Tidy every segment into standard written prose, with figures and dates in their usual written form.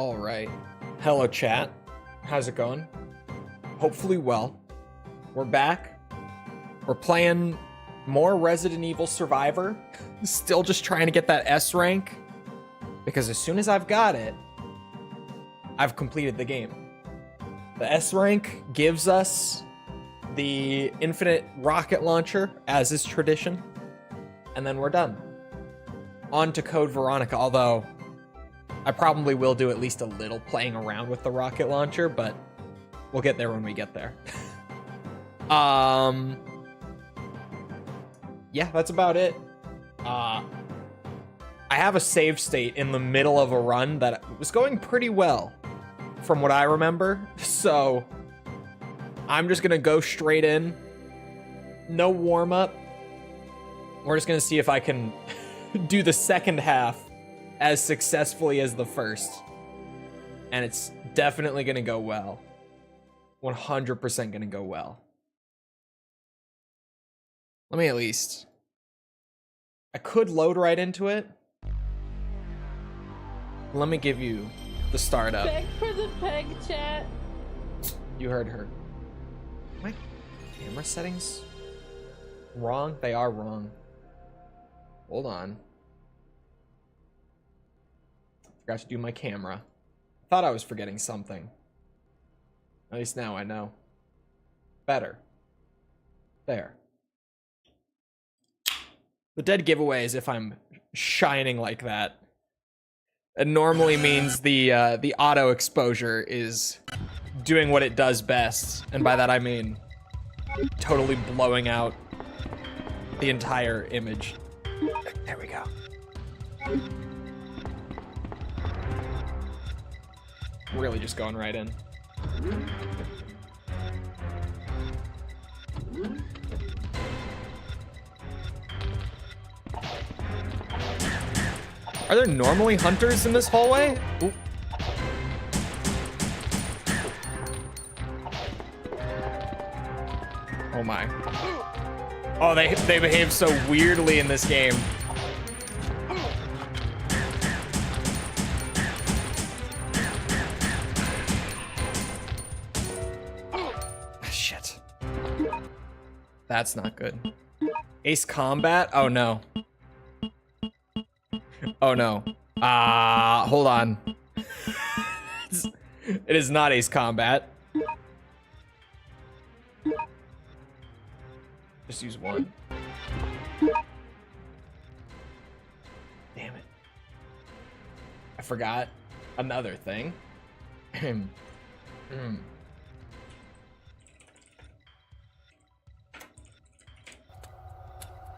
All right. Hello, chat. How's it going? Hopefully well. We're back. We're playing more Resident Evil Survivor. Still just trying to get that S rank. Because as soon as I've got it, I've completed the game. The S rank gives us the infinite rocket launcher, as is tradition. And then we're done. On to Code Veronica, although I probably will do at least a little playing around with the rocket launcher, but we'll get there when we get there. Yeah, that's about it. I have a save state in the middle of a run that was going pretty well from what I remember. So I'm just gonna go straight in. No warm up. We're just gonna see if I can do the second half as successfully as the first. And it's definitely gonna go well. 100% gonna go well. Let me at least... I could load right into it. Let me give you the startup. Beg for the peg, chat. You heard her. My camera settings wrong? They are wrong. Hold on. Forgot to do my camera. Thought I was forgetting something. At least now I know. Better. There. The dead giveaway is if I'm shining like that. It normally means the auto exposure is doing what it does best. And by that I mean totally blowing out the entire image. There we go. Really just going right in. Are there normally hunters in this hallway? Ooh. Oh my. Oh, they behave so weirdly in this game. Shit. That's not good. Ace Combat? Oh no. Oh no. Hold on. It is not Ace Combat. Just use one. Damn it. I forgot another thing.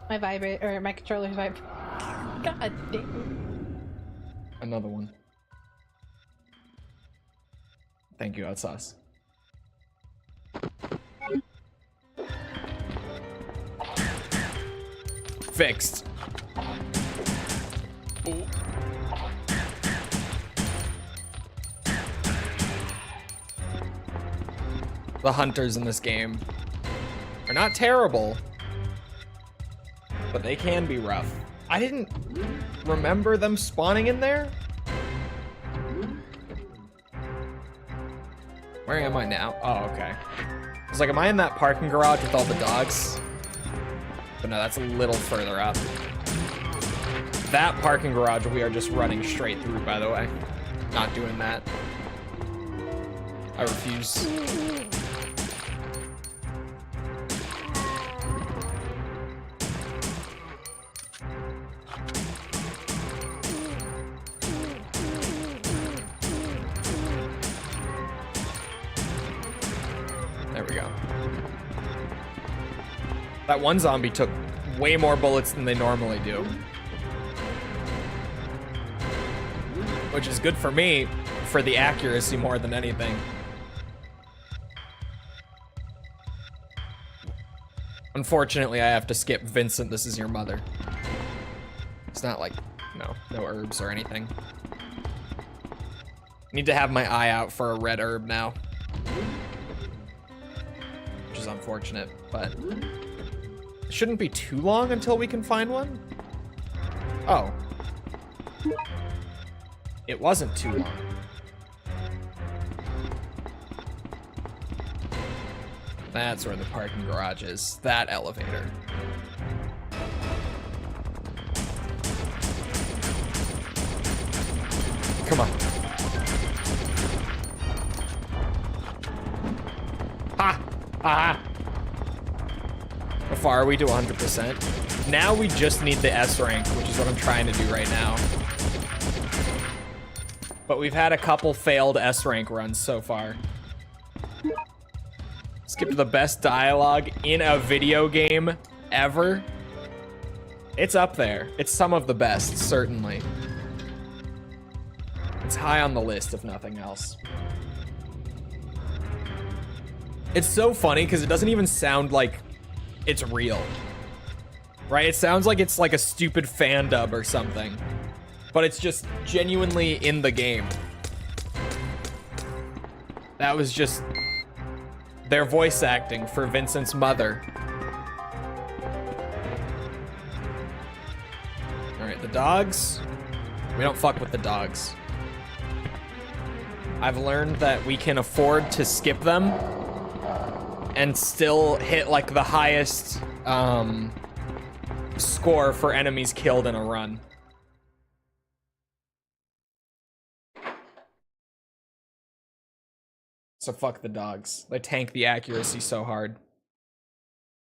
My vibrate or my controller's vibrate. God damn. Another one. Thank you, Outsauce. Fixed. Ooh. The hunters in this game are not terrible, but they can be rough. I didn't remember them spawning in there. Where am I now? Oh, okay. I was like, am I in that parking garage with all the dogs? But no, that's a little further up. That parking garage we are just running straight through, by the way. Not doing that. I refuse. There we go. That one zombie took way more bullets than they normally do. Which is good for me, for the accuracy more than anything. Unfortunately, I have to skip Vincent, this is your mother. It's not like, no herbs or anything. Need to have my eye out for a red herb now. Which is unfortunate, but it shouldn't be too long until we can find one. Oh. It wasn't too long. That's where the parking garage is. That elevator. Come on. Ha! Ha! How far are we to 100%? Now we just need the S rank, which is what I'm trying to do right now. But we've had a couple failed S rank runs so far. Skip to the best dialogue in a video game ever. It's up there. It's some of the best, certainly. It's high on the list, if nothing else. It's so funny because it doesn't even sound like it's real. Right? It sounds like it's like a stupid fan dub or something. But it's just genuinely in the game. That was just their voice acting for Vincent's mother. Alright, the dogs. We don't fuck with the dogs. I've learned that we can afford to skip them and still hit like the highest score for enemies killed in a run. So fuck the dogs. They tank the accuracy so hard.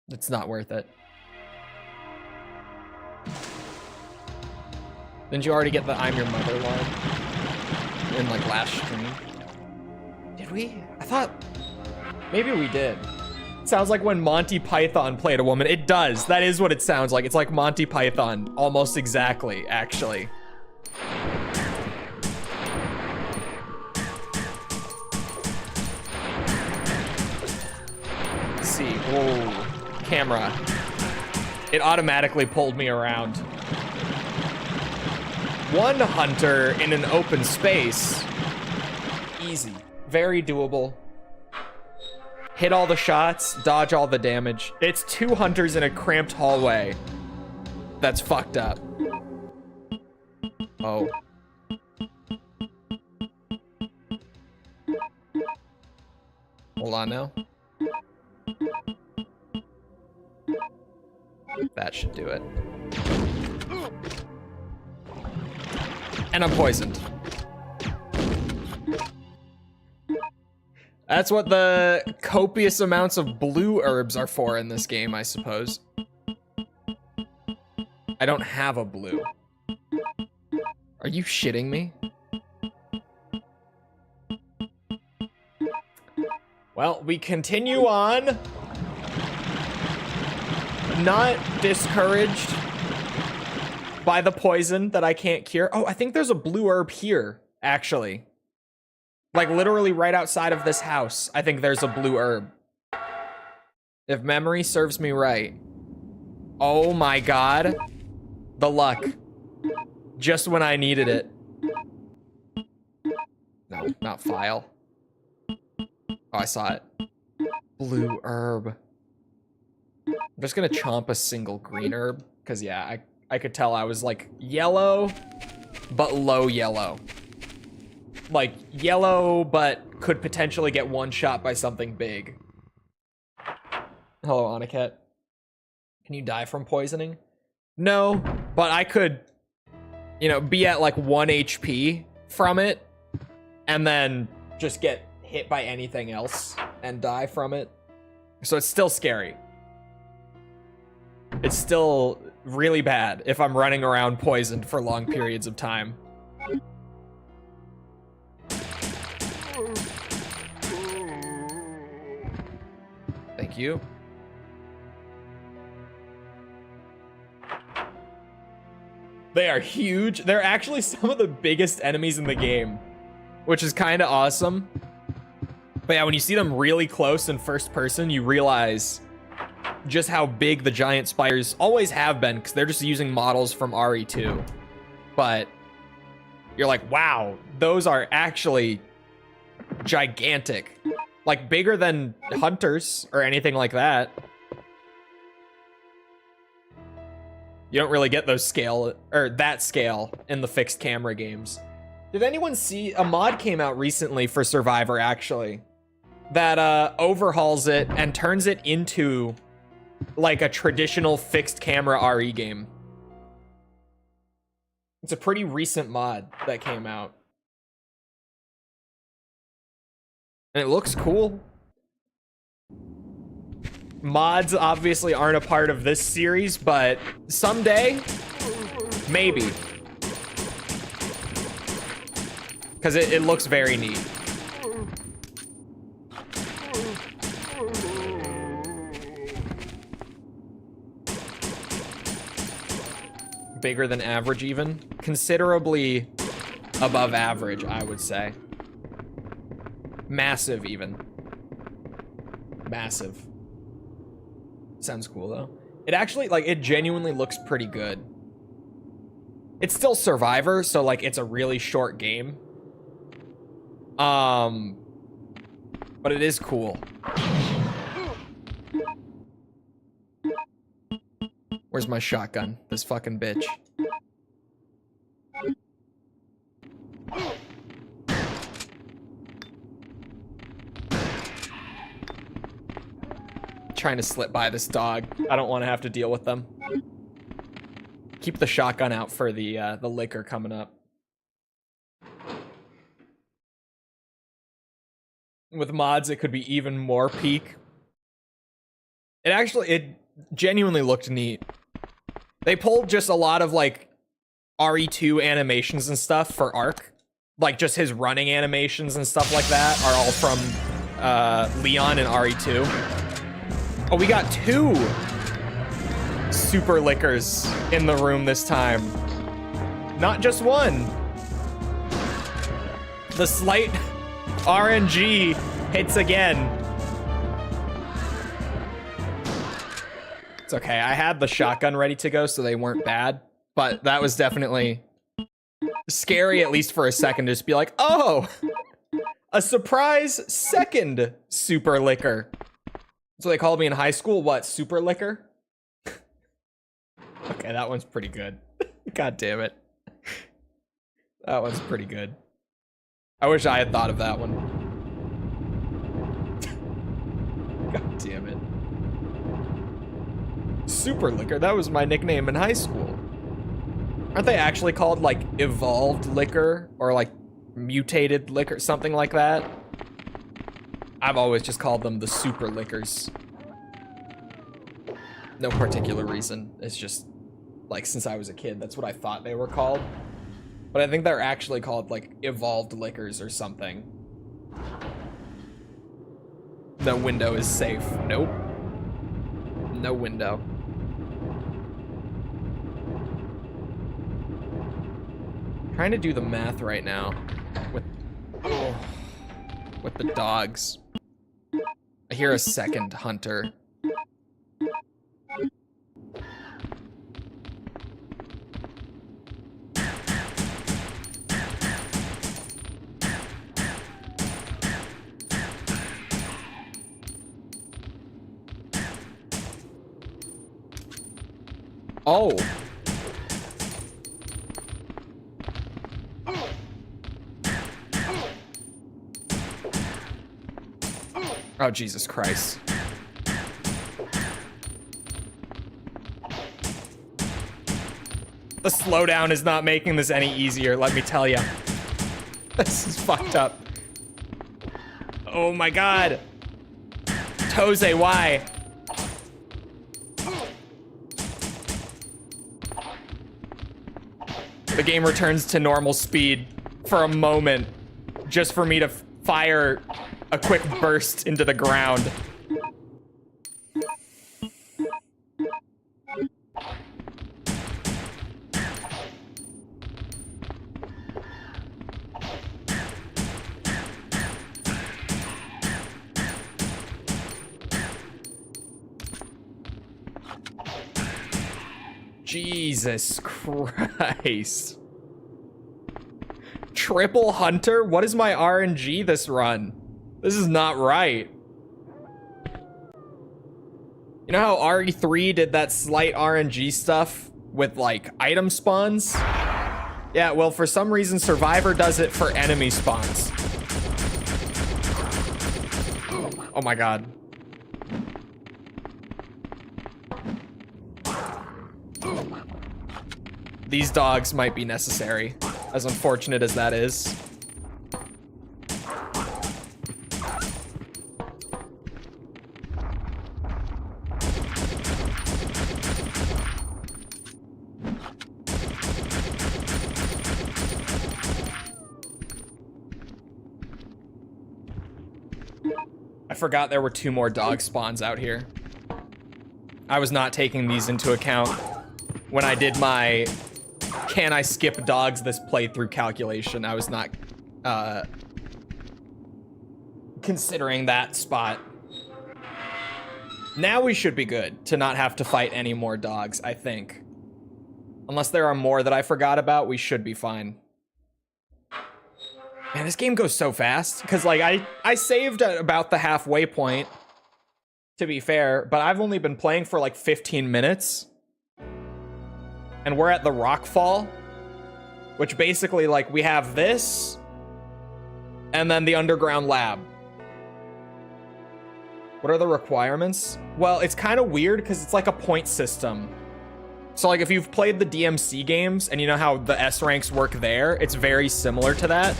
It's not worth it. Didn't you already get the I'm your mother line in like last stream? Did we? I thought maybe we did. It sounds like when Monty Python played a woman. It does. That is what it sounds like. It's like Monty Python. Almost exactly, actually. Let's see. Whoa. Camera. It automatically pulled me around. One hunter in an open space. Easy. Very doable. Hit all the shots, dodge all the damage. It's 2 hunters in a cramped hallway. That's fucked up. Oh. Hold on now. That should do it. And I'm poisoned. That's what the copious amounts of blue herbs are for in this game, I suppose. I don't have a blue. Are you shitting me? Well, we continue on. Not discouraged by the poison that I can't cure. Oh, I think there's a blue herb here, actually. Like literally right outside of this house, I think there's a blue herb. If memory serves me right. Oh my god. The luck. Just when I needed it. No, not file. Oh, I saw it. Blue herb. I'm just gonna chomp a single green herb. Because yeah, I could tell I was like yellow, but low yellow. Like yellow, but could potentially get one shot by something big. Hello, Aniket. Can you die from poisoning? No, but I could, you know, be at like 1 HP from it and then just get hit by anything else and die from it. So it's still scary. It's still really bad if I'm running around poisoned for long periods of time. Thank you. They are huge. They're actually some of the biggest enemies in the game, which is kind of awesome. But yeah, when you see them really close in first person, you realize just how big the giant spiders always have been, because they're just using models from RE2. But you're like, wow, those are actually gigantic. Like bigger than hunters or anything like that. You don't really get those scale or that scale in the fixed camera games. Did anyone see a mod came out recently for Survivor actually? that overhauls it and turns it into like a traditional fixed camera RE game. It's a pretty recent mod that came out. And it looks cool. Mods obviously aren't a part of this series, but someday, maybe. Because it looks very neat. Bigger than average even. Considerably above average, I would say. Massive even. Massive. Sounds cool though. It actually, like, it genuinely looks pretty good. It's still Survivor, so like it's a really short game. But it is cool. Where's my shotgun? This fucking bitch. Trying to slip by this dog. I don't want to have to deal with them. Keep the shotgun out for the liquor coming up. With mods, it could be even more peak. It genuinely looked neat. They pulled just a lot of like RE2 animations and stuff for Ark. Like just his running animations and stuff like that are all from Leon and RE2. Oh, we got 2 super liquors in the room this time. Not just one. The slight RNG hits again. It's okay. I had the shotgun ready to go, so they weren't bad. But that was definitely scary, at least for a second, to just be like, oh, a surprise second super liquor. So they called me in high school, what, super liquor? Okay, that one's pretty good. God damn it. That one's pretty good. I wish I had thought of that one. God damn it. Super liquor, that was my nickname in high school. Aren't they actually called like evolved liquor or like mutated liquor, something like that? I've always just called them the super liquors. No particular reason. It's just like since I was a kid, that's what I thought they were called. But I think they're actually called like evolved liquors or something. The window is safe. Nope. No window. Trying to do the math right now with the dogs. I hear a second hunter. Oh. Oh, Jesus Christ. The slowdown is not making this any easier, let me tell you. This is fucked up. Oh my God. Tose, why? The game returns to normal speed for a moment just for me to fire a quick burst into the ground. Jesus Christ. Triple hunter? What is my RNG this run? This is not right. You know how RE3 did that slight RNG stuff with like item spawns? Yeah, well, for some reason Survivor does it for enemy spawns. Oh my god. These dogs might be necessary, as unfortunate as that is. I forgot there were 2 more dog spawns out here. I was not taking these into account when I did my can I skip dogs this playthrough calculation. I was not considering that spot. Now we should be good to not have to fight any more dogs, I think. Unless there are more that I forgot about, we should be fine. Man, this game goes so fast. Because, like, I saved at about the halfway point, to be fair. But I've only been playing for, like, 15 minutes. And we're at the Rockfall. Which basically, like, we have this. And then the underground lab. What are the requirements? Well, it's kind of weird because it's like a point system. So, like, if you've played the DMC games and you know how the S ranks work there, it's very similar to that.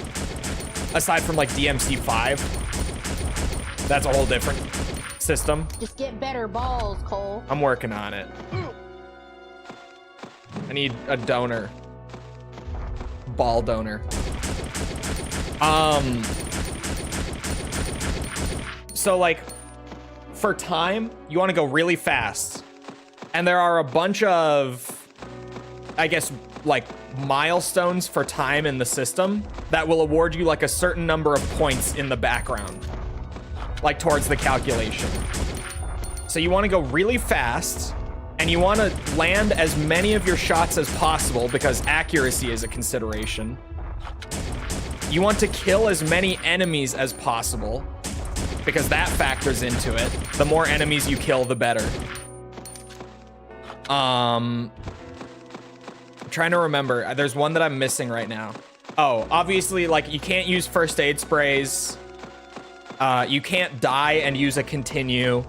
Aside from, like, DMC 5. That's a whole different system. Just get better balls, Cole. I'm working on it. I need a donor. Ball donor. So, like, for time, you want to go really fast. And there are a bunch of, I guess, like, milestones for time in the system that will award you, like, a certain number of points in the background. Like, towards the calculation. So you want to go really fast, and you want to land as many of your shots as possible, because accuracy is a consideration. You want to kill as many enemies as possible, because that factors into it. The more enemies you kill, the better. I'm trying to remember. There's one that I'm missing right now. Oh, obviously, like, you can't use first aid sprays. You can't die and use a continue.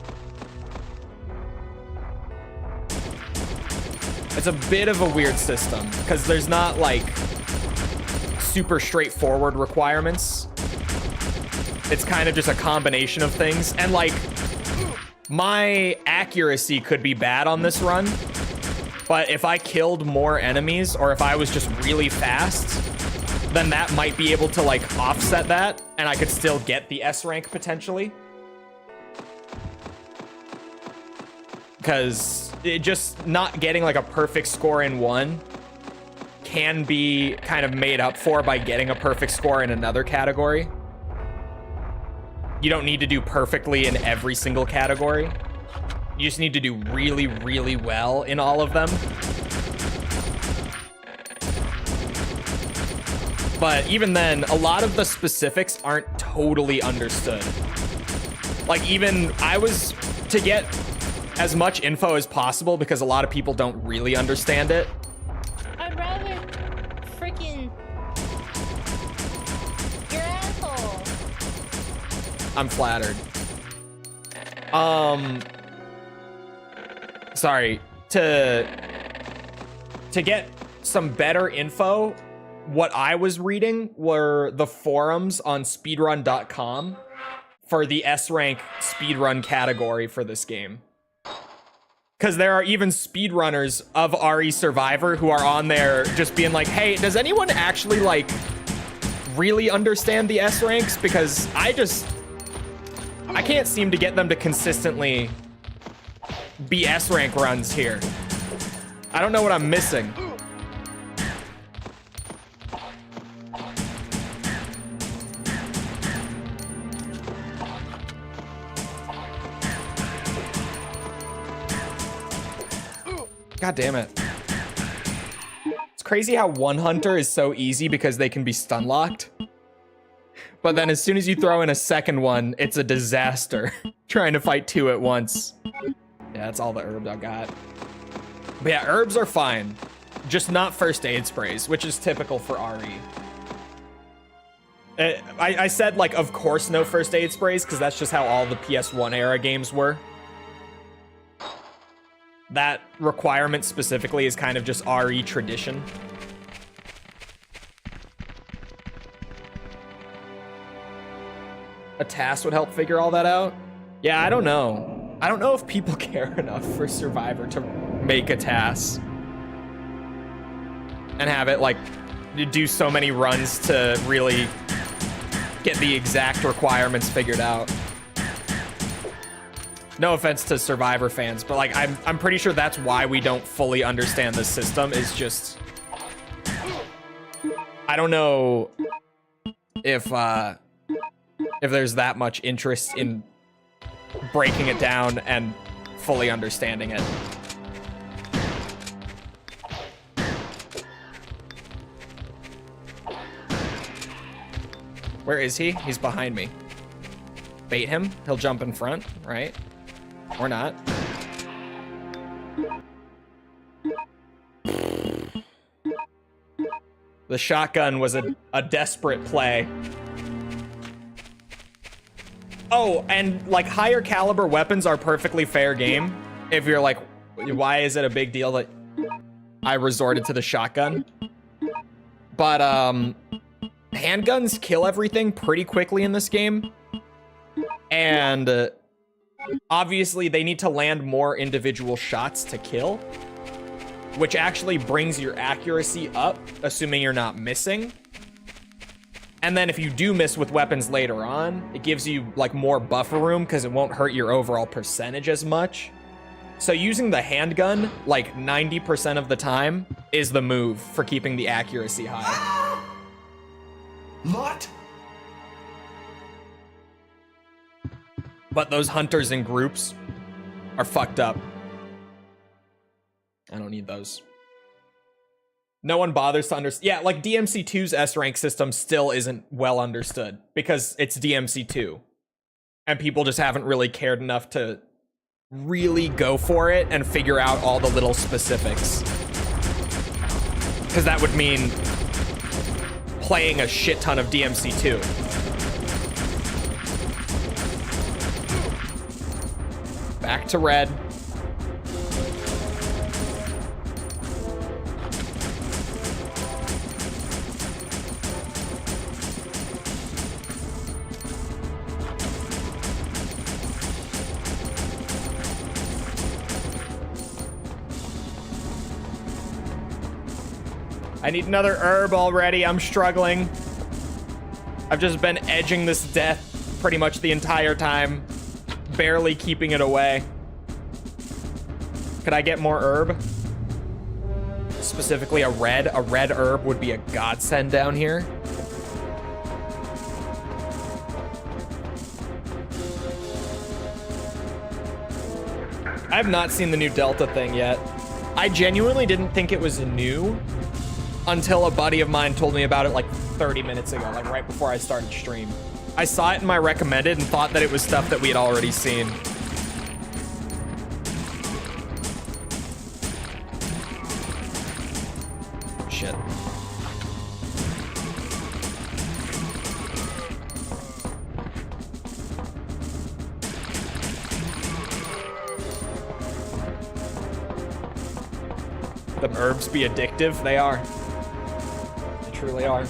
It's a bit of a weird system because there's not, like, super straightforward requirements. It's kind of just a combination of things. And, like, my accuracy could be bad on this run, but if I killed more enemies or if I was just really fast, then that might be able to, like, offset that, and I could still get the S rank potentially. Because it just not getting, like, a perfect score in one can be kind of made up for by getting a perfect score in another category. You don't need to do perfectly in every single category. You just need to do really, really well in all of them. But even then, a lot of the specifics aren't totally understood. Like, even I was to get as much info as possible because a lot of people don't really understand it. I'd rather freaking your asshole. I'm flattered. Sorry. To get some better info, what I was reading were the forums on speedrun.com for the S rank speedrun category for this game. Because there are even speedrunners of RE Survivor who are on there just being like, hey, does anyone actually, like, really understand the S ranks? Because I can't seem to get them to consistently be S rank runs here. I don't know what I'm missing. God damn it. It's crazy how one hunter is so easy because they can be stun locked. But then as soon as you throw in a second one, it's a disaster trying to fight two at once. Yeah, that's all the herbs I got. But yeah, herbs are fine. Just not first aid sprays, which is typical for RE. I said, like, of course no first aid sprays, because that's just how all the PS1 era games were. That requirement specifically is kind of just RE tradition. A task would help figure all that out? Yeah, I don't know. I don't know if people care enough for Survivor to make a task and have it, like, do so many runs to really get the exact requirements figured out. No offense to Survivor fans, but like I'm pretty sure that's why we don't fully understand the system, is just I don't know if there's that much interest in breaking it down and fully understanding it. Where is he? He's behind me. Bait him. He'll jump in front, right? Or not. The shotgun was a desperate play. Oh, and like higher caliber weapons are perfectly fair game. If you're like, why is it a big deal that I resorted to the shotgun? But handguns kill everything pretty quickly in this game. And obviously they need to land more individual shots to kill, which actually brings your accuracy up, assuming you're not missing. And then if you do miss with weapons later on, it gives you like more buffer room because it won't hurt your overall percentage as much. So using the handgun like 90% of the time is the move for keeping the accuracy high. What? But those hunters in groups are fucked up. I don't need those. No one bothers to understand. Yeah, like DMC2's S rank system still isn't well understood because it's DMC2. And people just haven't really cared enough to really go for it and figure out all the little specifics. Because that would mean playing a shit ton of DMC2. Back to red. I need another herb already. I'm struggling. I've just been edging this death pretty much the entire time, barely keeping it away. Could I get more herb? Specifically a red herb would be a godsend down here. I have not seen the new Delta thing yet. I genuinely didn't think it was new until a buddy of mine told me about it like 30 minutes ago, like right before I started stream. I saw it in my recommended and thought that it was stuff that we had already seen. Shit. The herbs be addictive? They are. They truly are.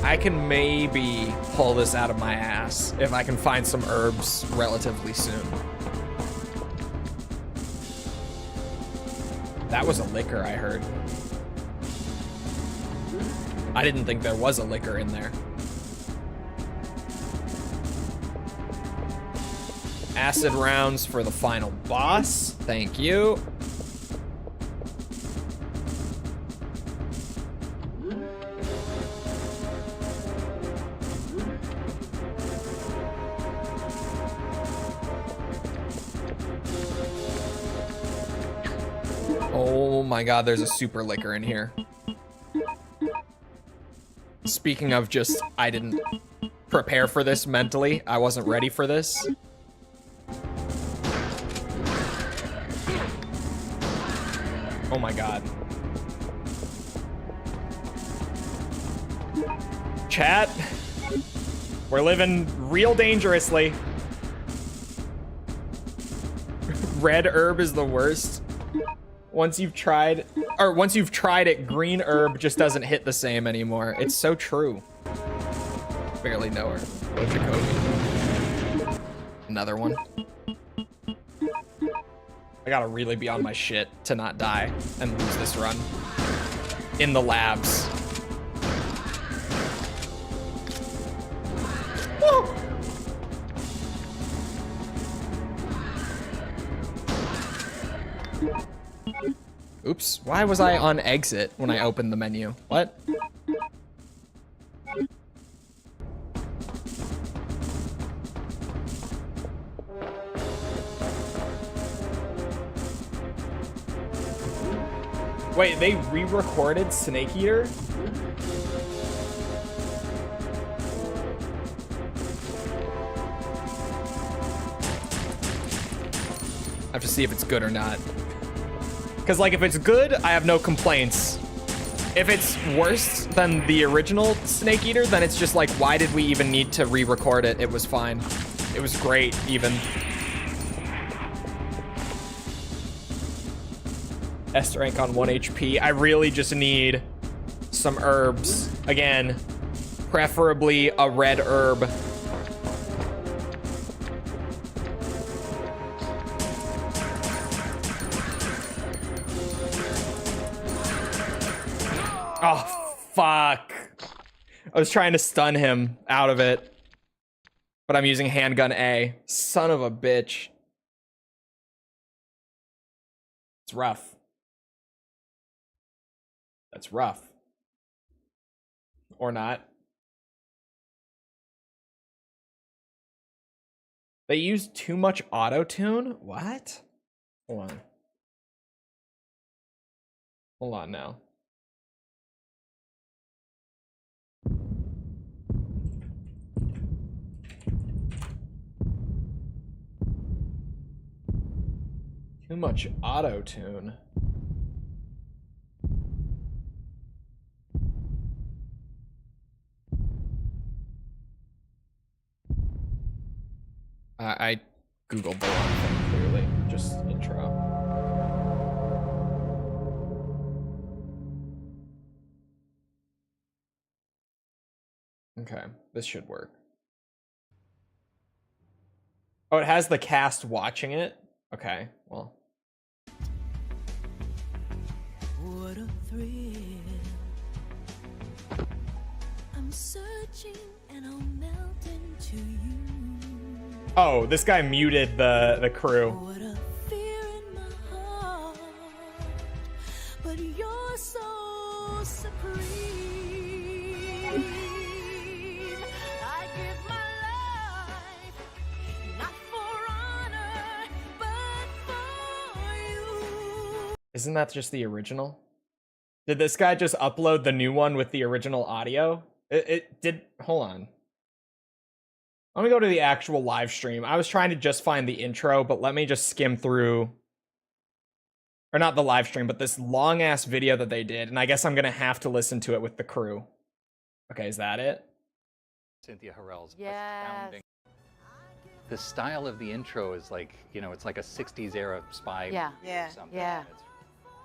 I can maybe pull this out of my ass if I can find some herbs relatively soon. That was a liquor, I heard. I didn't think there was a liquor in there. Acid rounds for the final boss. Thank you. Oh my god, there's a super liquor in here. Speaking of just, I didn't prepare for this mentally. I wasn't ready for this. Oh my god. Chat, we're living real dangerously. Red herb is the worst. Once you've tried it, green herb just doesn't hit the same anymore. It's so true. Barely know her. Go Jacoby. Another one. I gotta really be on my shit to not die and lose this run. In the labs. Woo! Oops, why was I on exit when I opened the menu? What? Wait, they re-recorded Snake Eater? I have to see if it's good or not. Because, like, if it's good, I have no complaints. If it's worse than the original Snake Eater, then it's just like, why did we even need to re-record it? It was fine. It was great, even. S rank on 1 HP. I really just need some herbs. Again, preferably a red herb. Oh, fuck. I was trying to stun him out of it, but I'm using handgun A. Son of a bitch. It's rough. That's rough. Or not. They use too much auto-tune? What? Hold on. Hold on now. Too much auto-tune. I googled the wrong thing, clearly. Just intro. Okay, this should work. Oh, it has the cast watching it? Okay, well. What a thrill. I'm searching and I'll melt into you. Oh, this guy muted the crew. What a fear in my heart, but you're so supreme. I give my life, not for honor, but for you. Isn't that just the original? Did this guy just upload the new one with the original audio? It did. Hold on. Let me go to the actual live stream. I was trying to just find the intro, but let me just skim through. Or not the live stream, but this long ass video that they did. And I guess I'm going to have to listen to it with the crew. Okay, is that it? Cynthia Harrell's Yes. The style of the intro is like, you know, it's like a 60s era spy. Yeah. Yeah. Something. Yeah. It's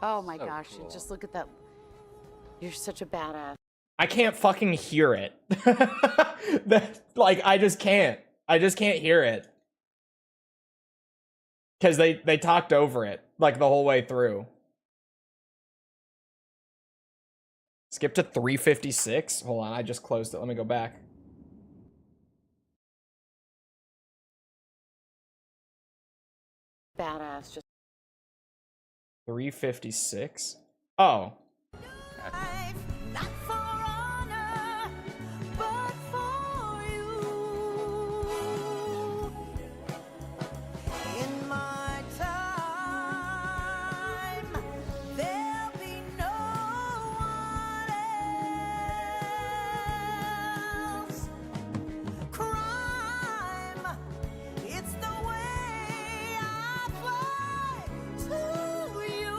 Oh my so gosh, cool. just look at that. You're such a badass. I can't fucking hear it. Like, I just can't hear it. Because they talked over it, like, the whole way through. Skip to 356? Hold on, I just closed it. Let me go back. Badass, just 356? Oh. Not for honor, but for you. In my time, there'll be no one else. Crime, it's the way I fly to you.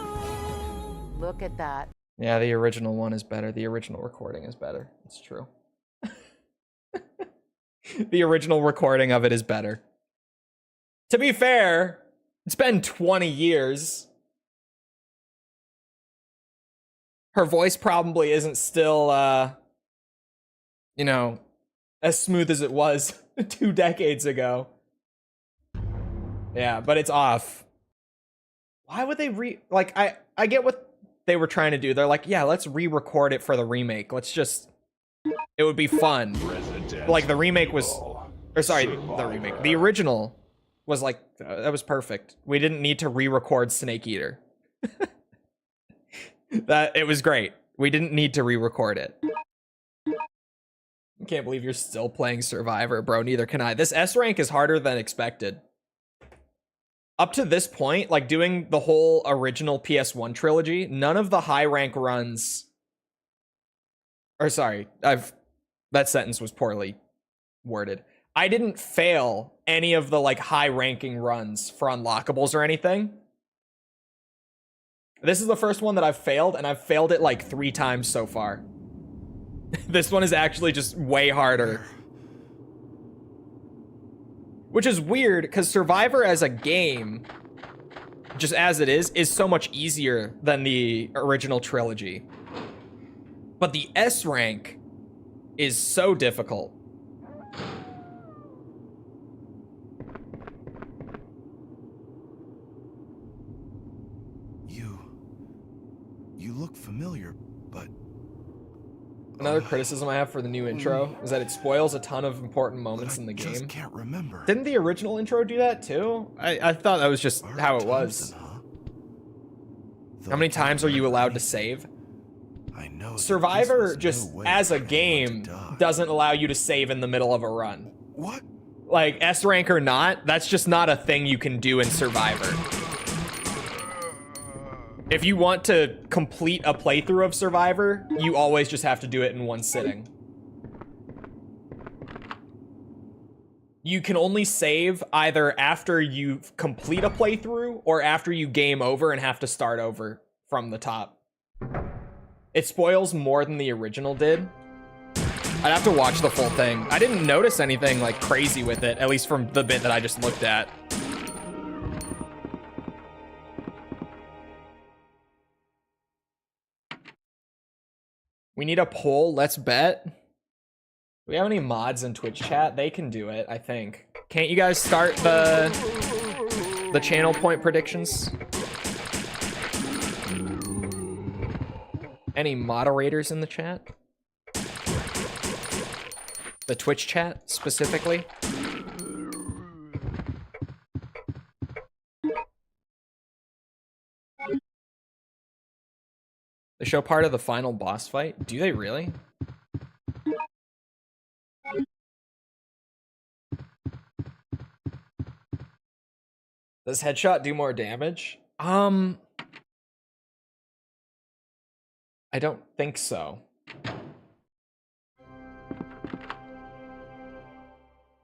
look at that. Yeah, the original one is better. The original recording is better. It's true. The original recording of it is better. To be fair, it's been 20 years. Her voice probably isn't still, you know, as smooth as it was 2 decades ago. Yeah, but it's off. Why would they like, I get what they were trying to do. They're like, yeah, let's re-record it for the remake. Let's just, it would be fun. Like the remake was, or sorry, the remake. The original was like, that was perfect. We didn't need to re-record Snake Eater. That, it was great. We didn't need to re-record it. I can't believe you're still playing Survivor, bro. Neither can I. This S rank is harder than expected. Up to this point, like doing the whole original PS1 trilogy, none of the high rank runs, or sorry, that sentence was poorly worded. I didn't fail any of the like high ranking runs for unlockables or anything. This is the first one that I've failed, and I've failed it like 3 times so far. This one is actually just way harder. Which is weird, because Survivor as a game, just as it is so much easier than the original trilogy. But the S rank is so difficult. You look familiar, but... Another criticism I have for the new intro is that it spoils a ton of important moments in the game. I just can't remember. Didn't the original intro do that too? I thought that was just how it was. How many times are you allowed to save? I know. Survivor, just as a game, doesn't allow you to save in the middle of a run. What? Like, S rank or not, that's just not a thing you can do in Survivor. If you want to complete a playthrough of Survivor, you always just have to do it in one sitting. You can only save either after you complete a playthrough or after you game over and have to start over from the top. It spoils more than the original did. I'd have to watch the full thing. I didn't notice anything like crazy with it, at least from the bit that I just looked at. We need a poll. Let's bet. Do we have any mods in Twitch chat? They can do it, I think. Can't you guys start the channel point predictions? Any moderators in the chat? The Twitch chat, specifically? They show part of the final boss fight? Do they really? Does headshot do more damage? I don't think so. And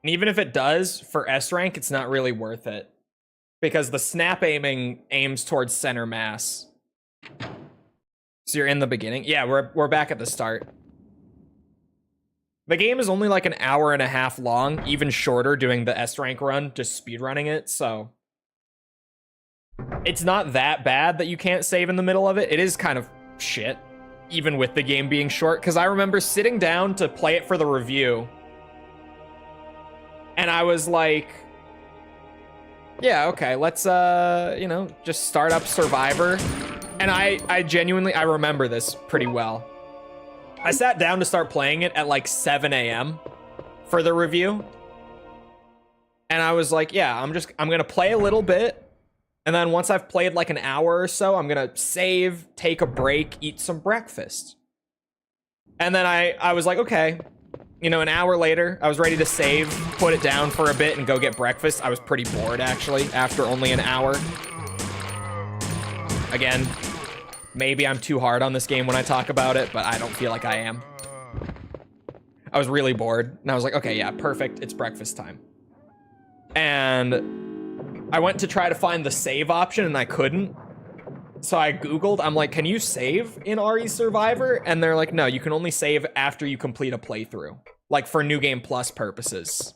even if it does, for S rank, it's not really worth it. Because the snap aiming aims towards center mass. So you're in the beginning? Yeah, we're back at the start. The game is only like an hour and a half long, even shorter doing the S rank run, just speedrunning it, so... It's not that bad that you can't save in the middle of it. It is kind of shit, even with the game being short, because I remember sitting down to play it for the review, and I was like, yeah, okay, let's, you know, just start up Survivor. And I genuinely, I remember this pretty well. I sat down to start playing it at like 7 a.m. for the review. And I was like, yeah, I'm gonna play a little bit. And then once I've played like an hour or so, I'm gonna save, take a break, eat some breakfast. And then I was like, okay. You know, an hour later, I was ready to save, put it down for a bit and go get breakfast. I was pretty bored actually, after only an hour. Again, maybe I'm too hard on this game when I talk about it, but I don't feel like I am. I was really bored, and I was like, okay, yeah, perfect, it's breakfast time. And I went to try to find the save option, and I couldn't. So I Googled, I'm like, can you save in RE Survivor? And they're like, no, you can only save after you complete a playthrough. Like for New Game Plus purposes.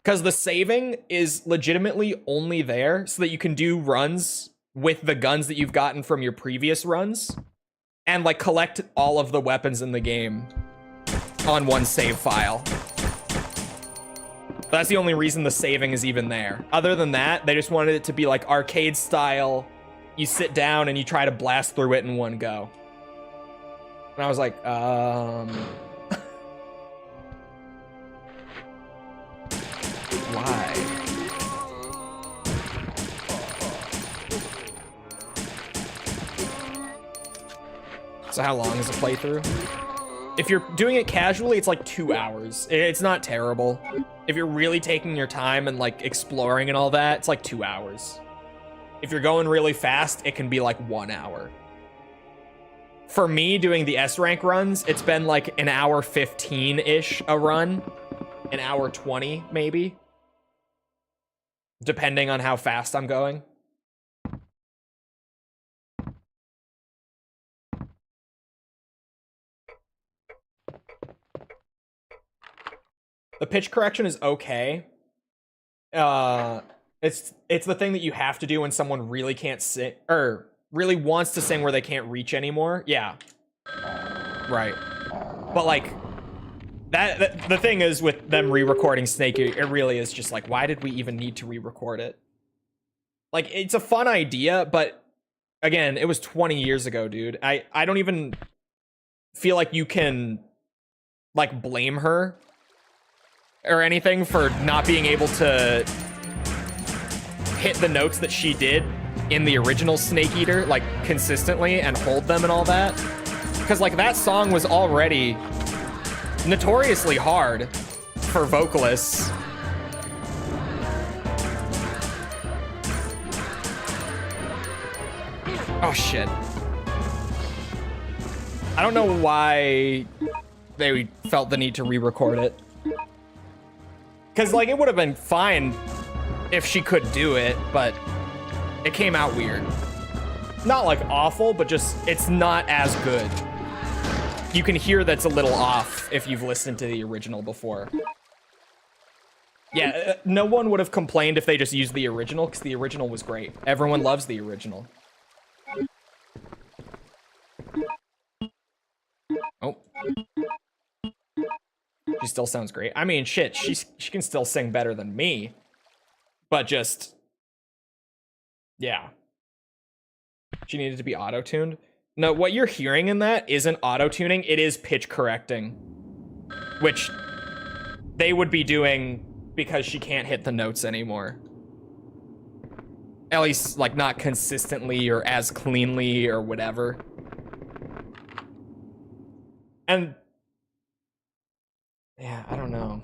Because the saving is legitimately only there so that you can do runs with the guns that you've gotten from your previous runs. And like collect all of the weapons in the game on one save file. That's the only reason the saving is even there. Other than that, they just wanted it to be like arcade style. You sit down and you try to blast through it in one go. And I was like, why? So how long is a playthrough? If you're doing it casually, it's like 2 hours. It's not terrible. If you're really taking your time and like exploring and all that, it's like 2 hours. If you're going really fast, it can be like 1 hour. For me, doing the S rank runs, it's been like an hour 15-ish a run. An hour 20, maybe. Depending on how fast I'm going. The pitch correction is okay. It's the thing that you have to do when someone really can't sing, or really wants to sing where they can't reach anymore. Yeah. Right. But like that the thing is with them re-recording Snake, it really is just like, why did we even need to re-record it? Like, it's a fun idea, but again, it was 20 years ago, dude. I don't even feel like you can like blame her or anything for not being able to hit the notes that she did in the original Snake Eater, like, consistently and hold them and all that. Because, like, that song was already notoriously hard for vocalists. Oh, shit. I don't know why they felt the need to re-record it. Because, like, it would have been fine if she could do it, but it came out weird. Not, like, awful, but just, it's not as good. You can hear that's a little off if you've listened to the original before. Yeah, no one would have complained if they just used the original, because the original was great. Everyone loves the original. Oh. She still sounds great. I mean, shit, she can still sing better than me. But just... yeah. She needed to be auto-tuned. No, what you're hearing in that isn't auto-tuning, it is pitch correcting. Which they would be doing because she can't hit the notes anymore. At least, like, not consistently or as cleanly or whatever. And... yeah, I don't know.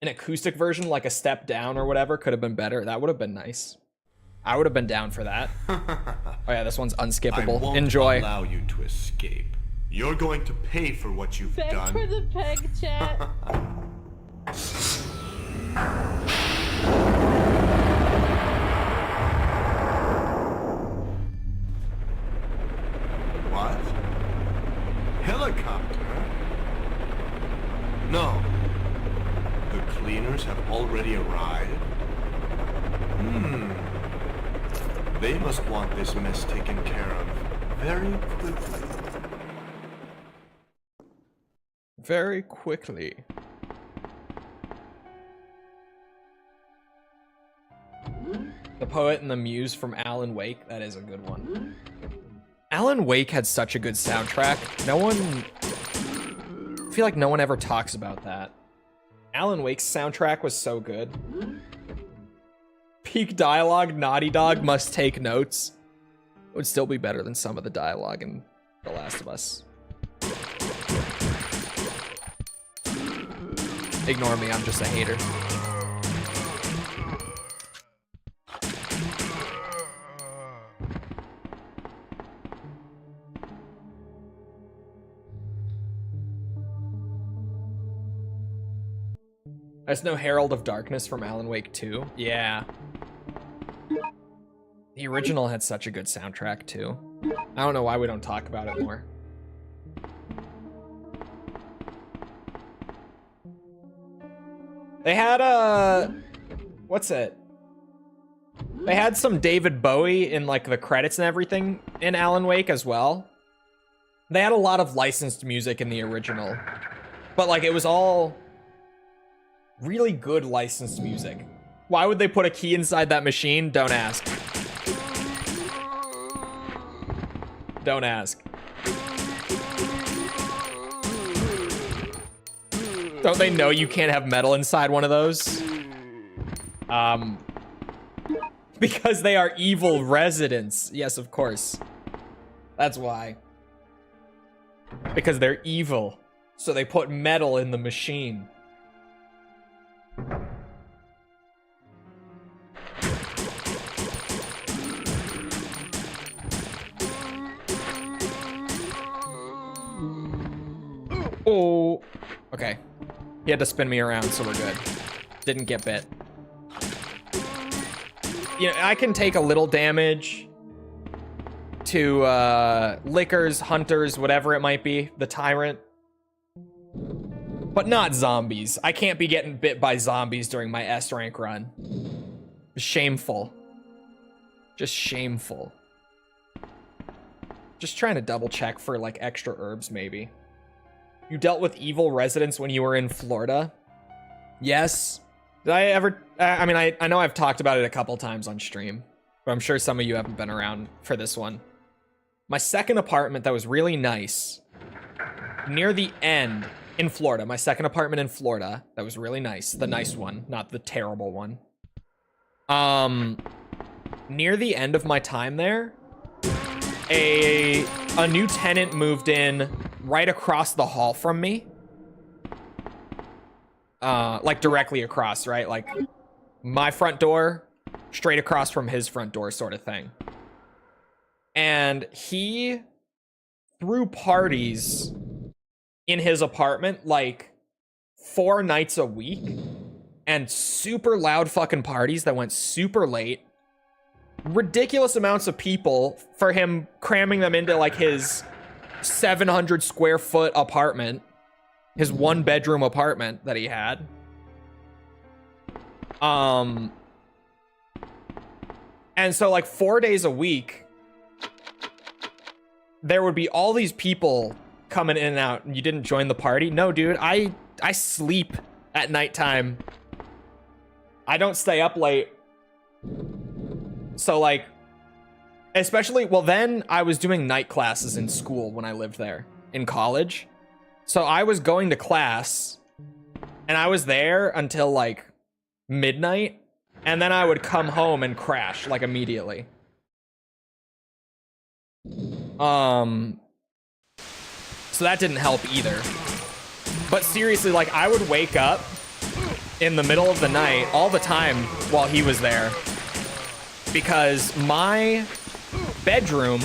An acoustic version, like a step down or whatever, could have been better. That would have been nice. I would have been down for that. Oh yeah, this one's unskippable. I won't Enjoy. allow you to escape. You're going to pay for what you've Thanks done. for the peg chat. What? Helicopter? No. The cleaners have already arrived? They must want this mess taken care of very quickly. Very quickly. The Poet and the Muse from Alan Wake. That is a good one. Alan Wake had such a good soundtrack. I feel like no one ever talks about that. Alan Wake's soundtrack was so good. Peak dialogue, Naughty Dog must take notes. It would still be better than some of the dialogue in The Last of Us. Ignore me, I'm just a hater. There's no Herald of Darkness from Alan Wake 2. Yeah. The original had such a good soundtrack too. I don't know why we don't talk about it more. They had what's it? They had some David Bowie in like the credits and everything in Alan Wake as well. They had a lot of licensed music in the original, but like it was all really good licensed music. Why would they put a key inside that machine? Don't ask. Don't ask. Don't they know you can't have metal inside one of those? Because they are evil residents. Yes, of course. That's why. Because they're evil. So they put metal in the machine. Oh. Okay. He had to spin me around, so we're good. Didn't get bit. You know, I can take a little damage to lickers, hunters, whatever it might be, the tyrant. But not zombies. I can't be getting bit by zombies during my S rank run. Shameful. Just shameful. Just trying to double check for like extra herbs maybe. You dealt with evil residents when you were in Florida? Yes. Did I ever... I mean, I know I've talked about it a couple times on stream, but I'm sure some of you haven't been around for this one. My second apartment that was really nice, near the end, in Florida, my second apartment in Florida, that was really nice. The nice one, not the terrible one. Near the end of my time there, a new tenant moved in right across the hall from me. Like directly across, right? Like my front door, straight across from his front door sort of thing. And he threw parties in his apartment like 4 nights a week, and super loud fucking parties that went super late. Ridiculous amounts of people for him cramming them into like his 700 square foot apartment, his 1-bedroom apartment that he had. And so like 4 days a week, there would be all these people coming in and out, and you didn't join the party. No, dude, I sleep at nighttime. I don't stay up late. So like, especially, well, then I was doing night classes in school when I lived there in college. So I was going to class and I was there until like midnight, and then I would come home and crash like immediately. So that didn't help either. But seriously, like I would wake up in the middle of the night all the time while he was there, because my bedroom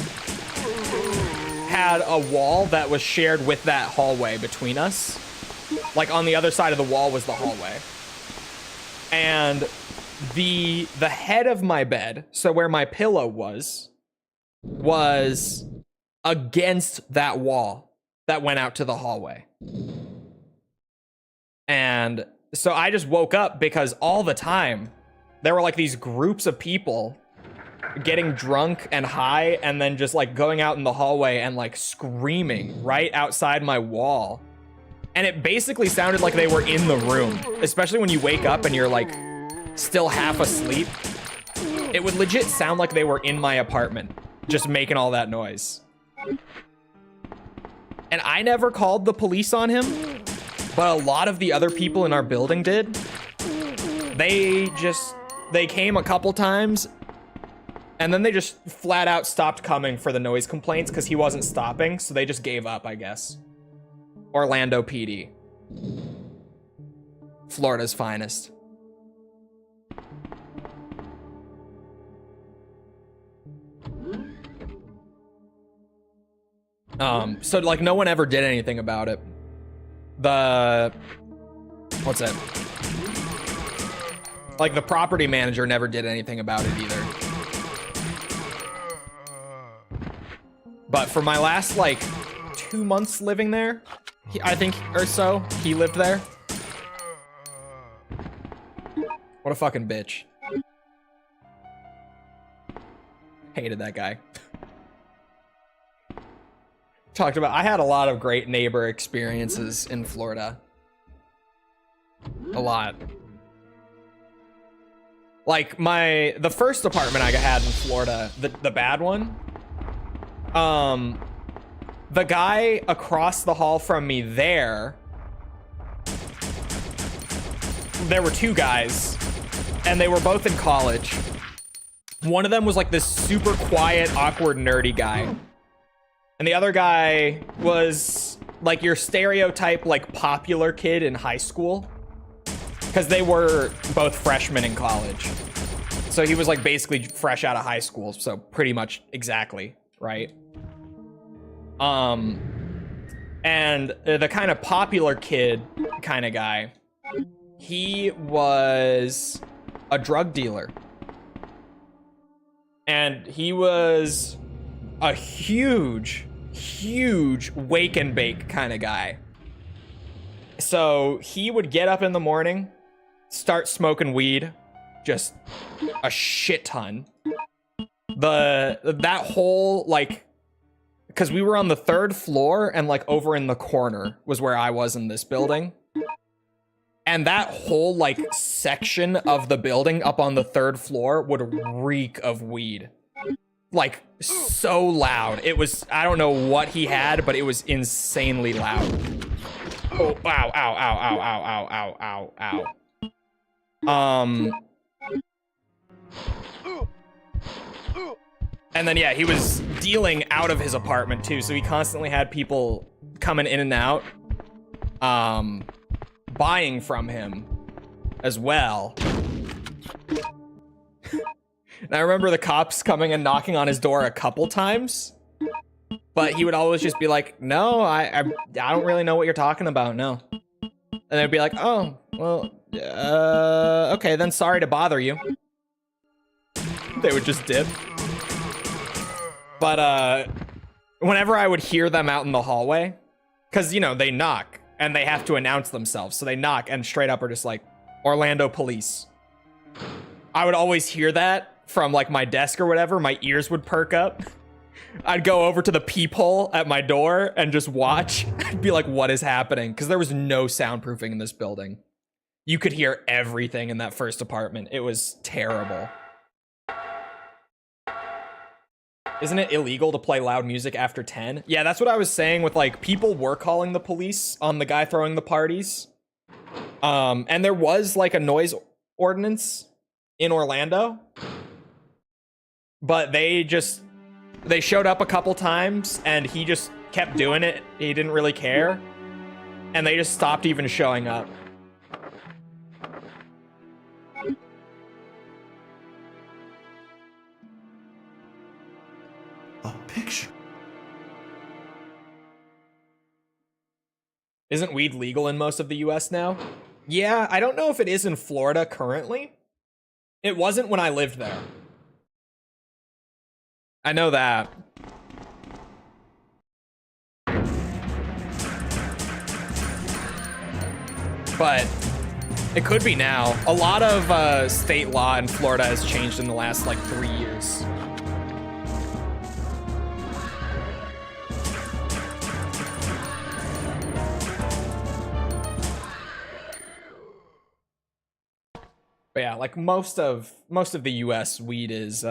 had a wall that was shared with that hallway between us. Like on the other side of the wall was the hallway. And the head of my bed, so where my pillow was against that wall that went out to the hallway. And so I just woke up because all the time there were like these groups of people getting drunk and high and then just like going out in the hallway and like screaming right outside my wall. And it basically sounded like they were in the room, especially when you wake up and you're like still half asleep. It would legit sound like they were in my apartment, just making all that noise. And I never called the police on him, but a lot of the other people in our building did. They came a couple times, and then they just flat out stopped coming for the noise complaints because he wasn't stopping, so they just gave up, I guess. Orlando PD. Florida's finest. So like no one ever did anything about it. What's it? Like the property manager never did anything about it either. But for my last like 2 months living there, I think, or so, he lived there. What a fucking bitch. Hated that guy. Talked about, I had a lot of great neighbor experiences in Florida. A lot. Like the first apartment I had in Florida, the bad one. The guy across the hall from me there were two guys, and they were both in college. One of them was like this super quiet, awkward, nerdy guy. And the other guy was like your stereotype, like popular kid in high school. Because they were both freshmen in college. So he was like basically fresh out of high school. So pretty much exactly, right? And the kind of popular kid kind of guy, he was a drug dealer. And he was a huge wake and bake kind of guy. So he would get up in the morning, start smoking weed, just a shit ton. That whole, like, because we were on the 3rd floor, and like over in the corner was where I was in this building. And that whole like section of the building up on the 3rd floor would reek of weed. Like, so loud. It was, I don't know what he had, but it was insanely loud. Oh, ow, ow, ow, ow, ow, ow, ow, ow, ow. And then, yeah, he was dealing out of his apartment, too, so he constantly had people coming in and out, buying from him as well. And I remember the cops coming and knocking on his door a couple times, but he would always just be like, no, I don't really know what you're talking about, no. And they'd be like, oh, well, okay, then sorry to bother you. They would just dip. But whenever I would hear them out in the hallway, because, you know, they knock and they have to announce themselves. So they knock and straight up are just like, Orlando police. I would always hear that from like my desk or whatever. My ears would perk up. I'd go over to the peephole at my door and just watch. I'd be like, what is happening? Because there was no soundproofing in this building. You could hear everything in that first apartment. It was terrible. Isn't it illegal to play loud music after 10? Yeah, that's what I was saying with like, people were calling the police on the guy throwing the parties. And there was like a noise ordinance in Orlando. But they showed up a couple times and he just kept doing it. He didn't really care. And they just stopped even showing up. A picture. Isn't weed legal in most of the US now? Yeah, I don't know if it is in Florida currently. It wasn't when I lived there. I know that. But it could be now. A lot of state law in Florida has changed in the last like 3 years. But yeah, like most of the US weed is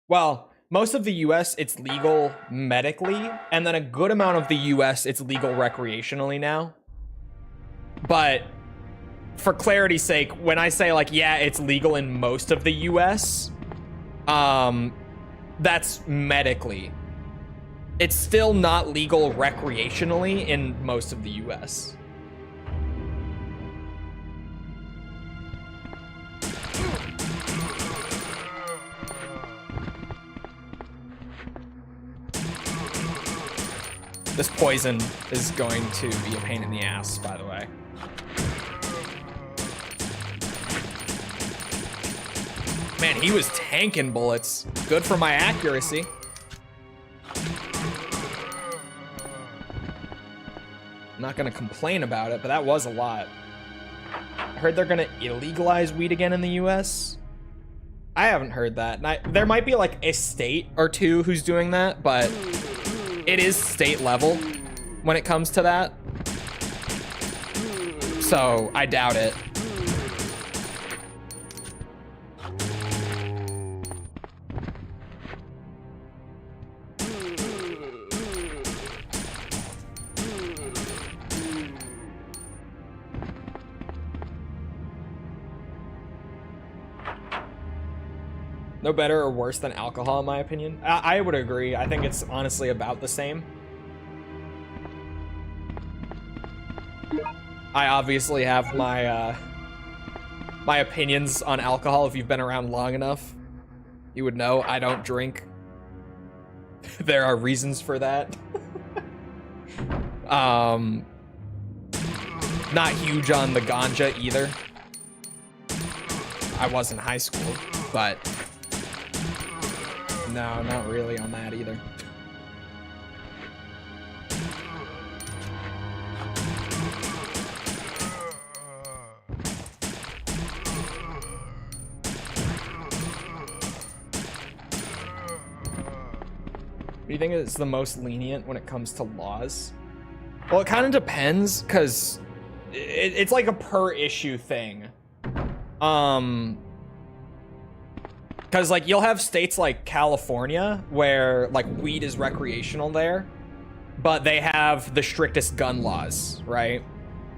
well, most of the US it's legal medically, and then a good amount of the US it's legal recreationally now. But for clarity's sake, when I say like, yeah, it's legal in most of the US, that's medically. It's still not legal recreationally in most of the US. This poison is going to be a pain in the ass, by the way. Man, he was tanking bullets. Good for my accuracy. I'm not gonna complain about it, but that was a lot. I heard they're gonna illegalize weed again in the US. I haven't heard that. And there might be like a state or two who's doing that, but it is state level when it comes to that. So I doubt it. No better or worse than alcohol, in my opinion. I would agree. I think it's honestly about the same. I obviously have my my opinions on alcohol. If you've been around long enough, you would know I don't drink. There are reasons for that. Not huge on the ganja either. I was in high school, but no, not really on that either. Do you think it's the most lenient when it comes to laws? Well, it kind of depends, because it's like a per issue thing. Because, like, you'll have states like California where, like, weed is recreational there, but they have the strictest gun laws, right?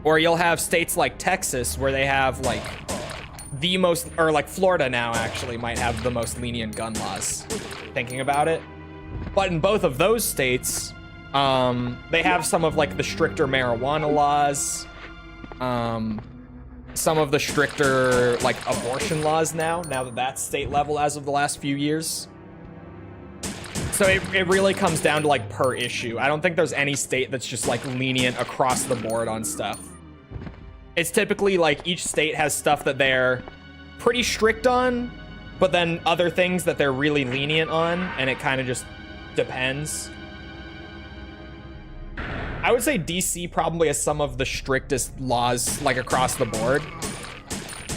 Or you'll have states like Texas where they have, like, the most, or like Florida now actually might have the most lenient gun laws, thinking about it. But in both of those states, they have some of, like, the stricter marijuana laws, some of the stricter, like, abortion laws now that that's state level as of the last few years. So it really comes down to, like, per issue. I don't think there's any state that's just, like, lenient across the board on stuff. It's typically, like, each state has stuff that they're pretty strict on, but then other things that they're really lenient on, and it kind of just depends. I would say DC probably has some of the strictest laws, like, across the board.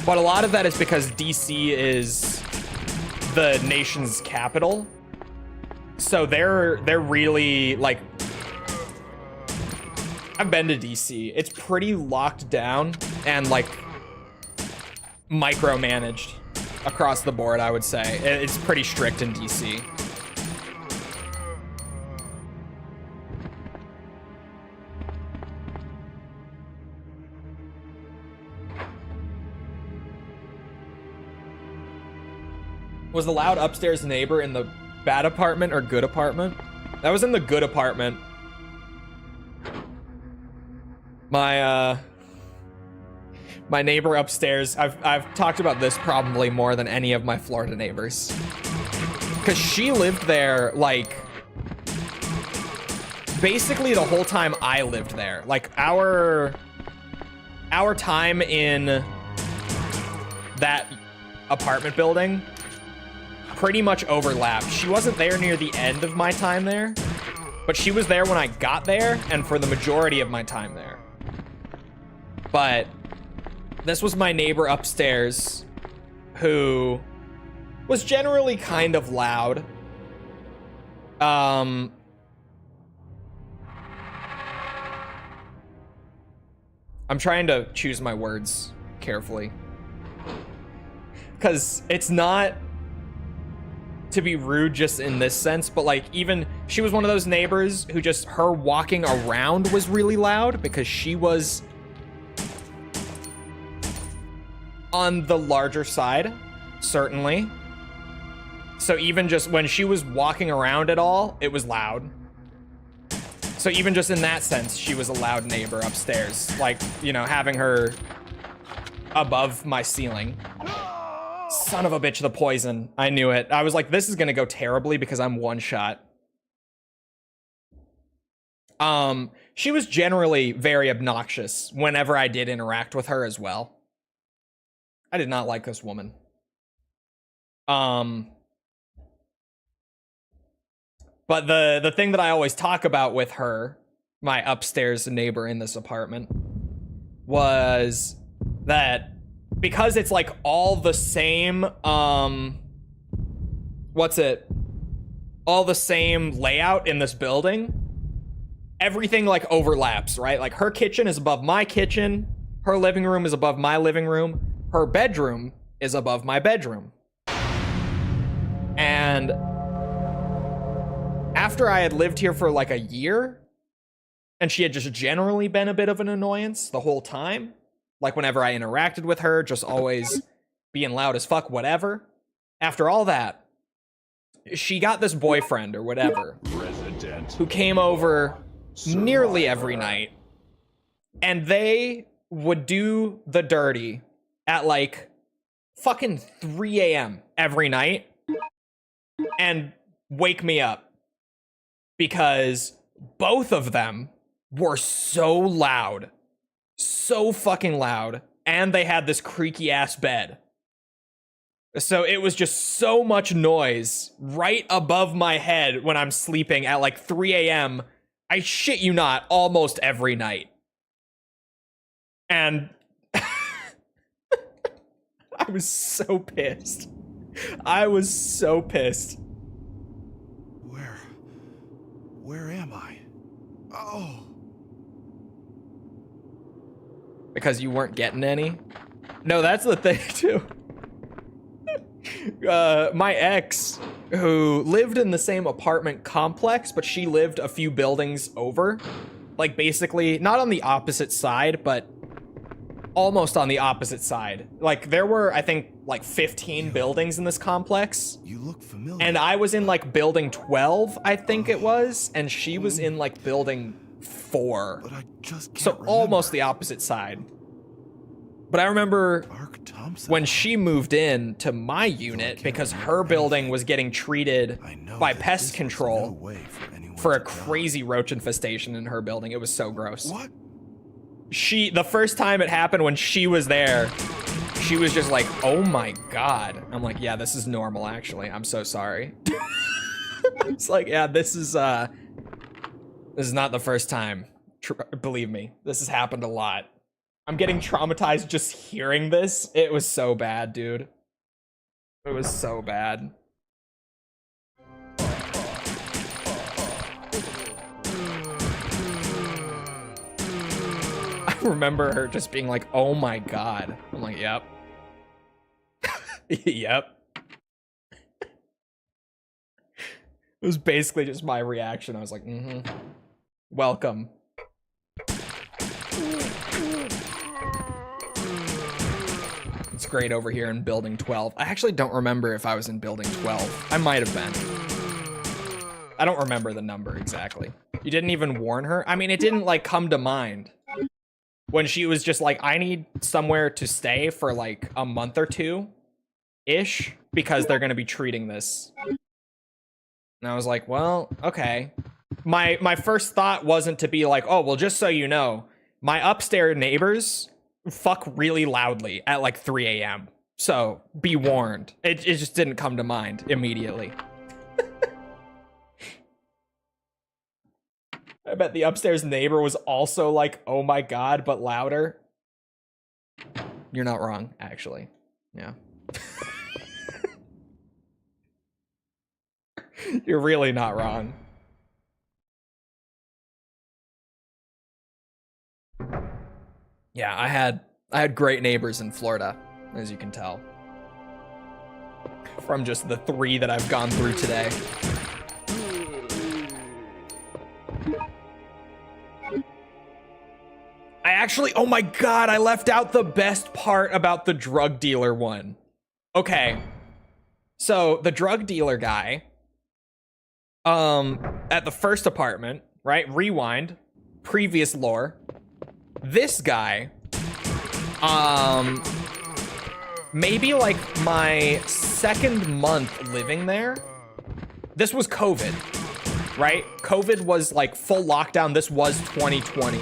But a lot of that is because DC is the nation's capital. So they're really, like... I've been to DC. It's pretty locked down and, like, micromanaged across the board, I would say. It's pretty strict in DC. Was the loud upstairs neighbor in the bad apartment or good apartment? That was in the good apartment. My neighbor upstairs, I've talked about this probably more than any of my Florida neighbors. Cause she lived there, like, basically the whole time I lived there. Like, our time in that apartment building pretty much overlapped. She wasn't there near the end of my time there, but she was there when I got there and for the majority of my time there. But this was my neighbor upstairs who was generally kind of loud. I'm trying to choose my words carefully, because it's not to be rude just in this sense, but, like, even she was one of those neighbors who just, her walking around was really loud because she was on the larger side, certainly. So even just when she was walking around at all, it was loud. So even just in that sense, she was a loud neighbor upstairs, like, you know, having her above my ceiling. Son of a bitch, the poison. I knew it. I was like, this is gonna go terribly because I'm one shot. She was generally very obnoxious whenever I did interact with her as well. I did not like this woman. But the thing that I always talk about with her, my upstairs neighbor in this apartment, was that because it's like all the same, all the same layout in this building, everything like overlaps, right? Like her kitchen is above my kitchen, her living room is above my living room, her bedroom is above my bedroom. And after I had lived here for like a year, and she had just generally been a bit of an annoyance the whole time, like whenever I interacted with her, just always being loud as fuck, whatever. After all that, she got this boyfriend or whatever who came over nearly every night, and they would do the dirty at like fucking 3 a.m. every night and wake me up because both of them were so loud, so fucking loud, and they had this creaky ass bed. So it was just so much noise right above my head when I'm sleeping at like 3 a.m. I shit you not, almost every night. And I was so pissed. I was so pissed. Where am I? Oh. Because you weren't getting any? No, that's the thing too. My ex, who lived in the same apartment complex, but she lived a few buildings over, like basically not on the opposite side, but almost on the opposite side. Like there were, I think, like 15 buildings in this complex. You look familiar. And I was in like building 12, I think it was, and she was in like building 4. But I just can't So remember. almost the opposite side. But I remember Mark Thompson. when she moved in to my unit because her building was getting treated I know by that pest this was control no way for anyone for a to die. crazy roach infestation in her building. It was so gross. What? The first time it happened when she was there, she was just like, oh my God. I'm like, yeah, this is normal actually. I'm so sorry. It's like, yeah, this is not the first time. Believe me, this has happened a lot. I'm getting traumatized just hearing this. It was so bad, dude. It was so bad. I remember her just being like, oh my God. I'm like, yep. Yep. It was basically just my reaction. I was like, welcome. It's great over here in building 12. I actually don't remember if I was in building 12. I might have been. I don't remember the number exactly. You didn't even warn her? I mean, it didn't like come to mind. When she was just like, I need somewhere to stay for like a month or two-ish because they're gonna be treating this. And I was like, well, okay. My first thought wasn't to be like, oh, well, just so you know, my upstairs neighbors fuck really loudly at like 3 a.m. So be warned. It just didn't come to mind immediately. I bet the upstairs neighbor was also like, oh my God, but louder. You're not wrong, actually. Yeah. You're really not wrong. Yeah, I had great neighbors in Florida, as you can tell. From just the 3 that I've gone through today. I actually, oh my God, I left out the best part about the drug dealer one. Okay. So the drug dealer guy, at the first apartment, right? Rewind, previous lore. This guy, maybe like my 2nd month living there, this was COVID, right? COVID was like full lockdown. This was 2020.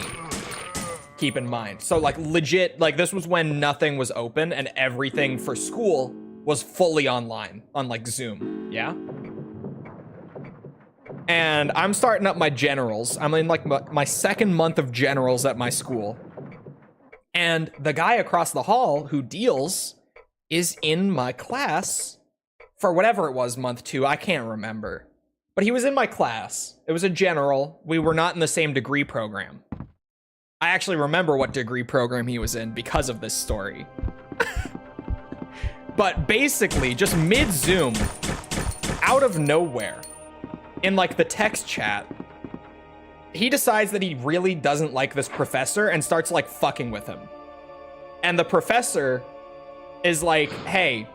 Keep in mind. So like legit, like this was when nothing was open and everything for school was fully online on like Zoom. Yeah. and I'm starting up my generals. I'm in like my second month of generals at my school. And the guy across the hall who deals is in my class for whatever it was, month 2. I can't remember. But he was in my class. It was a general. We were not in the same degree program. I actually remember what degree program he was in because of this story. But basically, just mid-Zoom, out of nowhere, in like the text chat, he decides that he really doesn't like this professor and starts like fucking with him. And the professor is like, hey,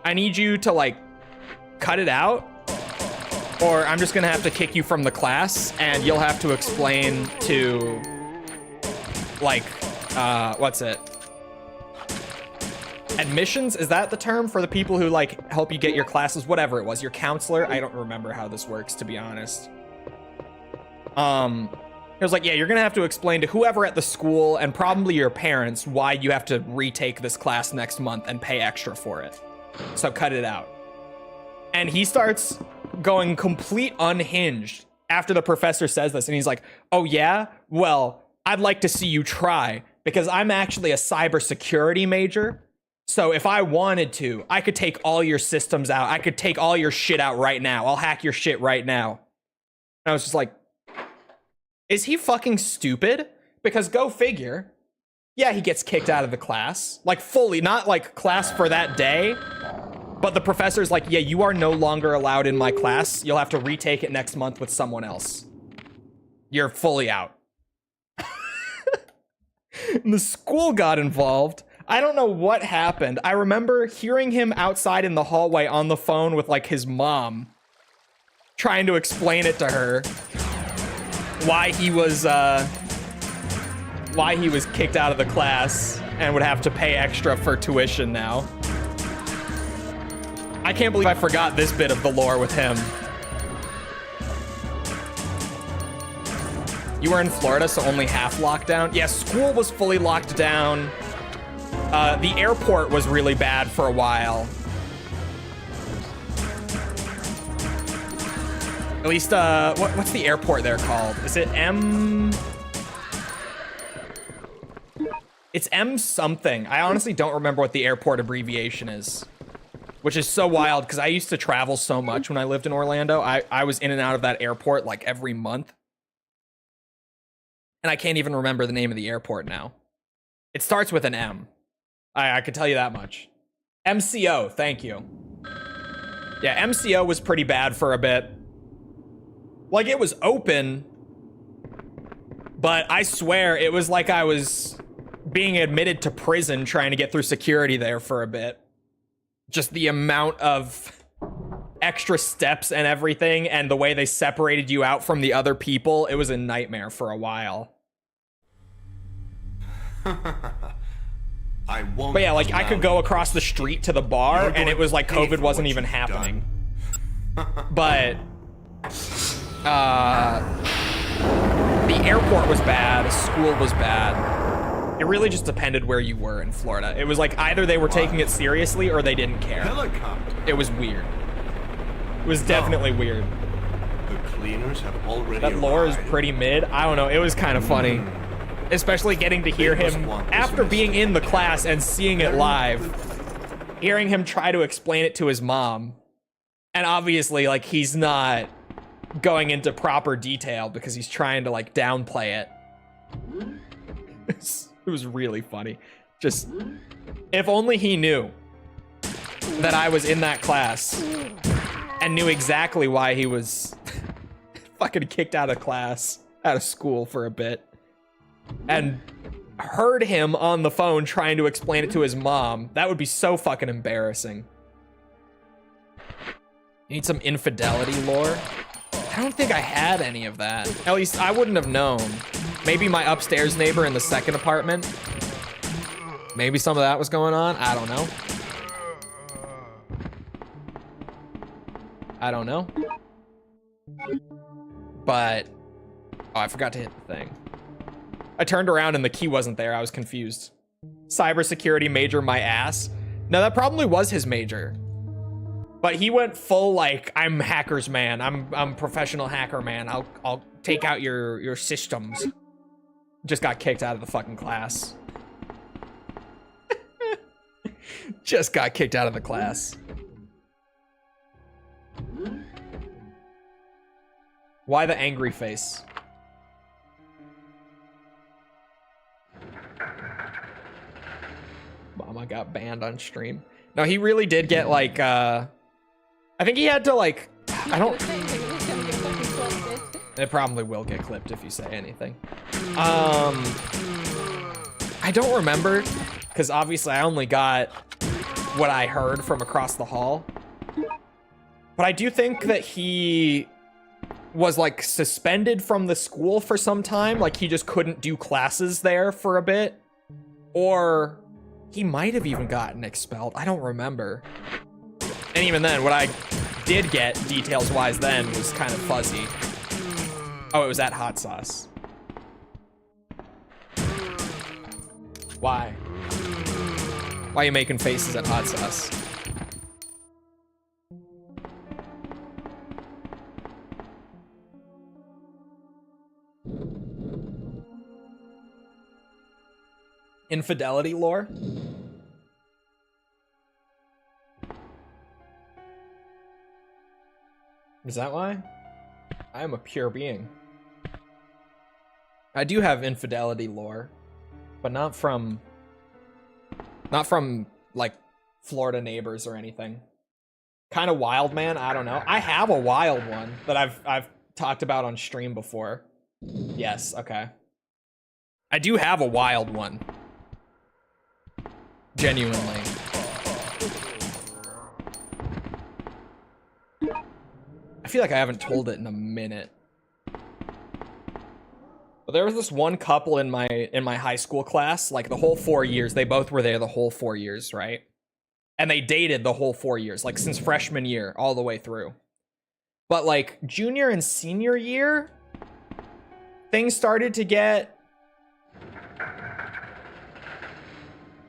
I need you to like cut it out, or I'm just gonna have to kick you from the class and you'll have to explain to like, what's it? Admissions? Is that the term for the people who like help you get your classes? Whatever it was, your counselor? I don't remember how this works, to be honest. He was like, yeah, you're gonna have to explain to whoever at the school and probably your parents why you have to retake this class next month and pay extra for it. So cut it out. And he starts going complete unhinged after the professor says this. And he's like, oh yeah? Well, I'd like to see you try because I'm actually a cybersecurity major. So if I wanted to, I could take all your systems out. I could take all your shit out right now. I'll hack your shit right now. And I was just like, is he fucking stupid? Because go figure. Yeah, he gets kicked out of the class. Like fully, not like class for that day. But the professor's like, yeah, you are no longer allowed in my class. You'll have to retake it next month with someone else. You're fully out. And the school got involved. I don't know what happened. I remember hearing him outside in the hallway on the phone with like his mom, trying to explain it to her why he was kicked out of the class and would have to pay extra for tuition now. I can't believe I forgot this bit of the lore with him. You were in Florida, so only half lockdown? Yeah, school was fully locked down. The airport was really bad for a while. At least, what's the airport there called? Is it M? It's M something. I honestly don't remember what the airport abbreviation is. Which is so wild, because I used to travel so much when I lived in Orlando. I was in and out of that airport like every month. And I can't even remember the name of the airport now. It starts with an M. I could tell you that much. MCO, thank you. Yeah, MCO was pretty bad for a bit. Like, it was open, but I swear it was like I was being admitted to prison trying to get through security there for a bit. Just the amount of extra steps and everything, and the way they separated you out from the other people, it was a nightmare for a while. I won't. But yeah, like I could go across the street to the bar and it was like You're going to COVID pay wasn't for even what you've happening. But the airport was bad, school was bad. It really just depended where you were in Florida. It was like either they were taking it seriously or they didn't care. Helicopter. It was weird. It was definitely weird. The cleaners have already That lore is arrived. pretty mid. I don't know. It was kind of funny. Especially getting to hear him after being in the class and seeing it live. Hearing him try to explain it to his mom. And obviously, like, he's not going into proper detail because he's trying to, like, downplay it. It was really funny. Just, if only he knew that I was in that class and knew exactly why he was fucking kicked out of class, out of school for a bit, and heard him on the phone trying to explain it to his mom. That would be so fucking embarrassing. You need some infidelity lore? I don't think I had any of that. At least I wouldn't have known. Maybe my upstairs neighbor in the second apartment. Maybe some of that was going on. I don't know. I don't know. But, oh, I forgot to hit the thing. I turned around and the key wasn't there. I was confused. Cybersecurity major, my ass. No, that probably was his major. But he went full like, I'm hackers man. I'm professional hacker man. I'll take out your systems. Just got kicked out of the fucking class. Just got kicked out of the class. Why the angry face? Mama got banned on stream. No, he really did get like, I think he had to like, I don't, it probably will get clipped if you say anything. I don't remember, because obviously I only got what I heard from across the hall. But I do think that he was like suspended from the school for some time, like he just couldn't do classes there for a bit. Or he might have even gotten expelled, I don't remember. And even then, what I did get details-wise then was kind of fuzzy. Oh, it was that hot sauce. Why? Why are you making faces at hot sauce? Infidelity lore? Is that why? I am a pure being. I do have infidelity lore, but not from like Florida neighbors or anything. Kind of wild, man. I don't know. I have a wild one that I've talked about on stream before. Yes, okay. I do have a wild one. Genuinely. I feel like I haven't told it in a minute. But there was this one couple in my high school class, like the whole 4 years. They both were there the whole 4 years, right? And they dated the whole 4 years, like since freshman year all the way through. But like junior and senior year, things started to get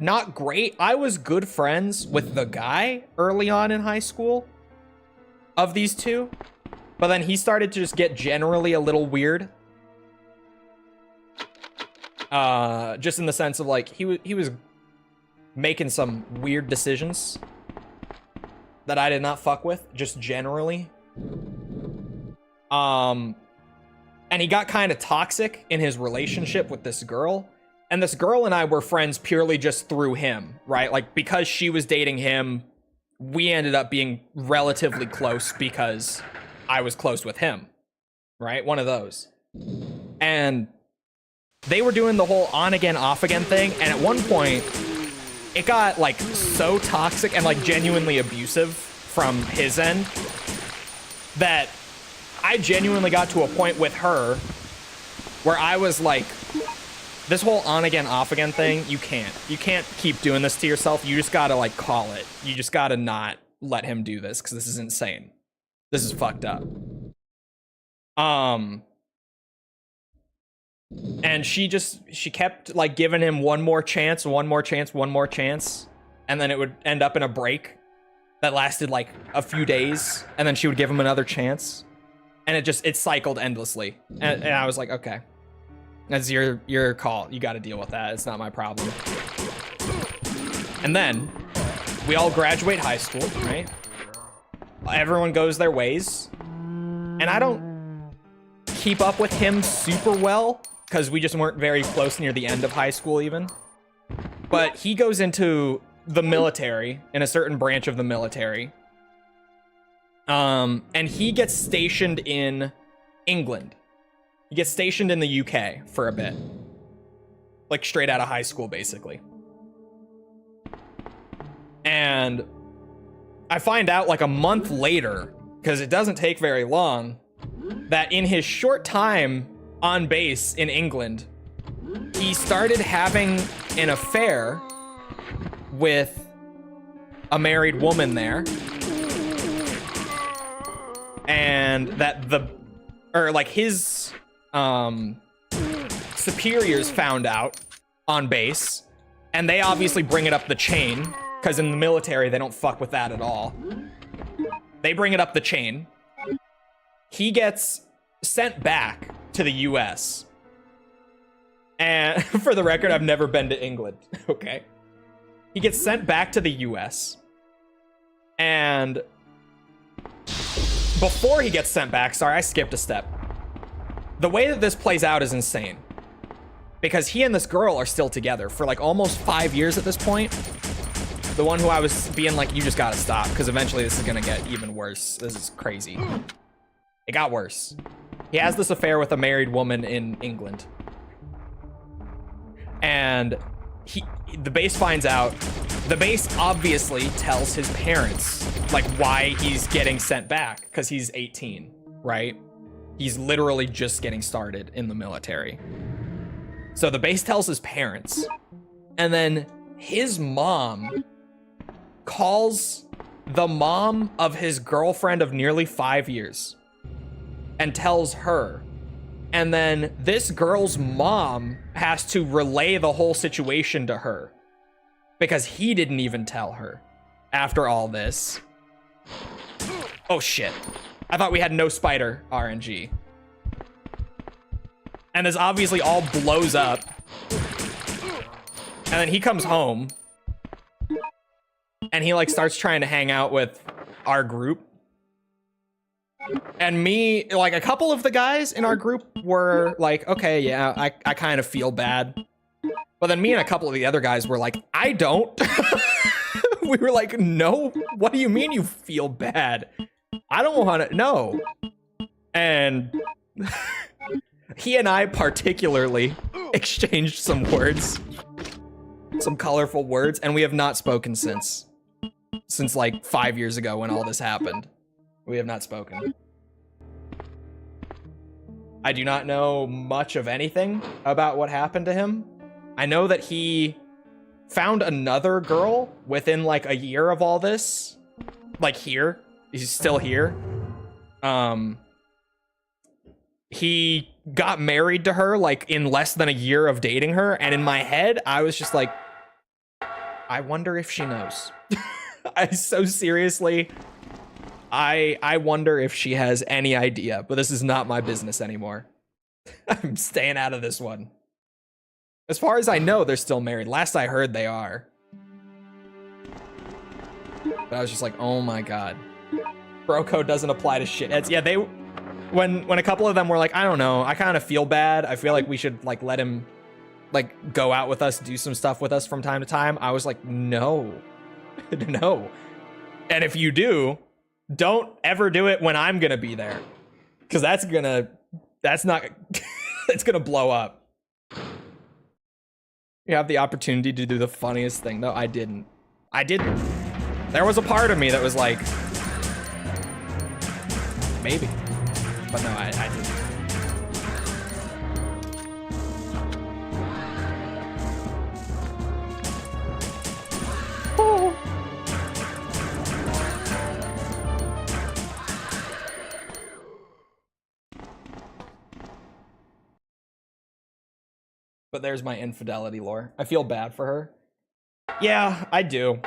not great. I was good friends with the guy early on in high school of these two, but then he started to just get generally a little weird. Just in the sense of like he was making some weird decisions that I did not fuck with, just generally. And he got kind of toxic in his relationship with this girl. And this girl and I were friends purely just through him, right? Like, because she was dating him, we ended up being relatively close because I was close with him, right? One of those. And they were doing the whole on again, off again thing. And at one point, it got like so toxic and like genuinely abusive from his end that I genuinely got to a point with her where I was like, this whole on again, off again thing, you can't keep doing this to yourself. You just gotta like call it. You just gotta not let him do this because this is insane. This is fucked up. And she kept like giving him one more chance, and then it would end up in a break that lasted like a few days, and then she would give him another chance, and it cycled endlessly. And I was like, okay, that's your call. You got to deal with that. It's not my problem. And then we all graduate high school, right? Everyone goes their ways, and I don't keep up with him super well because we just weren't very close near the end of high school even. But he goes into the military, in a certain branch of the military. And he gets stationed in England. He gets stationed in the UK for a bit. Like straight out of high school, basically. And I find out like a month later, because it doesn't take very long, that in his short time on base in England, he started having an affair with a married woman there. And that his superiors found out on base, and they obviously bring it up the chain because in the military they don't fuck with that at all. They bring it up the chain. He gets sent back to the US. And for the record, I've never been to England. Okay. He gets sent back to the US. And before he gets sent back, sorry, I skipped a step. The way that this plays out is insane. Because he and this girl are still together for like almost 5 years at this point. The one who I was being like, you just gotta stop, because eventually this is gonna get even worse. This is crazy. It got worse. He has this affair with a married woman in England. And the base finds out. The base obviously tells his parents like why he's getting sent back, because he's 18, right? He's literally just getting started in the military. So the base tells his parents, and then his mom calls the mom of his girlfriend of nearly 5 years and tells her. And then this girl's mom has to relay the whole situation to her because he didn't even tell her after all this. Oh shit. I thought we had no spider RNG. And this obviously all blows up. And then he comes home and he like starts trying to hang out with our group. And me, like a couple of the guys in our group were like, okay, yeah, I kind of feel bad. But then me and a couple of the other guys were like, I don't. We were like, no, what do you mean you feel bad? I don't want to, no. And he and I particularly exchanged some words, some colorful words, and we have not spoken since like 5 years ago when all this happened. We have not spoken. I do not know much of anything about what happened to him. I know that he found another girl within like a year of all this. Like here. He's still here. He got married to her like in less than a year of dating her. And in my head, I was just like, I wonder if she knows. I so seriously... I wonder if she has any idea, but this is not my business anymore. I'm staying out of this one. As far as I know, they're still married. Last I heard, they are. But I was just like, oh my god. Bro code doesn't apply to shitheads. Yeah, they... When a couple of them were like, I don't know, I kind of feel bad. I feel like we should like let him like go out with us, do some stuff with us from time to time. I was like, no. No. And if you do... Don't ever do it when I'm gonna be there, because it's gonna blow up. You have the opportunity to do the funniest thing. No, I didn't. There was a part of me that was like, maybe, but no, I didn't. But there's my infidelity lore. I feel bad for her. Yeah, I do.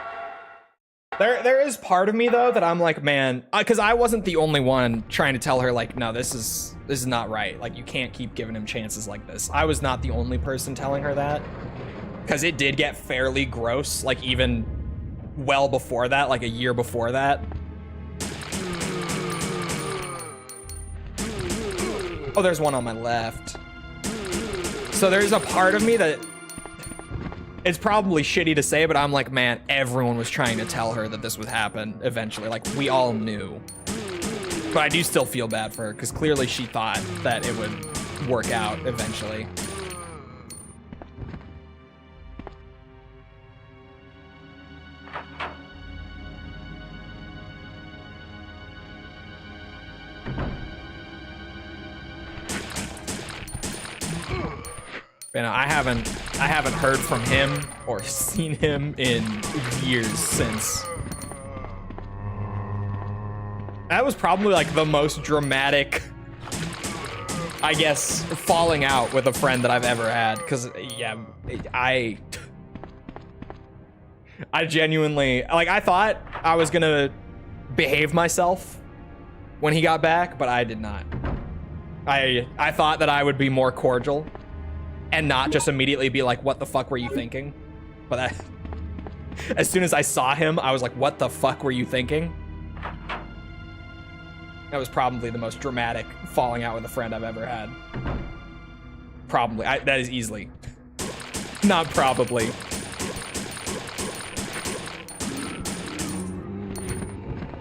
There is part of me though that I'm like, man, because I wasn't the only one trying to tell her like, no, this is not right. Like, you can't keep giving him chances like this. I was not the only person telling her that, because it did get fairly gross. Like even well before that, like a year before that. Oh, there's one on my left. So there's a part of me that it's probably shitty to say, but I'm like, man, everyone was trying to tell her that this would happen eventually. Like, we all knew. But I do still feel bad for her, because clearly she thought that it would work out eventually. You know, I haven't heard from him or seen him in years since. That was probably like the most dramatic, I guess, falling out with a friend that I've ever had. Cause yeah, I genuinely, like, I thought I was gonna behave myself when he got back, but I did not. I thought that I would be more cordial and not just immediately be like, what the fuck were you thinking? But as soon as I saw him, I was like, what the fuck were you thinking? That was probably the most dramatic falling out with a friend I've ever had. Probably. That is easily. Not probably.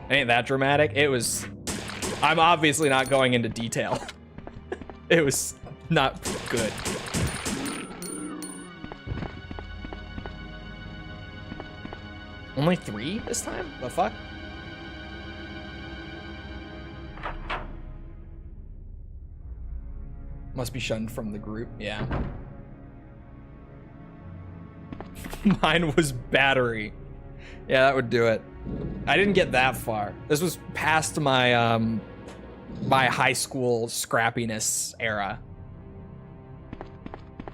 Ain't that dramatic? It was... I'm obviously not going into detail. It was not good. Only 3 this time? The fuck? Must be shunned from the group, yeah. Mine was battery. Yeah, that would do it. I didn't get that far. This was past my my high school scrappiness era.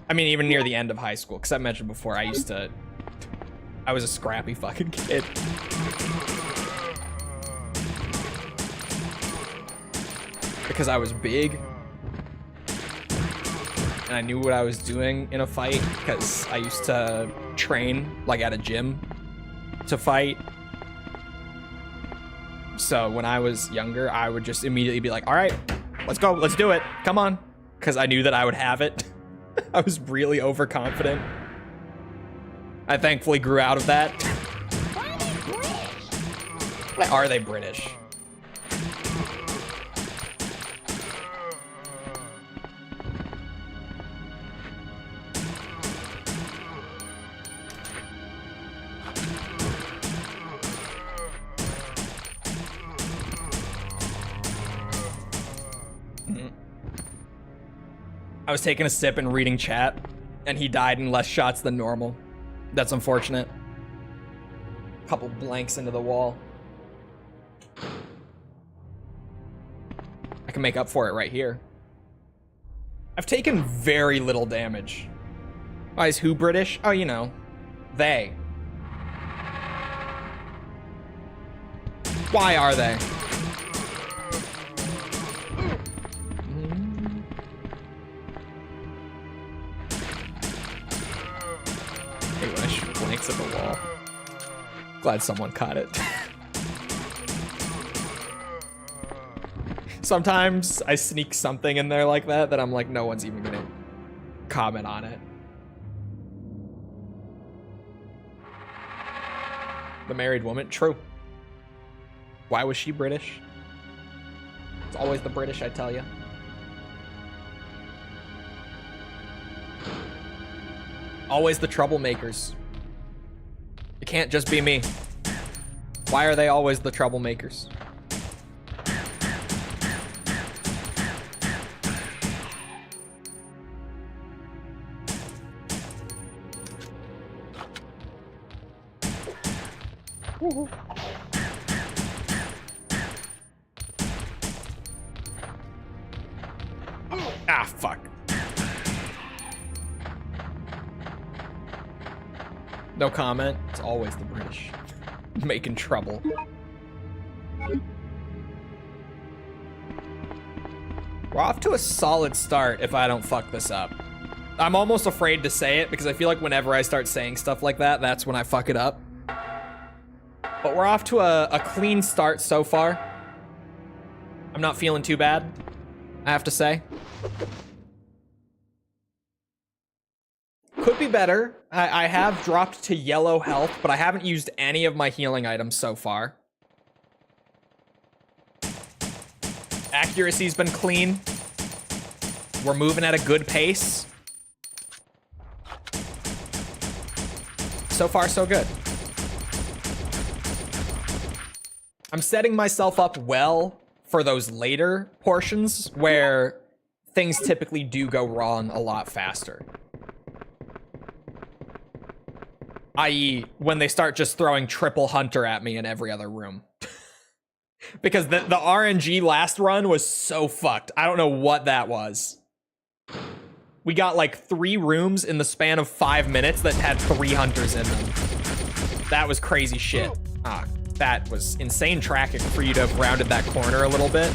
I mean, even near the end of high school, because I mentioned before, I was a scrappy fucking kid. Because I was big. And I knew what I was doing in a fight, because I used to train, like, at a gym to fight. So when I was younger, I would just immediately be like, all right, let's go, let's do it, come on. Because I knew that I would have it. I was really overconfident. I thankfully grew out of that. Are they British? I was taking a sip and reading chat, and he died in less shots than normal. That's unfortunate. Couple blanks into the wall. I can make up for it right here. I've taken very little damage. Why is who British? Oh, you know, they. Why are they? When I shoot blanks at the wall. Glad someone caught it. Sometimes I sneak something in there like that I'm like, no one's even gonna comment on it. The married woman, true. Why was she British? It's always the British, I tell you. Always the troublemakers. It can't just be me. Why are they always the troublemakers? Woohoo. Ah, fuck. No comment. It's always the British. Making trouble. We're off to a solid start if I don't fuck this up. I'm almost afraid to say it because I feel like whenever I start saying stuff like that, that's when I fuck it up. But we're off to a clean start so far. I'm not feeling too bad, I have to say. Could be better. I have dropped to yellow health, but I haven't used any of my healing items so far. Accuracy's been clean. We're moving at a good pace. So far, so good. I'm setting myself up well for those later portions where things typically do go wrong a lot faster. I.e., when they start just throwing triple hunter at me in every other room. Because the RNG last run was so fucked. I don't know what that was. We got like 3 rooms in the span of 5 minutes that had 3 hunters in them. That was crazy shit. Ah, that was insane tracking for you to have rounded that corner a little bit.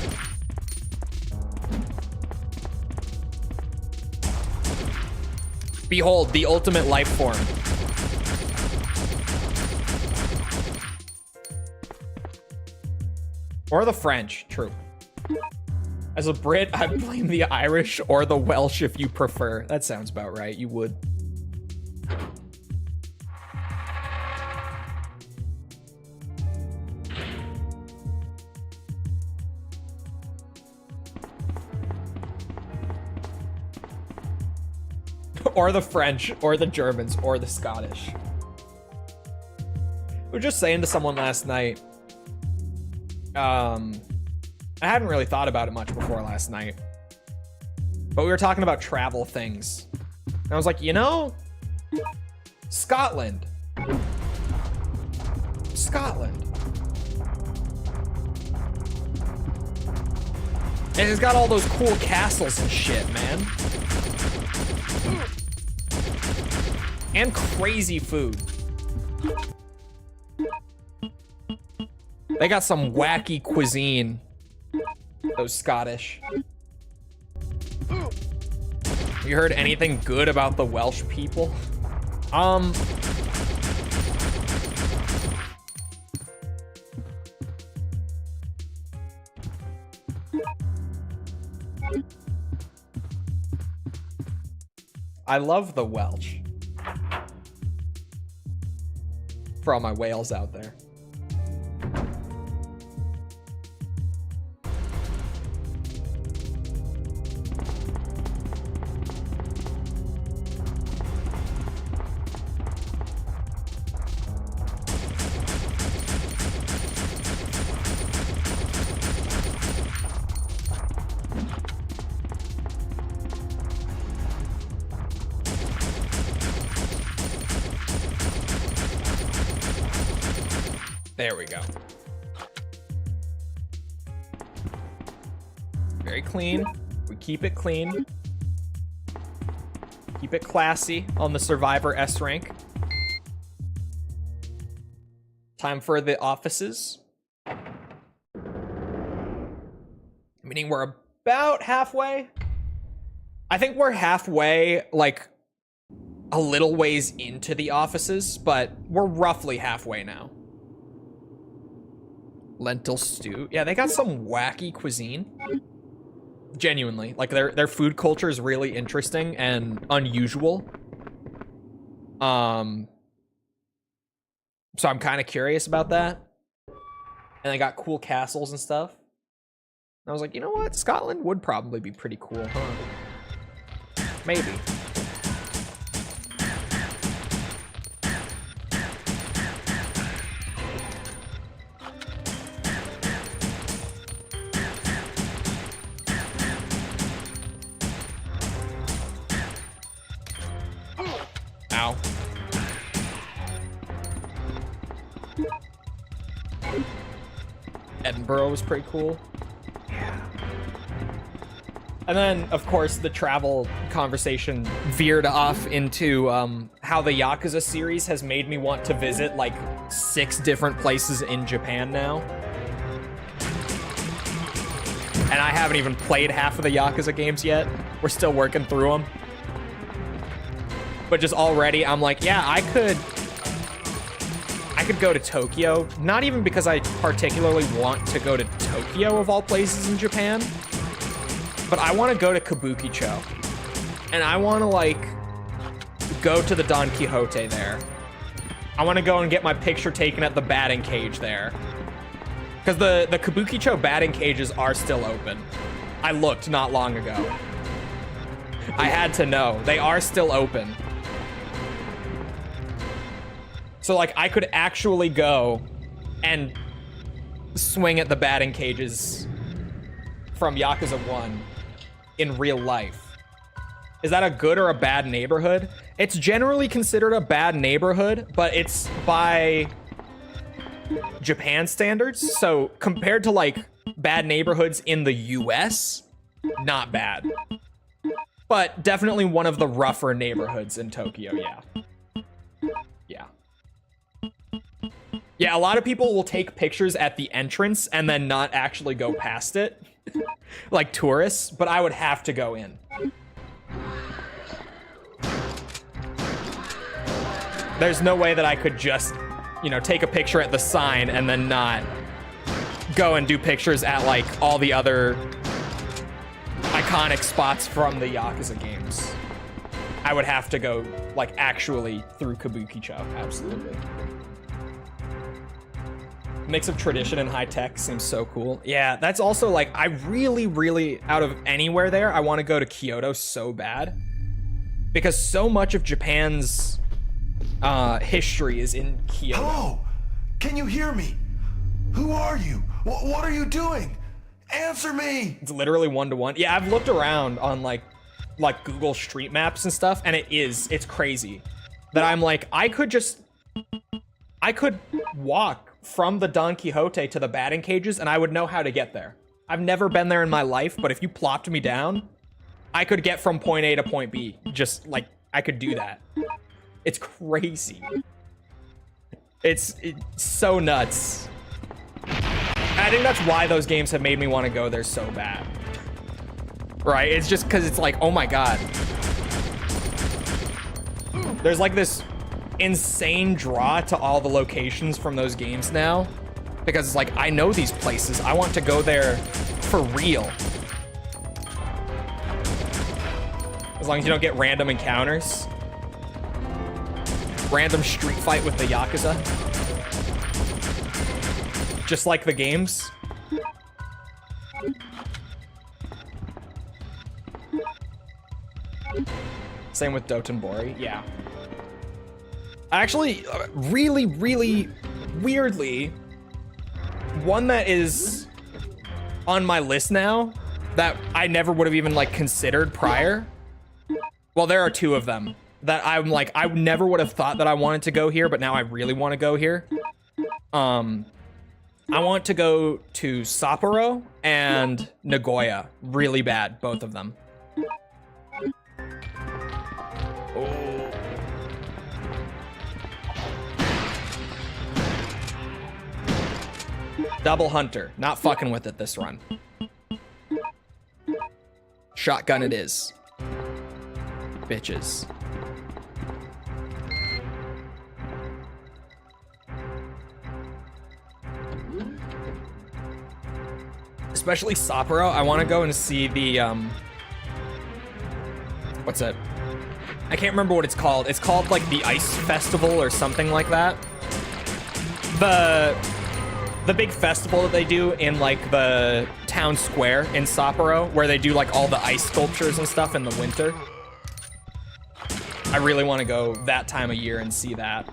Behold, the ultimate life form. Or the French, true. As a Brit, I blame the Irish or the Welsh if you prefer. That sounds about right, you would. Or the French, or the Germans, or the Scottish. I was just saying to someone last night, I hadn't really thought about it much before last night, but we were talking about travel things. And I was like, you know, Scotland. And it's got all those cool castles and shit, man. And crazy food. They got some wacky cuisine. Those Scottish. You heard anything good about the Welsh people? I love the Welsh. For all my whales out there. There we go. Very clean. We keep it clean. Keep it classy on the Survivor S rank. Time for the offices. Meaning we're about halfway. I think we're halfway, like a little ways into the offices, but we're roughly halfway now. Lentil stew. Yeah, they got some wacky cuisine. Genuinely. Like, their food culture is really interesting and unusual. So I'm kind of curious about that. And they got cool castles and stuff. And I was like, you know what? Scotland would probably be pretty cool, huh? Maybe. Ow. Edinburgh was pretty cool. And then, of course, the travel conversation veered off into how the Yakuza series has made me want to visit like 6 different places in Japan now. And I haven't even played half of the Yakuza games yet. We're still working through them. But just already, I'm like, yeah, I could go to Tokyo. Not even because I particularly want to go to Tokyo, of all places in Japan. But I want to go to Kabukicho. And I want to, like, go to the Don Quixote there. I want to go and get my picture taken at the batting cage there. Because the Kabukicho batting cages are still open. I looked not long ago. I had to know. They are still open. So, like, I could actually go and swing at the batting cages from Yakuza 1 in real life. Is that a good or a bad neighborhood? It's generally considered a bad neighborhood, but it's by Japan standards. So compared to, like, bad neighborhoods in the US, not bad. But definitely one of the rougher neighborhoods in Tokyo, yeah. Yeah. Yeah, a lot of people will take pictures at the entrance and then not actually go past it, like tourists, but I would have to go in. There's no way that I could just, you know, take a picture at the sign and then not go and do pictures at, like, all the other iconic spots from the Yakuza games. I would have to go, like, actually through Kabukicho, absolutely. Mix of tradition and high tech seems so cool. Yeah, that's also, like, I really, out of anywhere there, I want to go to Kyoto so bad. Because so much of Japan's history is in Kyoto. Hello? Can you hear me? Who are you? What are you doing? Answer me! It's literally one-to-one. Yeah, I've looked around on, like Google Street Maps and stuff, and it's crazy. That I'm like, I could walk from the Don Quixote to the batting cages, and I would know how to get there. I've never been there in my life, but if you plopped me down, I could get from point A to point B. Just, like, I could do that. It's crazy. It's so nuts. I think that's why those games have made me want to go there so bad. Right? It's just because it's like, oh my god. There's like this insane draw to all the locations from those games now. Because it's like, I know these places. I want to go there for real. As long as you don't get random encounters. Random street fight with the Yakuza. Just like the games. Same with Dotonbori, yeah. Actually, really weirdly, one that is on my list now that I never would have even, like, considered prior. Well, there are two of them that I'm like, I never would have thought that I wanted to go here, but now I really want to go here. I want to go to Sapporo and Nagoya really bad, both of them. Oh. Double Hunter, not fucking with it this run. Shotgun it is. Bitches. Especially Sapporo, I want to go and see the, what's it? I can't remember what it's called. It's called, like, the Ice Festival or something like that. The big festival that they do in, like, the town square in Sapporo, where they do, like, all the ice sculptures and stuff in the winter. I really want to go that time of year and see that.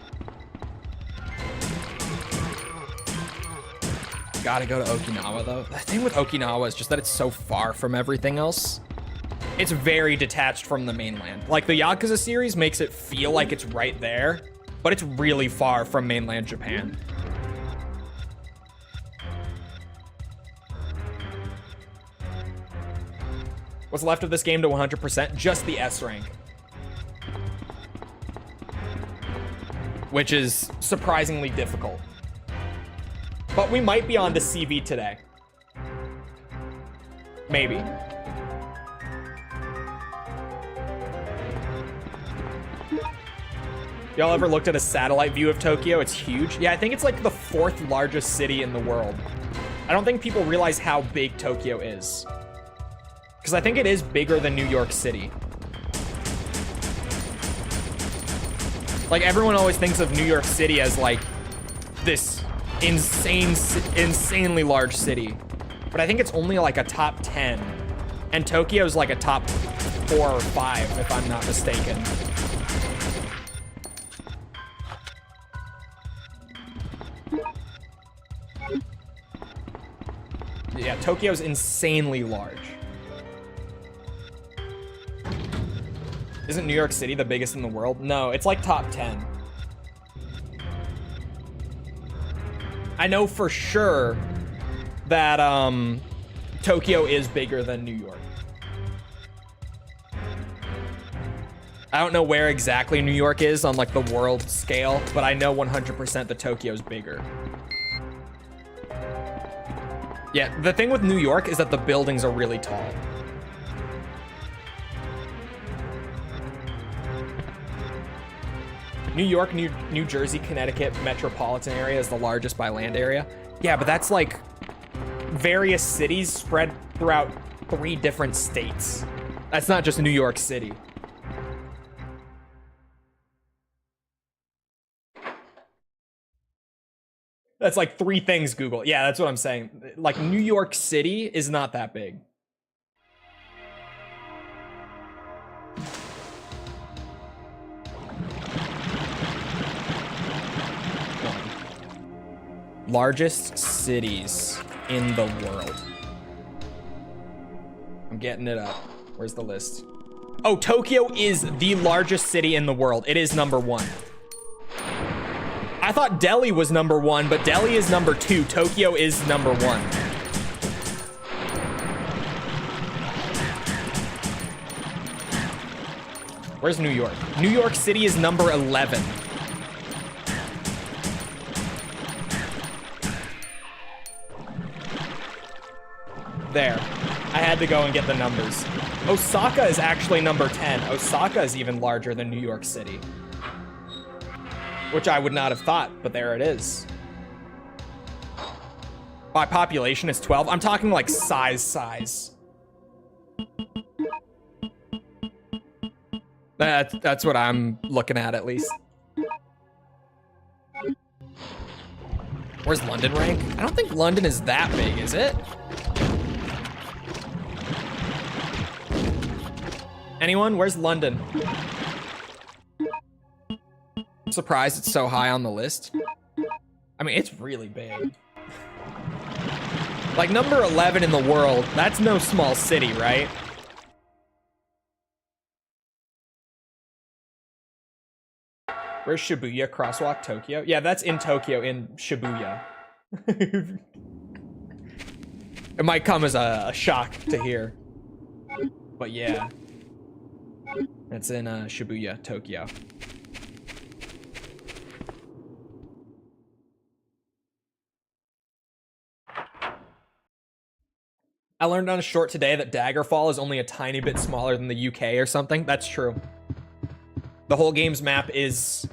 Gotta go to Okinawa, though. The thing with Okinawa is just that it's so far from everything else. It's very detached from the mainland. Like, the Yakuza series makes it feel like it's right there, but it's really far from mainland Japan. What's left of this game to 100%? Just the S rank. Which is surprisingly difficult. But we might be on to CV today. Maybe. Y'all ever looked at a satellite view of Tokyo? It's huge. Yeah, I think it's like the 4th largest city in the world. I don't think people realize how big Tokyo is. Because I think it is bigger than New York City. Like, everyone always thinks of New York City as, like, this insanely large city. But I think it's only, like, a top 10. And Tokyo's, like, a top 4 or 5, if I'm not mistaken. Yeah, Tokyo's insanely large. Isn't New York City the biggest in the world? No, it's like top 10. I know for sure that Tokyo is bigger than New York. I don't know where exactly New York is on like the world scale, but I know 100% that Tokyo's bigger. Yeah, the thing with New York is that the buildings are really tall. New York, New Jersey, Connecticut metropolitan area is the largest by land area. Yeah, but that's like various cities spread throughout 3 different states. That's not just New York City. That's like 3 things, Google. Yeah, that's what I'm saying. Like, New York City is not that big. Largest cities in the world. I'm getting it up. Where's the list? Oh, Tokyo is the largest city in the world. It is number 1. I thought Delhi was number 1, but Delhi is number 2. Tokyo is number 1. Where's New York? New York City is number 11. There. I had to go and get the numbers. Osaka is actually number 10. Osaka is even larger than New York City. Which I would not have thought, but there it is. By population, it's 12. I'm talking like size. That's what I'm looking at least. Where's London rank? I don't think London is that big, is it? Anyone? Where's London? I'm surprised it's so high on the list. I mean, it's really big. Like, number 11 in the world, that's no small city, right? Where's Shibuya Crosswalk, Tokyo? Yeah, that's in Tokyo, in Shibuya. It might come as a shock to hear. But yeah. That's in Shibuya, Tokyo. I learned on a short today that Daggerfall is only a tiny bit smaller than the UK or something. That's true. The whole game's map is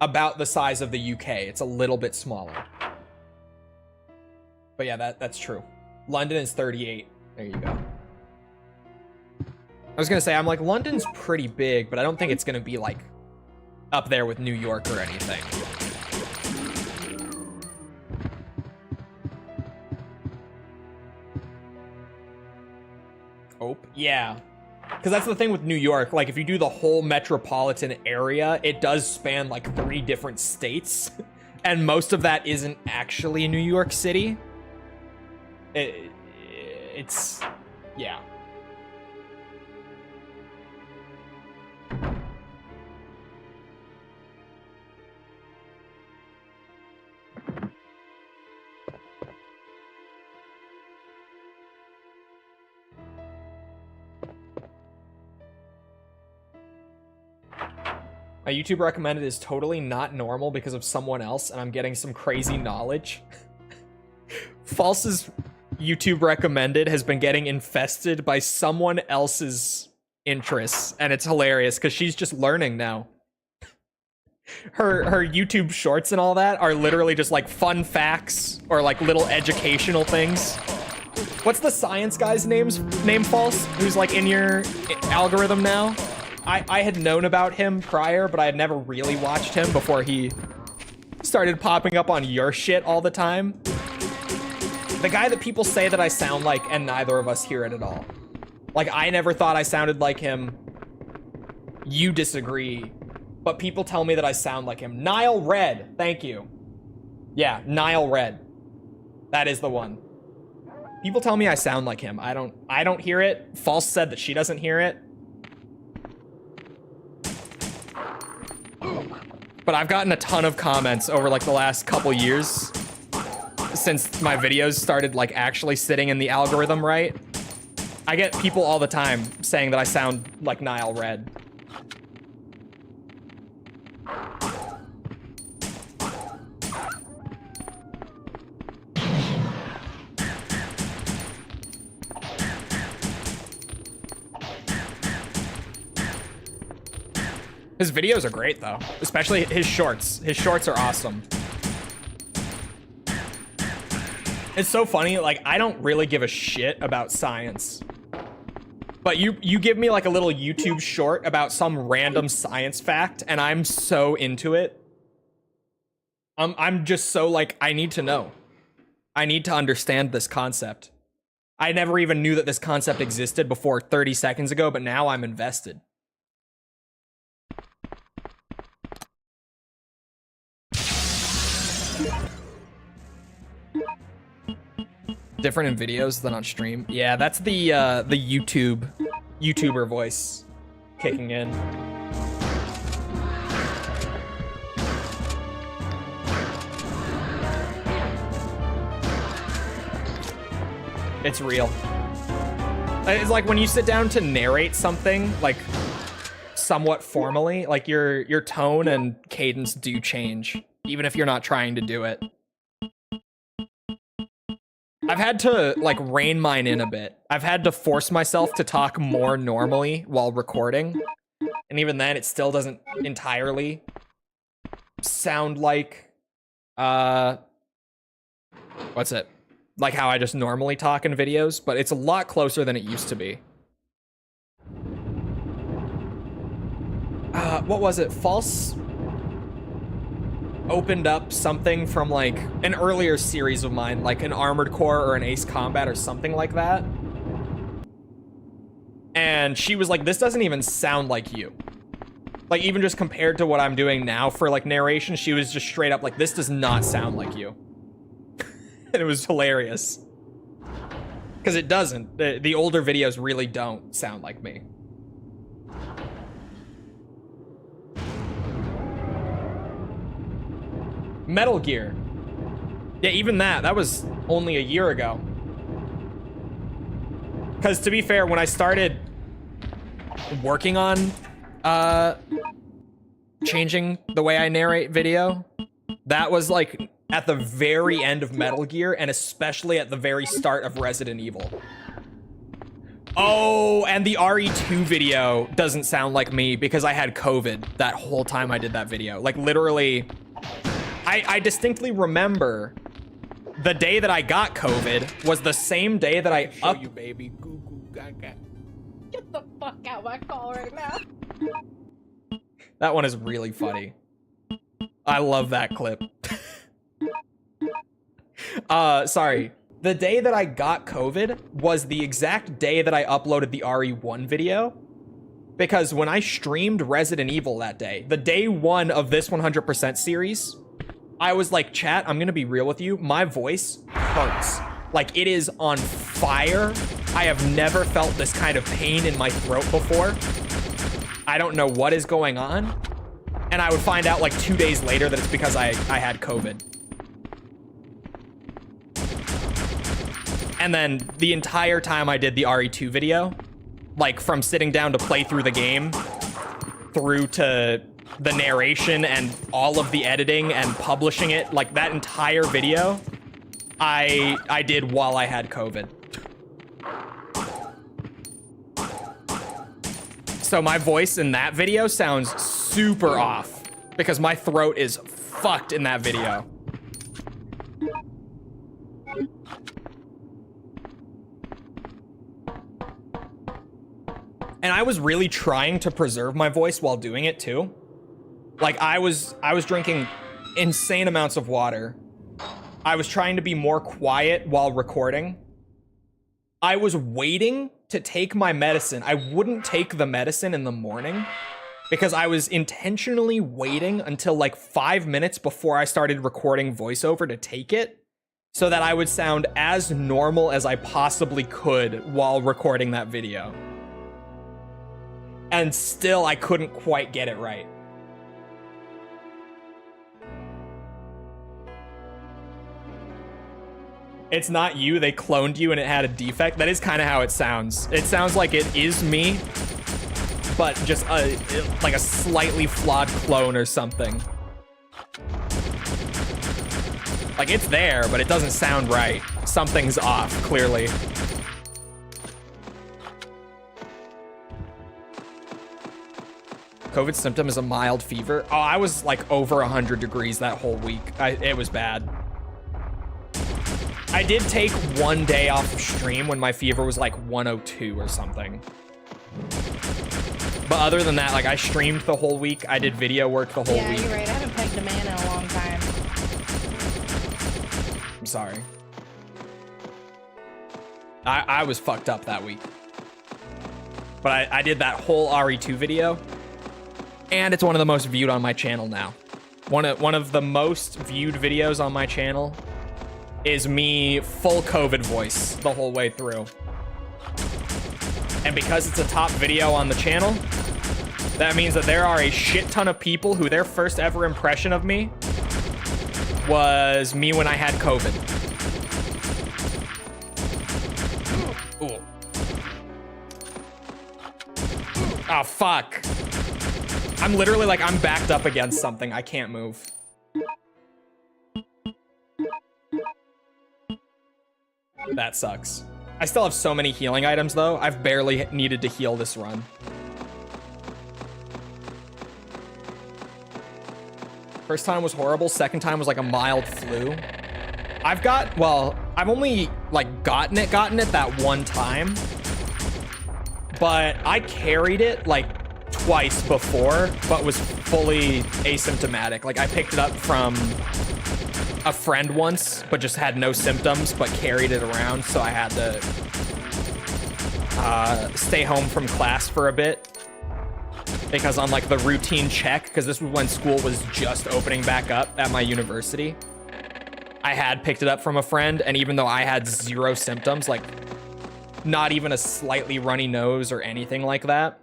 about the size of the UK. It's a little bit smaller. But yeah, that's true. London is 38. There you go. I was gonna say, I'm like, London's pretty big, but I don't think it's gonna be like up there with New York or anything. Oh, yeah. Because that's the thing with New York. Like, if you do the whole metropolitan area, it does span like 3 different states. And most of that isn't actually New York City. It's... yeah. My YouTube recommended is totally not normal because of someone else, and I'm getting some crazy knowledge. False's YouTube recommended has been getting infested by someone else's interests, and it's hilarious because she's just learning now. Her YouTube shorts and all that are literally just like fun facts or like little educational things. What's the science guy's name, False? Who's like in your algorithm now? I had known about him prior, but I had never really watched him before he started popping up on your shit all the time. The guy that people say that I sound like, and neither of us hear it at all. Like, I never thought I sounded like him. You disagree, but people tell me that I sound like him. Nile Red, thank you. Yeah, Nile Red. That is the one. People tell me I sound like him. I don't hear it. False said that she doesn't hear it. But I've gotten a ton of comments over like the last couple years since my videos started like actually sitting in the algorithm right. I get people all the time saying that I sound like Nile Red. His videos are great though, especially his shorts. His shorts are awesome. It's so funny, like I don't really give a shit about science. But you give me like a little YouTube short about some random science fact and I'm so into it. I'm just so like, I need to know. I need to understand this concept. I never even knew that this concept existed before 30 seconds ago, but now I'm invested. Different in videos than on stream. Yeah, that's the YouTuber voice kicking in. It's real. It's like when you sit down to narrate something, like somewhat formally, like your tone and cadence do change, even if you're not trying to do it. I've had to like rein mine in a bit. I've had to force myself to talk more normally while recording. And even then it still doesn't entirely sound like what's it? Like how I just normally talk in videos, but it's a lot closer than it used to be. What was it? False opened up something from like an earlier series of mine, like an Armored Core or an Ace Combat or something like that. And she was like, this doesn't even sound like you. Like even just compared to what I'm doing now for like narration, she was just straight up like, this does not sound like you. And it was hilarious. Because it doesn't. The older videos really don't sound like me. Metal Gear. Yeah, even that was only a year ago. Because to be fair, when I started working on changing the way I narrate video, that was like at the very end of Metal Gear and especially at the very start of Resident Evil. Oh, and the RE2 video doesn't sound like me because I had COVID that whole time I did that video. Like literally, I distinctly remember the day that I got COVID was the same day that I Show you, baby. Goo goo gaga. Get the fuck out of my call right now. That one is really funny. I love that clip. Sorry. The day that I got COVID was the exact day that I uploaded the RE1 video. Because when I streamed Resident Evil that day, the day one of this 100% series, I was like, chat, I'm gonna be real with you. My voice hurts. Like, it is on fire. I have never felt this kind of pain in my throat before. I don't know what is going on. And I would find out like 2 days later that it's because I had COVID. And then the entire time I did the RE2 video, like from sitting down to play through the game, through to the narration and all of the editing and publishing it, like that entire video, I did while I had COVID. So my voice in that video sounds super off because my throat is fucked in that video. And I was really trying to preserve my voice while doing it too. Like I was drinking insane amounts of water. I was trying to be more quiet while recording. I was waiting to take my medicine. I wouldn't take the medicine in the morning because I was intentionally waiting until like 5 minutes before I started recording voiceover to take it so that I would sound as normal as I possibly could while recording that video. And still, I couldn't quite get it right. It's not you, they cloned you and it had a defect. That is kind of how it sounds. It sounds like it is me, but just like a slightly flawed clone or something. Like, it's there, but it doesn't sound right. Something's off, clearly. COVID symptom is a mild fever. Oh, I was like over 100 degrees that whole week. It was bad. I did take 1 day off of stream when my fever was like 102 or something. But other than that, like, I streamed the whole week. I did video work the whole Yeah, week. you're right. I haven't pegged a man in a long time. I'm sorry. I was fucked up that week. But I did that whole RE2 video. And it's one of the most viewed on my channel now. One of the most viewed videos on my channel is me full COVID voice the whole way through. And because it's a top video on the channel, that means that there are a shit ton of people who their first ever impression of me was me when I had COVID. Ooh. Oh, fuck. I'm literally like, I'm backed up against something. I can't move. That sucks. I still have so many healing items, though. I've barely needed to heal this run. First time was horrible. Second time was like a mild flu. I've only like gotten it that one time. But I carried it like twice before, but was fully asymptomatic. Like, I picked it up from a friend once, but just had no symptoms, but carried it around, so I had to stay home from class for a bit. Because on like the routine check, because this was when school was just opening back up at my university, I had picked it up from a friend, and even though I had zero symptoms, like not even a slightly runny nose or anything like that,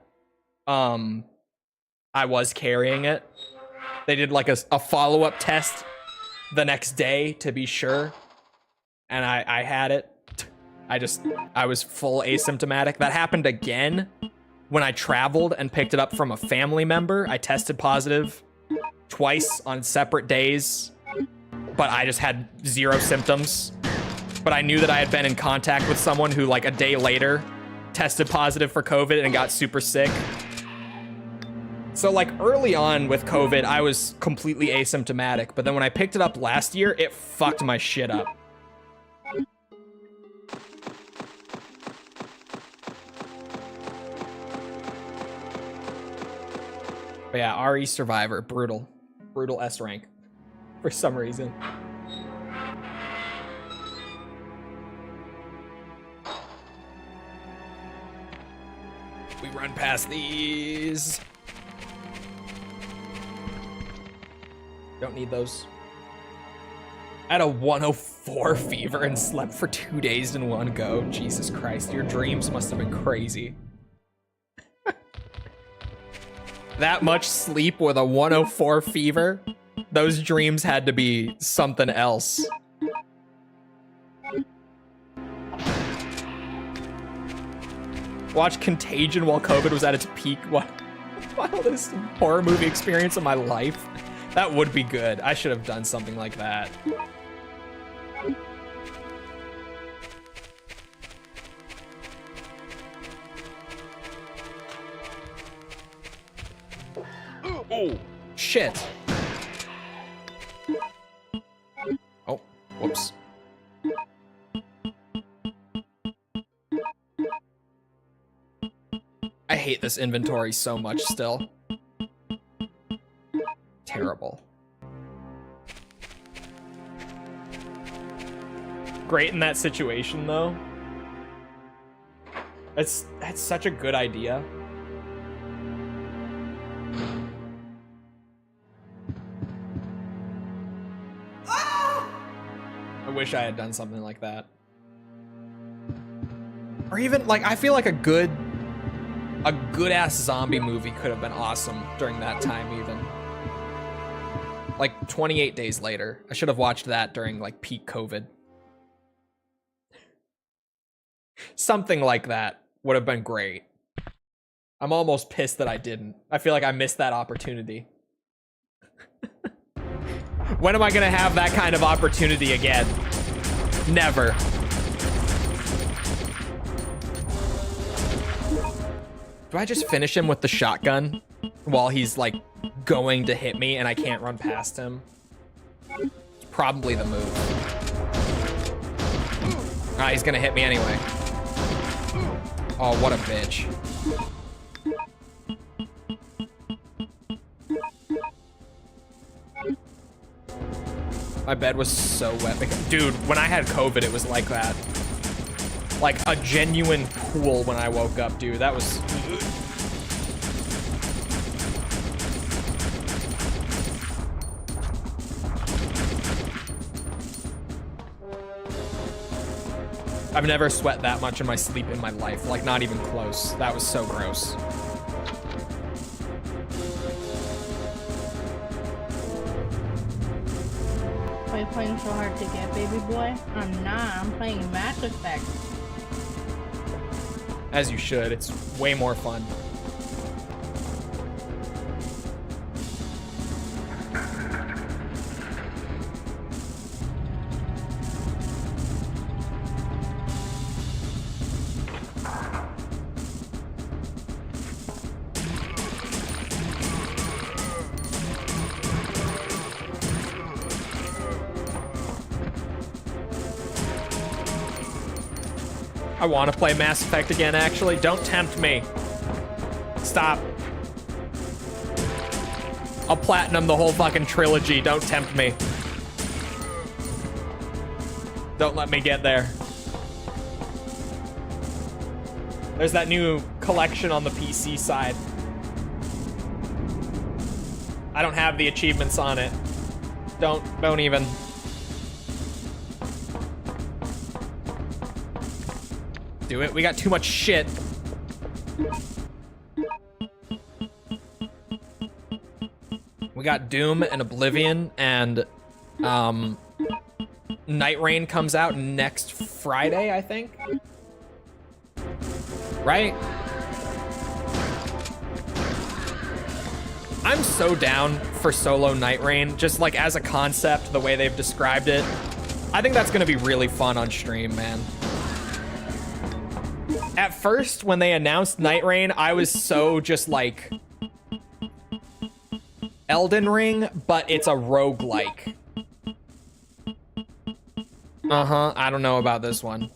I was carrying it. They did like a follow-up test the next day to be sure, and I had it. I was full asymptomatic. That happened again when I traveled and picked it up from a family member. I tested positive twice on separate days, but I just had zero symptoms. But I knew that I had been in contact with someone who like a day later tested positive for COVID and got super sick. So like early on with COVID, I was completely asymptomatic, but then when I picked it up last year, it fucked my shit up. But yeah, RE Survivor, brutal. Brutal S rank for some reason. We run past these. Don't need those. I had a 104 fever and slept for 2 days in one go. Jesus Christ, your dreams must have been crazy. That much sleep with a 104 fever? Those dreams had to be something else. Watch Contagion while COVID was at its peak. Wildest horror movie experience of my life. That would be good. I should have done something like that. Oh, shit. Oh, whoops. I hate this inventory so much still. Terrible. Great in that situation though. That's such a good idea. I wish I had done something like that. Or even like, I feel like a good ass zombie movie could have been awesome during that time even. Like 28 Days Later. I should have watched that during like peak COVID. Something like that would have been great. I'm almost pissed that I didn't. I feel like I missed that opportunity. When am I gonna have that kind of opportunity again? Never. Do I just finish him with the shotgun while he's like going to hit me and I can't run past him? It's probably the move. Ah, he's gonna hit me anyway. Oh, what a bitch. My bed was so wet. Dude, when I had COVID, it was like that. Like a genuine pool when I woke up, dude. That was... I've never sweat that much in my sleep in my life. Like, not even close. That was so gross. Are you playing so hard to get, baby boy? I'm not. I'm playing Mass Effect. As you should. It's way more fun. I want to play Mass Effect again, actually. Don't tempt me. Stop. I'll platinum the whole fucking trilogy. Don't tempt me. Don't let me get there. There's that new collection on the PC side. I don't have the achievements on it. Don't even. Do it. We got too much shit. We got Doom and Oblivion, and Night Rain comes out next Friday, I think. Right? I'm so down for solo Night Rain, just like as a concept, the way they've described it. I think that's gonna be really fun on stream, man. At first, when they announced Night Rain, I was so just like Elden Ring, but it's a roguelike. I don't know about this one.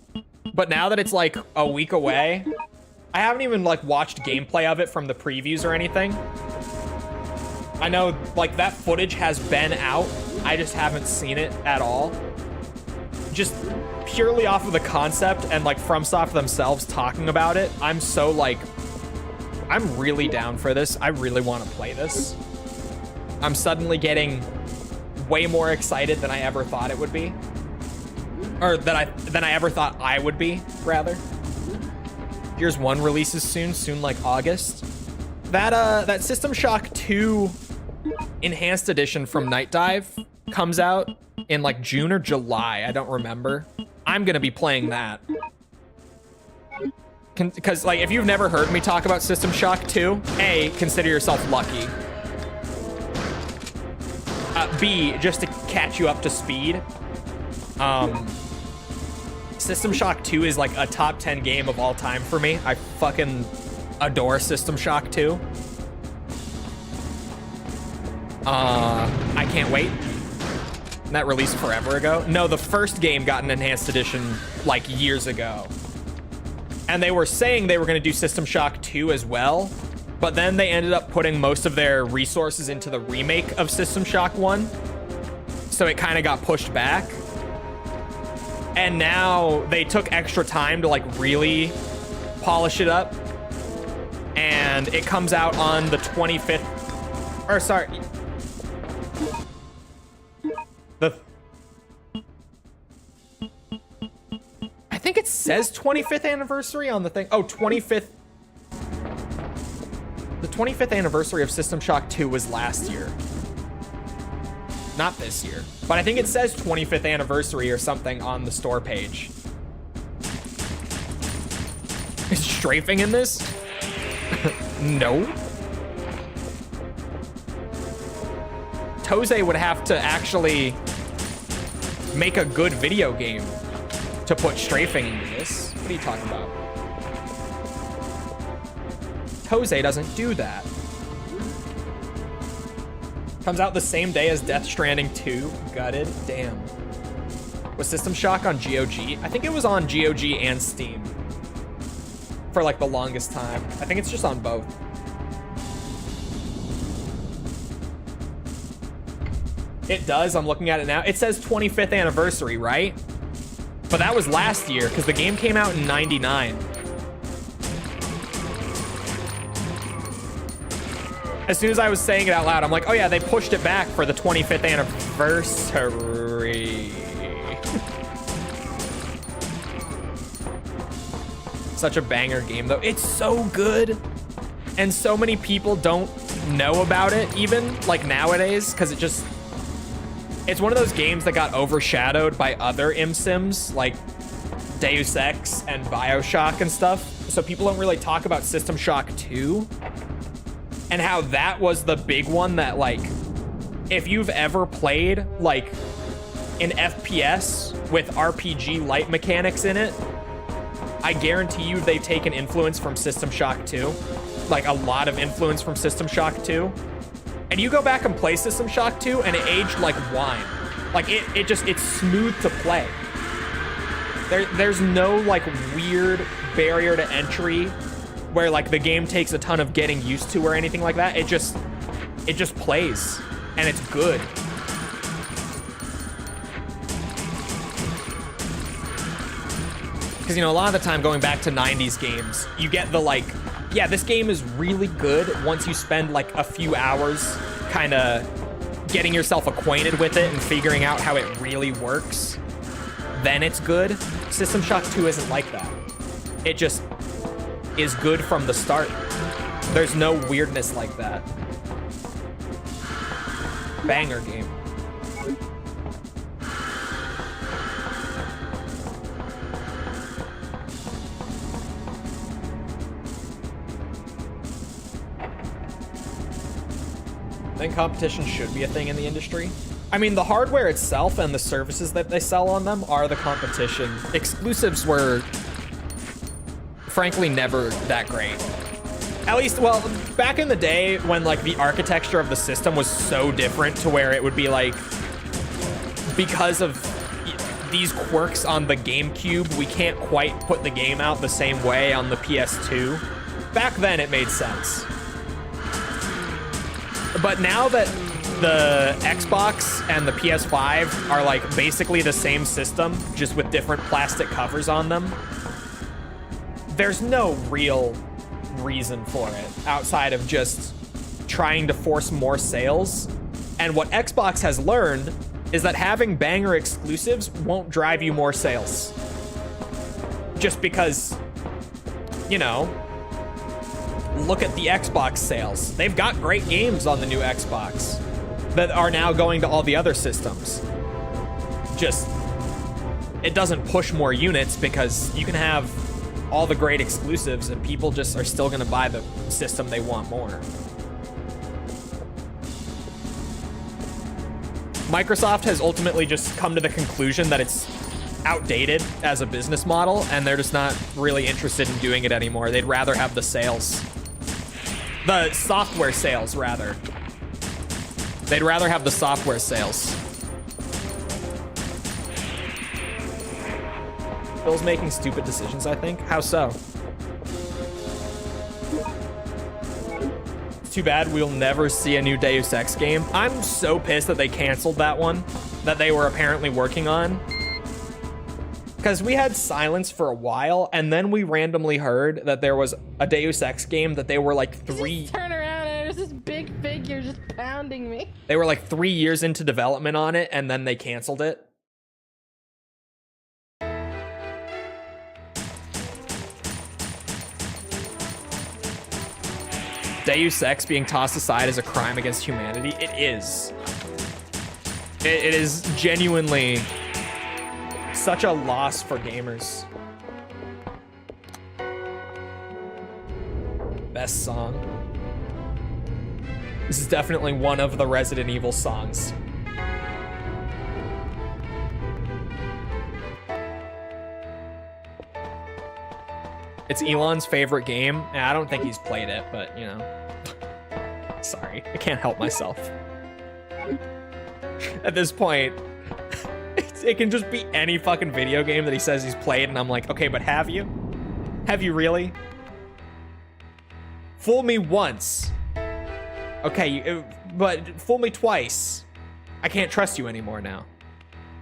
But now that it's like a week away, I haven't even like watched gameplay of it from the previews or anything. I know like that footage has been out. I just haven't seen it at all. Just purely off of the concept and like FromSoft themselves talking about it, I'm so like, I'm really down for this. I really want to play this. I'm suddenly getting way more excited than I ever thought it would be. Or than I ever thought I would be, rather. Gears 1 releases soon like August. That System Shock 2 Enhanced Edition from Night Dive comes out in like June or July, I don't remember. I'm gonna be playing that. Because like, if you've never heard me talk about System Shock 2, A, consider yourself lucky. B, just to catch you up to speed. System Shock 2 is like a top 10 game of all time for me. I fucking adore System Shock 2. I can't wait. That released forever ago. No, the first game got an enhanced edition like years ago. And they were saying they were going to do System Shock 2 as well, but then they ended up putting most of their resources into the remake of System Shock 1. So it kind of got pushed back. And now they took extra time to like really polish it up. And it comes out on the 25th, or sorry, I think it says 25th anniversary on the thing. Oh, 25th. The 25th anniversary of System Shock 2 was last year. Not this year. But I think it says 25th anniversary or something on the store page. Is strafing in this? No. Tose would have to actually make a good video game to put strafing into this. What are you talking about? Tose doesn't do that. Comes out the same day as Death Stranding 2. Gutted. Damn. Was System Shock on GOG? I think it was on GOG and Steam for like the longest time. I think it's just on both. It does. I'm looking at it now. It says 25th anniversary, right? But that was last year because the game came out in 99. As soon as I was saying it out loud, I'm like, oh yeah, they pushed it back for the 25th anniversary. Such a banger game though. It's so good. And so many people don't know about it even like nowadays because it's one of those games that got overshadowed by other MSims like Deus Ex and Bioshock and stuff. So people don't really talk about System Shock 2 and how that was the big one that like, if you've ever played like an FPS with RPG light mechanics in it, I guarantee you they've taken influence from System Shock 2. Like a lot of influence from System Shock 2. And you go back and play System Shock 2 and it aged like wine. Like it's smooth to play. There's no like weird barrier to entry where like the game takes a ton of getting used to or anything like that. It just plays and it's good. Because, you know, a lot of the time going back to 90s games, you get the like, yeah, this game is really good once you spend like a few hours kind of getting yourself acquainted with it and figuring out how it really works. Then it's good. System Shock 2 isn't like that. It just is good from the start. There's no weirdness like that. Banger game. I think competition should be a thing in the industry. I mean, the hardware itself and the services that they sell on them are the competition. Exclusives were, frankly, never that great. At least, well, back in the day when, like, the architecture of the system was so different to where it would be, like, because of these quirks on the GameCube, we can't quite put the game out the same way on the PS2. Back then, it made sense. But now that the Xbox and the PS5 are like basically the same system, just with different plastic covers on them, there's no real reason for it outside of just trying to force more sales. And what Xbox has learned is that having banger exclusives won't drive you more sales. Just because, you know, look at the Xbox sales. They've got great games on the new Xbox that are now going to all the other systems. Just, it doesn't push more units because you can have all the great exclusives and people just are still gonna buy the system they want more. Microsoft has ultimately just come to the conclusion that it's outdated as a business model and they're just not really interested in doing it anymore. They'd rather have the sales. The software sales, rather. They'd rather have the software sales. Phil's making stupid decisions, I think. How so? It's too bad we'll never see a new Deus Ex game. I'm so pissed that they canceled that one that they were apparently working on. Because we had silence for a while, and then we randomly heard that there was a Deus Ex game that they were like Just turn around and there's this big figure just pounding me. They were like 3 years into development on it, and then they canceled it. Deus Ex being tossed aside as a crime against humanity. It is. It is genuinely such a loss for gamers. best song. This is definitely one of the Resident Evil songs. It's Elon's favorite game. I don't think he's played it, but you know. Sorry, I can't help myself. At this point, it can just be any fucking video game that he says he's played, and I'm like, okay, but have you? Have you really? Fool me once. Okay, but fool me twice. I can't trust you anymore now.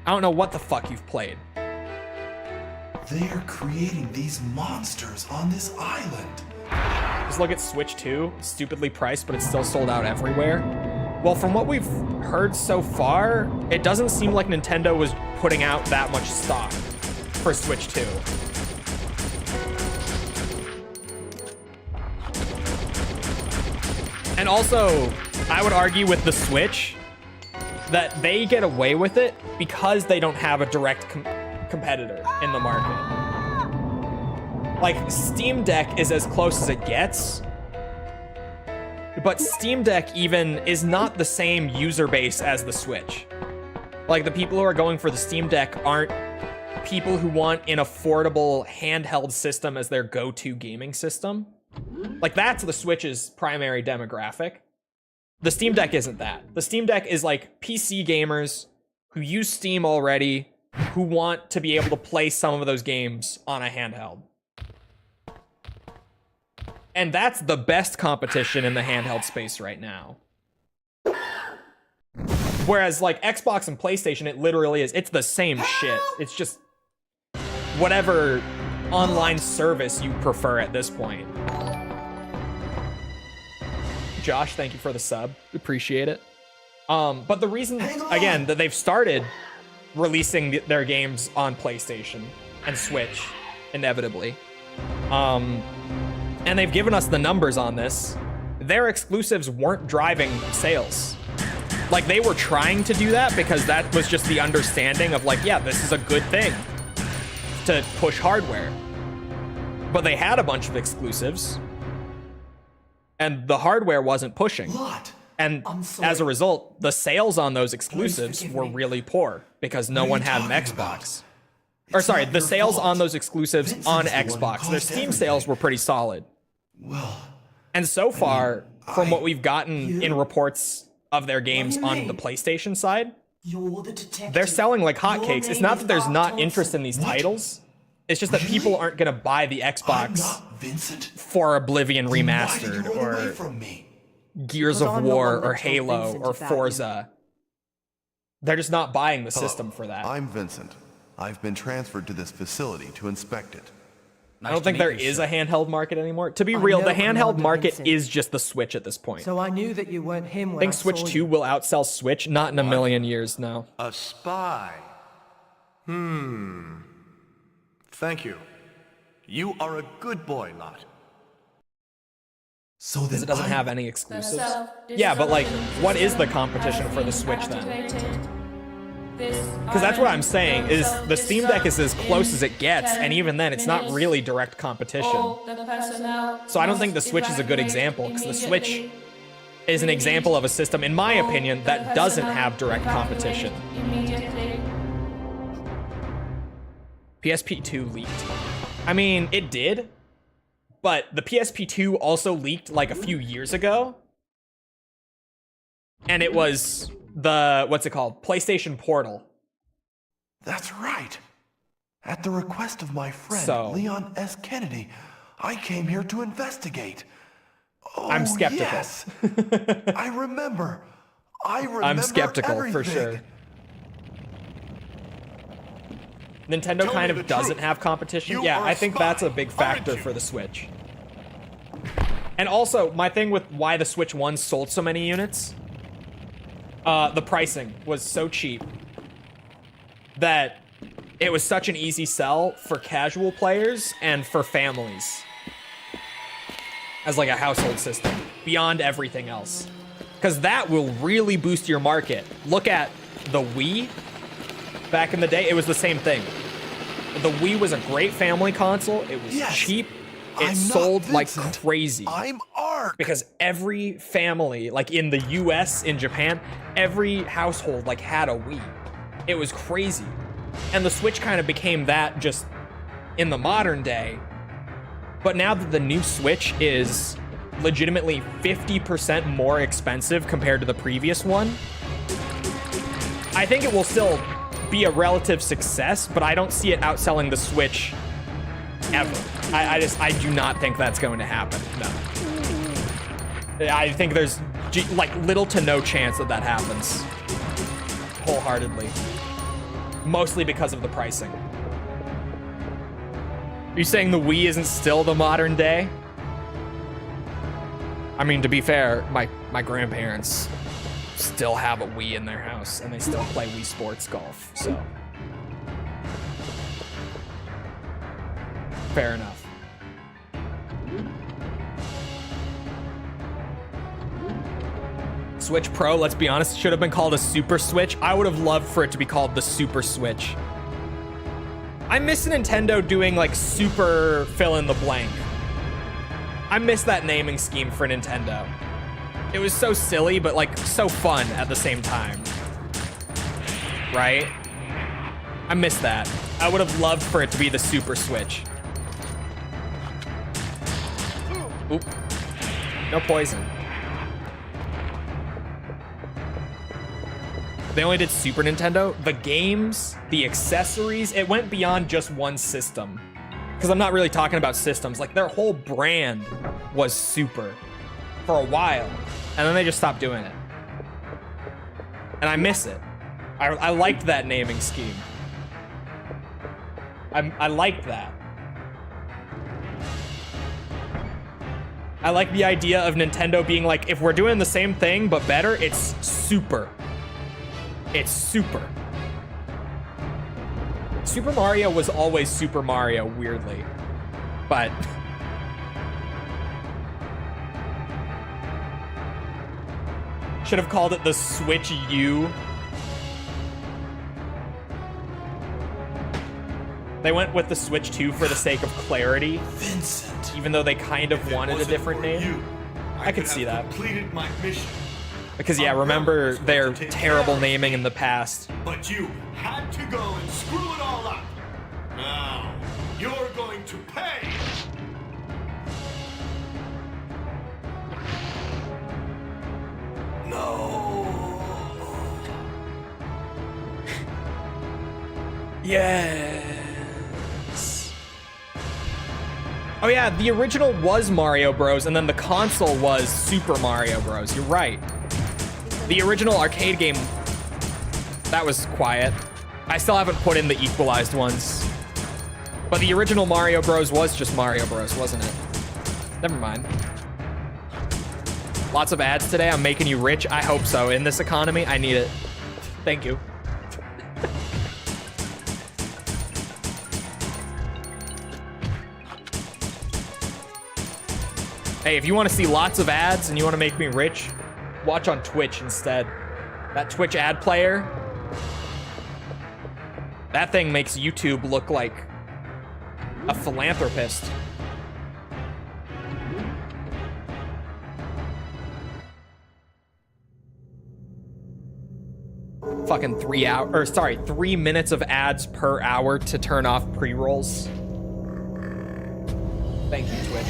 I don't know what the fuck you've played. They are creating these monsters on this island. Just look at Switch 2, stupidly priced, but it's still sold out everywhere. Well, from what we've heard so far, it doesn't seem like Nintendo was putting out that much stock for Switch 2. And also, I would argue with the Switch that they get away with it because they don't have a direct competitor in the market. Like, Steam Deck is as close as it gets, but Steam Deck even is not the same user base as the Switch. Like, the people who are going for the Steam Deck aren't people who want an affordable handheld system as their go-to gaming system. Like, that's the Switch's primary demographic. The Steam Deck isn't that. The Steam Deck is like PC gamers who use Steam already, who want to be able to play some of those games on a handheld. And that's the best competition in the handheld space right now. Whereas like Xbox and PlayStation, it literally is, it's the same shit. It's just whatever online service you prefer at this point. Josh, thank you for the sub. Appreciate it. But the reason, again, that they've started releasing their games on PlayStation and Switch, inevitably, and they've given us the numbers on this, their exclusives weren't driving sales. Like, they were trying to do that because that was just the understanding of like, yeah, this is a good thing to push hardware. But they had a bunch of exclusives, and the hardware wasn't pushing. And as a result, the sales on those exclusives were really poor because no one had an Xbox. Or sorry, the sales on those exclusives on Xbox, their Steam sales were pretty solid. Well, And so far, from what we've gotten in reports of their games on the PlayStation side, they're selling like hotcakes. It's not that there's not interest in these titles. It's just that people aren't going to buy the Xbox for Oblivion Remastered or Gears of War or Halo or Forza. They're just not buying the system for that. I'm Vincent. I've been transferred to this facility to inspect it. I don't think there is a handheld market anymore. To be real, the handheld market is just the Switch at this point. So I knew that you weren't him I when think Switch 2 will outsell Switch, not in a million years, no. A spy. Thank you. You are a good boy, Lot. so then Because it doesn't have any exclusives. Yeah, but like, what is the competition for the Switch then? Because that's what I'm saying, is the Steam Deck is as close as it gets, and even then, it's not really direct competition. So I don't think the Switch is a good example, because the Switch is an example of a system, in my opinion, that doesn't have direct competition. PSP2 leaked. I mean, it did, but the PSP2 also leaked like a few years ago. And it was the, what's it called? PlayStation Portal. That's right. At the request of my friend, So- Leon S. Kennedy, I came here to investigate. Oh, I'm skeptical. Yes. I remember. I'm skeptical, for sure. Nintendo kind of doesn't have competition. Yeah, I think that's a big factor for the Switch. And also, my thing with why the Switch 1 sold so many units, the pricing was so cheap that it was such an easy sell for casual players and for families as like a household system beyond everything else. Because that will really boost your market. Look at the Wii. Back in the day, it was the same thing. The Wii was a great family console. It was cheap. It I'm not sold like Vincent. crazy. I'm work. because every family, like in the US, in Japan, every household like had a Wii. It was crazy. And the Switch kind of became that just in the modern day. But now that the new Switch is legitimately 50% more expensive compared to the previous one, I think it will still be a relative success, but I don't see it outselling the Switch ever. I do not think that's going to happen. No. I think there's like little to no chance that that happens. Wholeheartedly. Mostly because of the pricing. Are you saying the Wii isn't still the modern day? I mean, to be fair, my grandparents still have a Wii in their house, and they still play Wii Sports Golf, so. Fair enough. Switch Pro, let's be honest, should have been called a Super Switch. I would have loved for it to be called the Super Switch. I miss Nintendo doing like super fill in the blank. I miss that naming scheme for Nintendo. It was so silly, but like so fun at the same time. Right? I miss that. I would have loved for it to be the Super Switch. Oop. No poison. They only did Super Nintendo. The games, the accessories, it went beyond just one system. Because I'm not really talking about systems. Like, their whole brand was Super for a while. And then they just stopped doing it. And I miss it. I liked that naming scheme. I liked that. I like the idea of Nintendo being like, if we're doing the same thing but better, it's Super. It's Super. Super Mario was always Super Mario, weirdly. But should have called it the Switch U. They went with the Switch 2 for the sake of clarity. Vincent. Even though they kind of wanted a different name. I could see that. Completed my mission. Because, yeah, remember their terrible naming in the past. But you had to go and screw it all up. Now, you're going to pay. No. Yes. Oh yeah, the original was Mario Bros, and then the console was Super Mario Bros. You're right. The original arcade game, that was quiet. I still haven't put in the equalized ones. But the original Mario Bros was just Mario Bros, wasn't it? Never mind. Lots of ads today. I'm making you rich. I hope so. In this economy, I need it. Thank you. Hey, if you want to see lots of ads and you want to make me rich, watch on Twitch instead. That Twitch ad player, that thing makes YouTube look like a philanthropist. Fucking 3 minutes of ads per hour to turn off pre-rolls. Thank you, Twitch.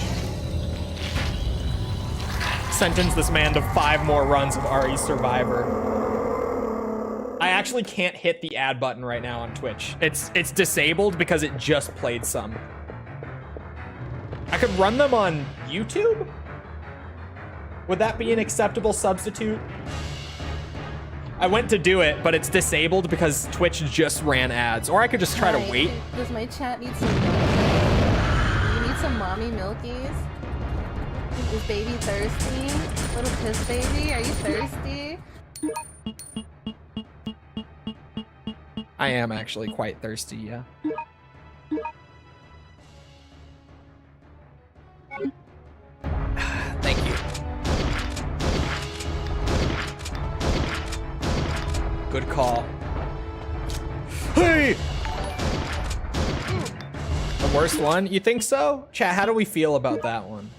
Sentence this man to 5 more runs of RE Survivor. I actually can't hit the ad button right now on Twitch. It's disabled because it just played some. I could run them on YouTube? Would that be an acceptable substitute? I went to do it, but it's disabled because Twitch just ran ads. Or I could just try to wait. Does my chat need some milk? You need some mommy milkies? Is baby thirsty? Little piss baby, are you thirsty? I am actually quite thirsty, yeah. Thank you. Good call. Hey! The worst one? You think so? Chat, how do we feel about that one?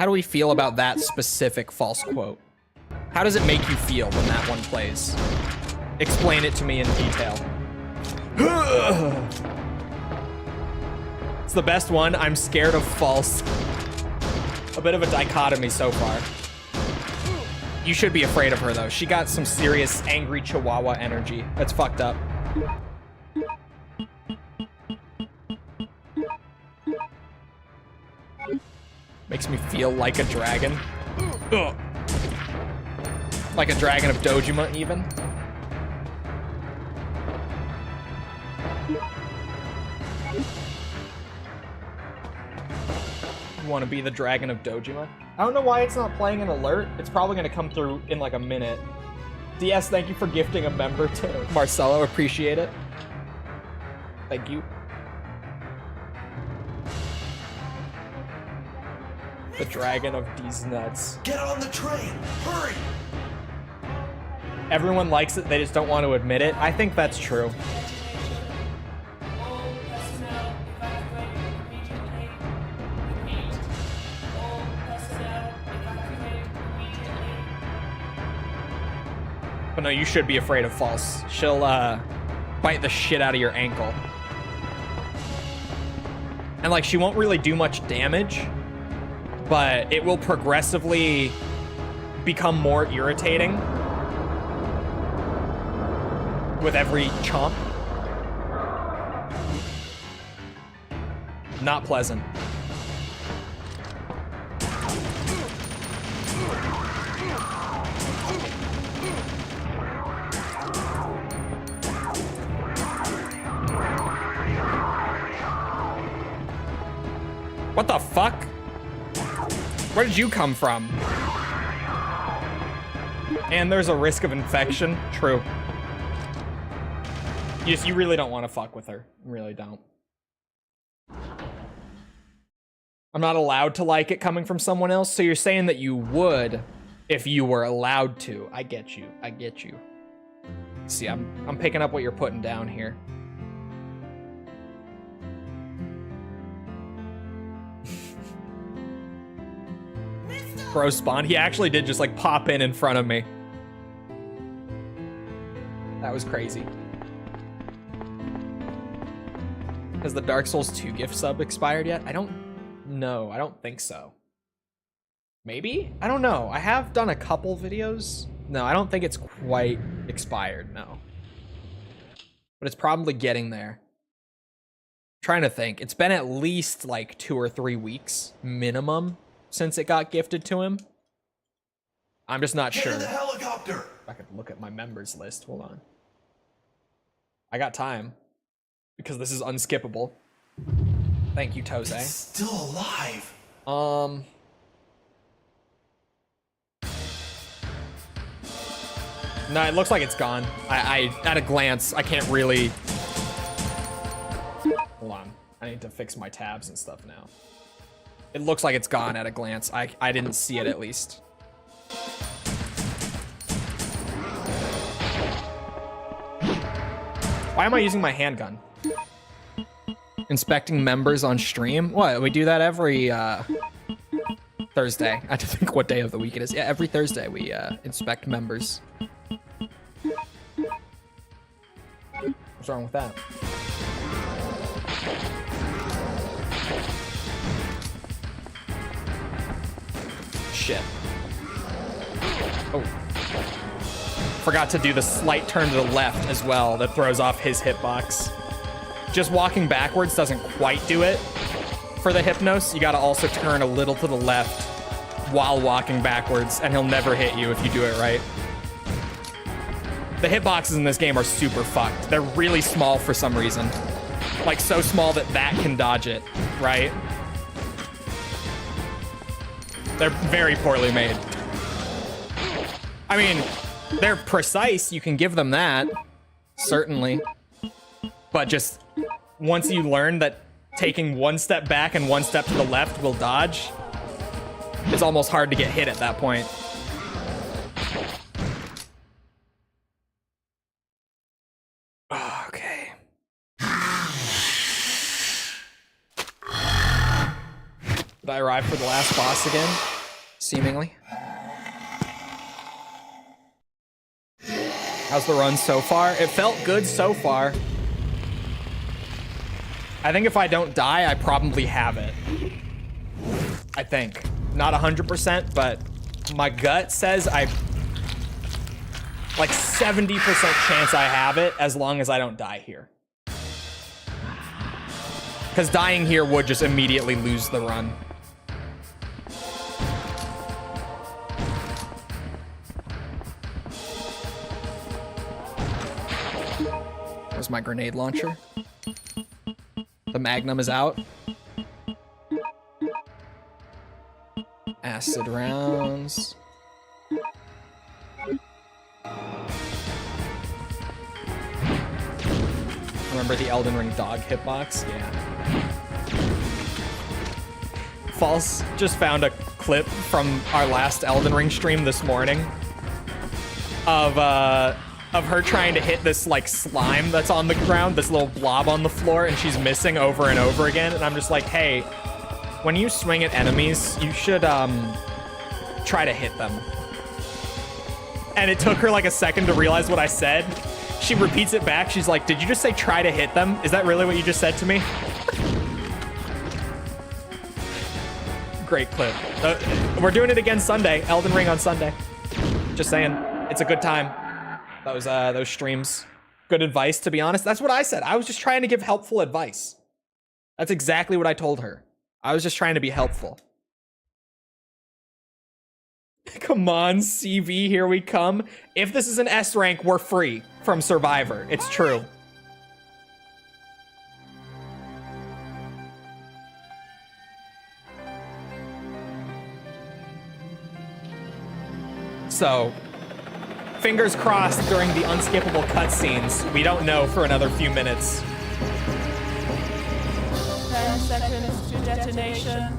How do we feel about that specific false quote? How does it make you feel when that one plays? Explain it to me in detail. It's the best one. I'm scared of false. A bit of a dichotomy so far. You should be afraid of her, though. She got some serious angry chihuahua energy. That's fucked up. Makes me feel like a dragon. Ugh. Like a dragon of Dojima, even. You want to be the dragon of Dojima? I don't know why it's not playing an alert. It's probably going to come through in like a minute. DS, thank you for gifting a member to Marcelo. Appreciate it. Thank you. The dragon of these nuts. Get on the train! Hurry! Everyone likes it, they just don't want to admit it. I think that's true. But no, you should be afraid of false. She'll bite the shit out of your ankle. And like, she won't really do much damage, but it will progressively become more irritating with every chomp. Not pleasant. What the fuck? Where did you come from? And there's a risk of infection. True. You really don't want to fuck with her. You really don't. I'm not allowed to like it coming from someone else, so you're saying that you would if you were allowed to. I get you. I get you. See, I'm picking up what you're putting down here. Bro spawned. He actually did just like pop in front of me. That was crazy. Has the Dark Souls 2 gift sub expired yet? I don't know. I don't think so. Maybe? I don't know. I have done a couple videos. No, I don't think it's quite expired, no. But it's probably getting there. Trying to think. It's been at least like 2 or 3 weeks minimum since it got gifted to him. I'm just not sure. Get in the helicopter! I could look at my members list. Hold on. I got time. Because this is unskippable. Thank you, Tose. It's still alive. No, it looks like it's gone. I at a glance, I can't really... Hold on. I need to fix my tabs and stuff now. It looks like it's gone at a glance. I didn't see it, at least. Why am I using my handgun? Inspecting members on stream? What? We do that every Thursday. I have to think what day of the week it is. Yeah, every Thursday we inspect members. What's wrong with that? Shit. Oh. Forgot to do the slight turn to the left as well. That throws off his hitbox. Just walking backwards doesn't quite do it for the Hypnos. You gotta also turn a little to the left while walking backwards, and he'll never hit you if you do it right. The hitboxes in this game are super fucked. They're really small for some reason. Like, so small that can dodge it, right? They're very poorly made. I mean, they're precise. You can give them that, certainly. But just once you learn that taking one step back and one step to the left will dodge, it's almost hard to get hit at that point. Okay. Did I arrive for the last boss again? Seemingly. How's the run so far? It felt good so far. I think if I don't die, I probably have it. I think. Not 100%, but my gut says I... Like 70% chance I have it as long as I don't die here. Because dying here would just immediately lose the run. Where's my grenade launcher? The Magnum is out. Acid rounds. Remember the Elden Ring dog hitbox? Yeah. False just found a clip from our last Elden Ring stream this morning of her trying to hit this like slime that's on the ground, this little blob on the floor, and she's missing over and over again. And I'm just like, hey, when you swing at enemies, you should try to hit them. And it took her like a second to realize what I said. She repeats it back. She's like, did you just say try to hit them? Is that really what you just said to me? Great clip. We're doing it again Sunday. Elden Ring on Sunday. Just saying, it's a good time. Those streams. Good advice, to be honest. That's what I said. I was just trying to give helpful advice. That's exactly what I told her. I was just trying to be helpful. Come on, CV, here we come. If this is an S rank, we're free from Survivor. It's true. So, fingers crossed during the unskippable cutscenes. We don't know for another few minutes. 10 seconds to detonation.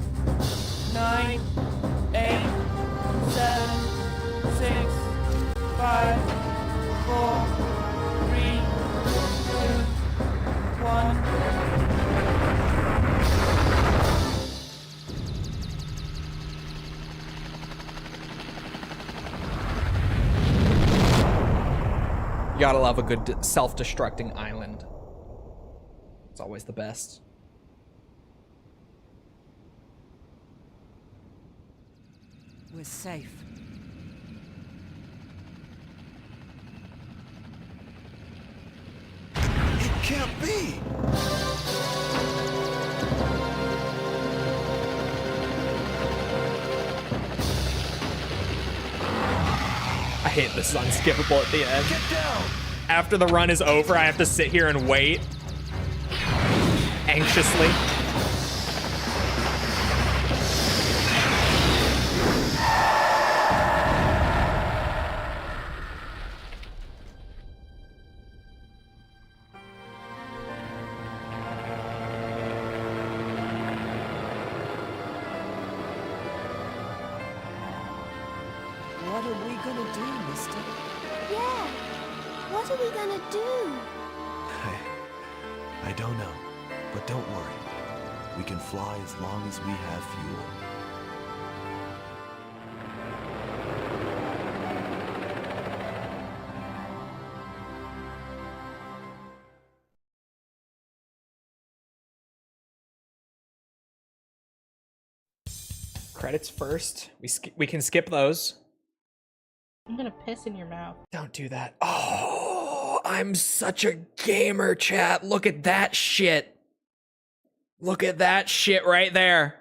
9, 8, 7, 6, 5, 4, 3, 2, 1. You gotta love a good self-destructing island. It's always the best. We're safe. It can't be! I hate this is unskippable at the end. Get down! After the run is over, I have to sit here and wait. Anxiously. What are we gonna do, mister? Yeah. What are we gonna do? I don't know, but don't worry. We can fly as long as we have fuel. Credits first. We can skip those. I'm gonna piss in your mouth. Don't do that. Oh, I'm such a gamer, chat. Look at that shit. Look at that shit right there.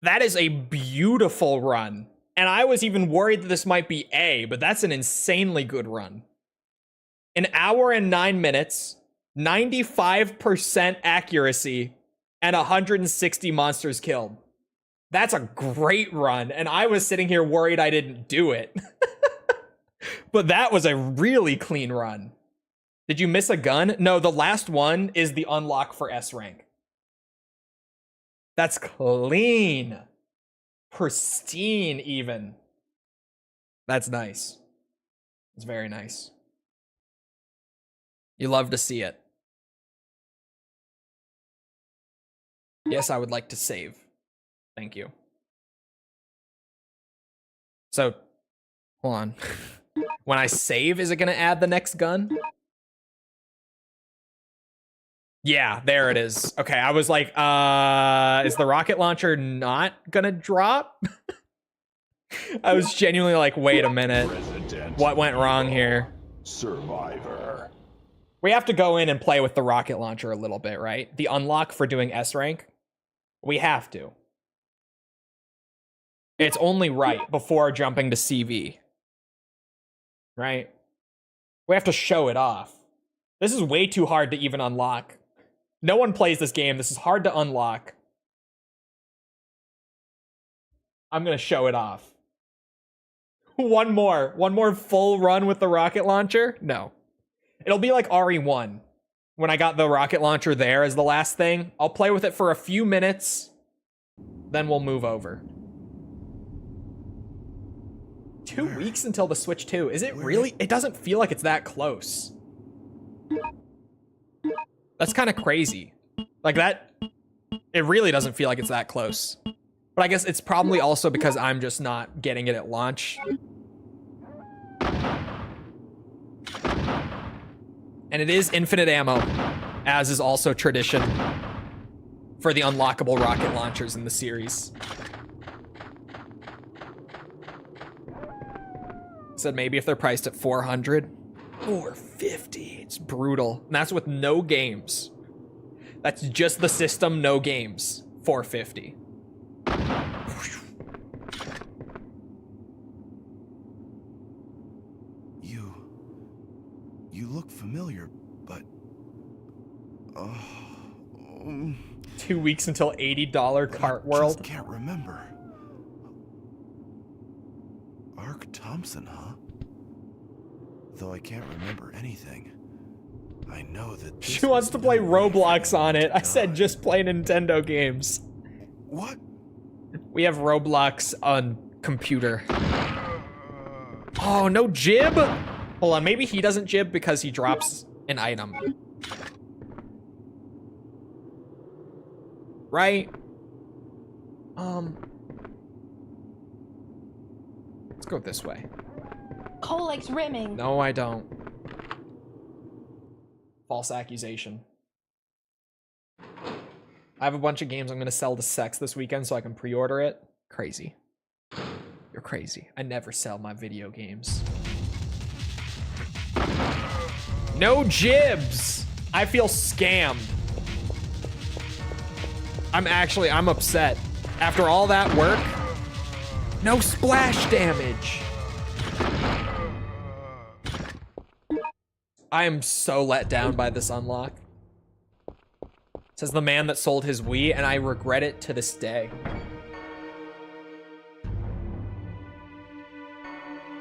That is a beautiful run. And I was even worried that this might be A, but that's an insanely good run. An hour and 9 minutes, 95% accuracy, and 160 monsters killed. That's a great run, and I was sitting here worried I didn't do it. But that was a really clean run. Did you miss a gun? No, the last one is the unlock for S rank. That's clean. Pristine, even. That's nice. It's very nice. You love to see it. Yes, I would like to save. Thank you. So, hold on. When I save, is it going to add the next gun? Yeah, there it is. Okay, I was like, is the rocket launcher not going to drop? I was genuinely like, wait a minute. What went wrong here? Survivor. We have to go in and play with the rocket launcher a little bit, right? The unlock for doing S rank. We have to. It's only right before jumping to CV. Right? We have to show it off. This is way too hard to even unlock. No one plays this game. This is hard to unlock. I'm gonna show it off. One more full run with the rocket launcher? No. It'll be like RE1. When I got the rocket launcher there as the last thing, I'll play with it for a few minutes, then we'll move over. 2 weeks until the Switch 2. Is it really? It doesn't feel like it's that close. That's kind of crazy. Like that, it really doesn't feel like it's that close. But I guess it's probably also because I'm just not getting it at launch. And it is infinite ammo, as is also tradition for the unlockable rocket launchers in the series. Said maybe if they're priced at $400. $450. It's brutal. And that's with no games. That's just the system, no games. $450. You look familiar, but 2 weeks until $80 Cart I World. just can't remember. Ark Thompson, huh? Though I can't remember anything. I know that She wants to play Roblox on it. I said just play Nintendo games. What? We have Roblox on computer. Oh, no jib? Hold on, maybe he doesn't jib because he drops an item. Right? Let's go this way. Cole likes rimming. No, I don't. False accusation. I have a bunch of games I'm gonna sell to Sex this weekend so I can pre-order it. Crazy. You're crazy. I never sell my video games. No jibs! I feel scammed. I'm upset. After all that work, no splash damage. I am so let down by this unlock. Says the man that sold his Wii, and I regret it to this day.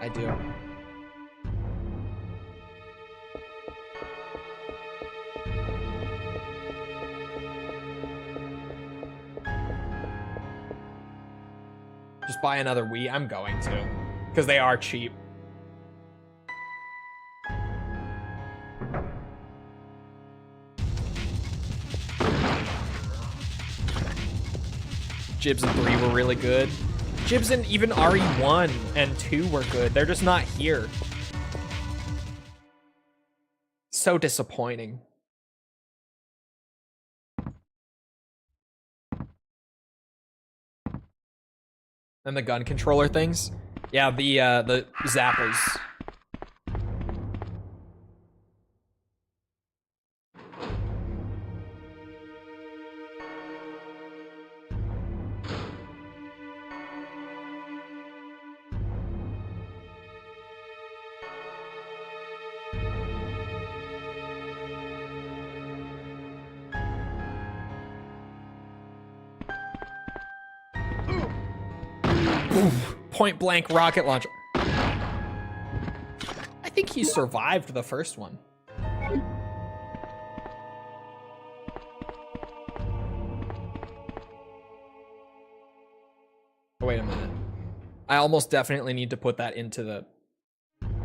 I do. Just buy another Wii. I'm going to, because they are cheap. Jibs and 3 were really good. Jibs and even RE1 and 2 were good. They're just not here. So disappointing. And the gun controller things? Yeah, the zappers. Point blank rocket launcher. I think he survived the first one. Oh, wait a minute. I almost definitely need to put that into the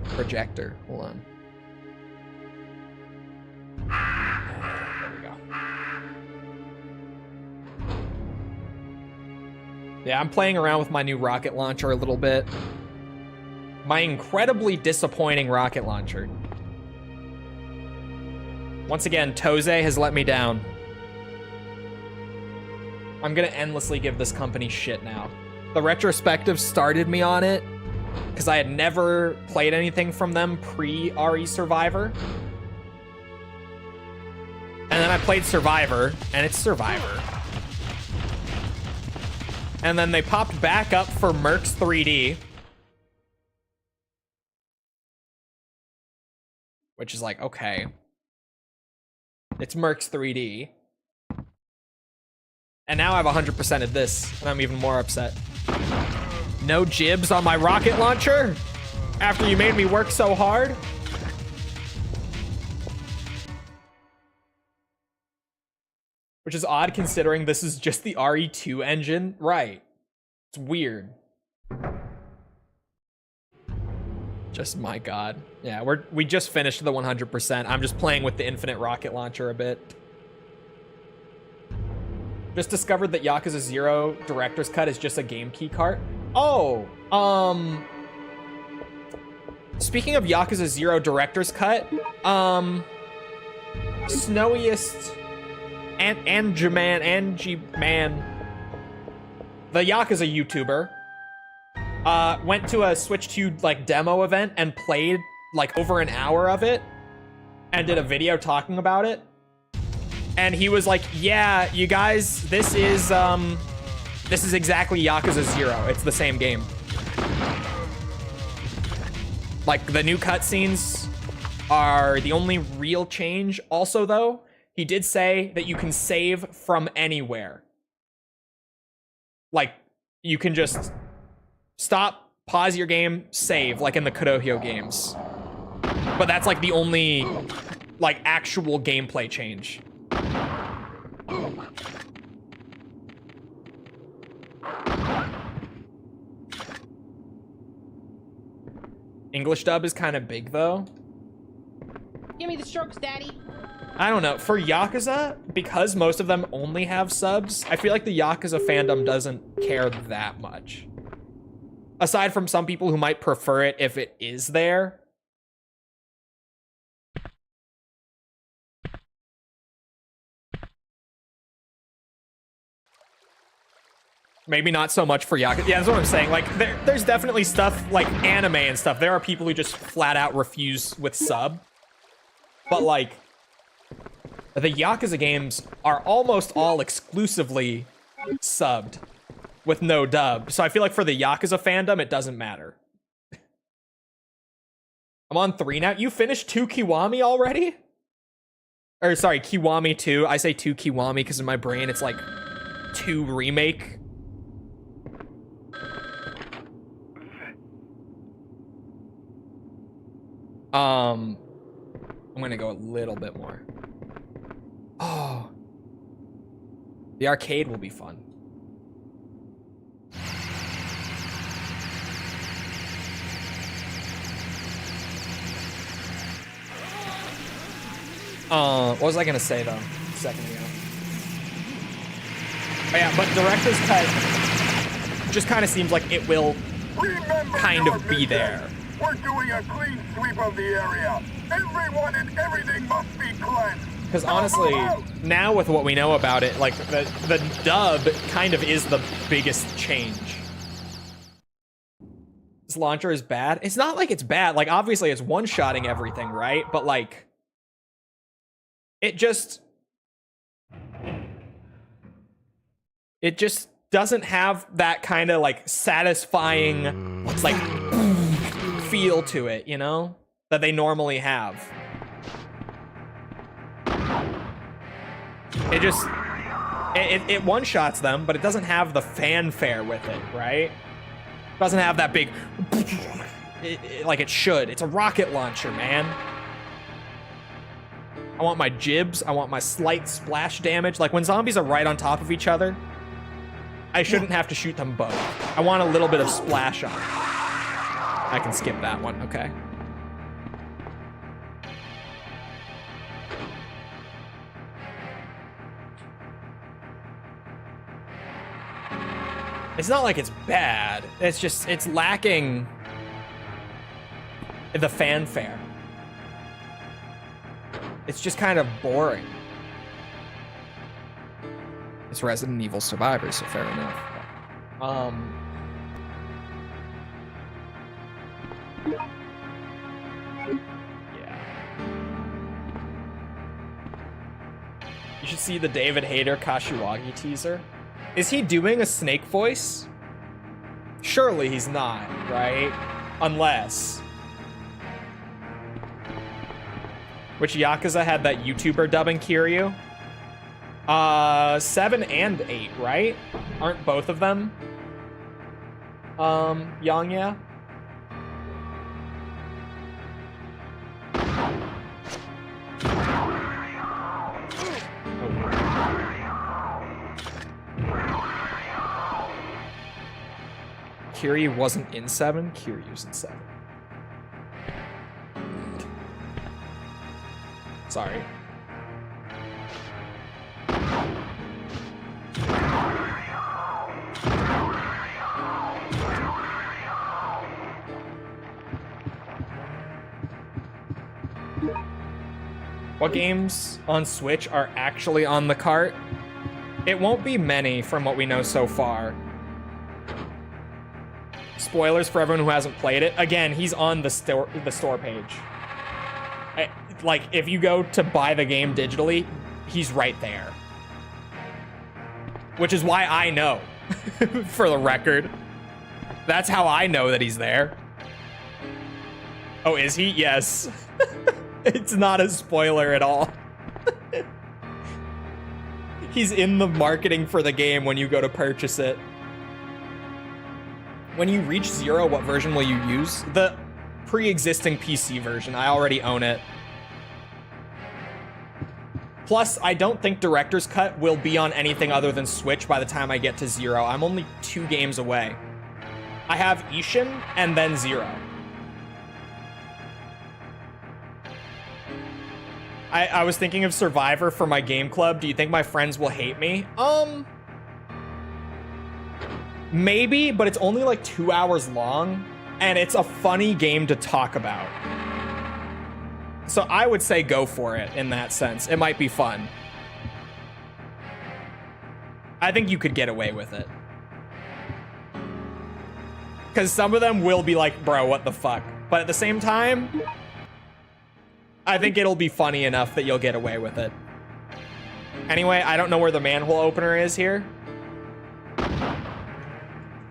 projector. Hold on. There we go. Yeah, I'm playing around with my new rocket launcher a little bit. My incredibly disappointing rocket launcher. Once again, Tose has let me down. I'm gonna endlessly give this company shit now. The retrospective started me on it because I had never played anything from them pre-RE Survivor. And then I played Survivor, and it's Survivor. And then they popped back up for Mercs 3D. Which is like, okay. It's Mercs 3D. And now I've 100% of this, and I'm even more upset. No jibs on my rocket launcher? After you made me work so hard? Which is odd considering this is just the RE2 engine. Right. It's weird. Just my god. Yeah, we just finished the 100%. I'm just playing with the infinite rocket launcher a bit. Just discovered that Yakuza 0 Director's Cut is just a game key cart. Oh, speaking of Yakuza 0 Director's Cut, Snowiest Angie Man, the Yakuza YouTuber, went to a Switch 2 like demo event and played like over an hour of it and did a video talking about it. And he was like, yeah, you guys, this is exactly Yakuza 0. It's the same game. Like, the new cutscenes are the only real change. Also, though, he did say that you can save from anywhere. Like, you can just stop, pause your game, save, like in the Kurohyo games. But that's, like, the only, like, actual gameplay change. English dub is kind of big, though. Give me the strokes, daddy. I don't know. For Yakuza, because most of them only have subs, I feel like the Yakuza fandom doesn't care that much. Aside from some people who might prefer it if it is there. Maybe not so much for Yakuza. Yeah, that's what I'm saying. Like, there's definitely stuff like anime and stuff. There are people who just flat out refuse with sub. But like, the Yakuza games are almost all exclusively subbed with no dub. So I feel like for the Yakuza fandom, it doesn't matter. I'm on 3 now. You finished 2 Kiwami already? Or sorry, Kiwami 2. I say 2 Kiwami because in my brain it's like 2 remake. I'm gonna go a little bit more. Oh, the arcade will be fun. What was I gonna say though? A second ago. Oh yeah, but Director's Cut just kind of seems like it will kind of be there. We're doing a clean sweep of the area. Everyone and everything must be cleansed. Because honestly, now with what we know about it, like the dub kind of is the biggest change. This launcher is bad. It's not like it's bad. Like obviously it's one-shotting everything, right? But like, it just doesn't have that kind of like satisfying, like feel to it, you know, that they normally have. It one-shots them, but it doesn't have the fanfare with it, right? It doesn't have that big like it should. It's a rocket launcher, man. I want my jibs, I want my slight splash damage. Like when zombies are right on top of each other, I shouldn't have to shoot them both. I want a little bit of splash on it. I can skip that one, okay. It's not like it's bad. It's just, it's lacking the fanfare. It's just kind of boring. It's Resident Evil Survivor, so fair enough. Yeah. You should see the David Hayter Kashiwagi teaser. Is he doing a snake voice? Surely he's not, right? Unless. Which Yakuza had that YouTuber dubbing Kiryu? 7 and 8, right? Aren't both of them? Yangya? Kiryu wasn't in 7? Kiryu's in 7. Sorry. What games on Switch are actually on the cart? It won't be many from what we know so far. Spoilers for everyone who hasn't played it. Again, he's on the store page. Like, if you go to buy the game digitally, he's right there. Which is why I know, for the record. That's how I know that he's there. Oh, is he? Yes. It's not a spoiler at all. He's in the marketing for the game when you go to purchase it. When you reach 0, what version will you use? The pre-existing PC version. I already own it. Plus, I don't think Director's Cut will be on anything other than Switch by the time I get to 0. I'm only 2 games away. I have Ishin and then 0. I was thinking of Survivor for my game club. Do you think my friends will hate me? Maybe, but it's only like 2 hours long, and it's a funny game to talk about. So I would say go for it in that sense. It might be fun. I think you could get away with it. Because some of them will be like, bro, what the fuck? But at the same time, I think it'll be funny enough that you'll get away with it. Anyway, I don't know where the manhole opener is here.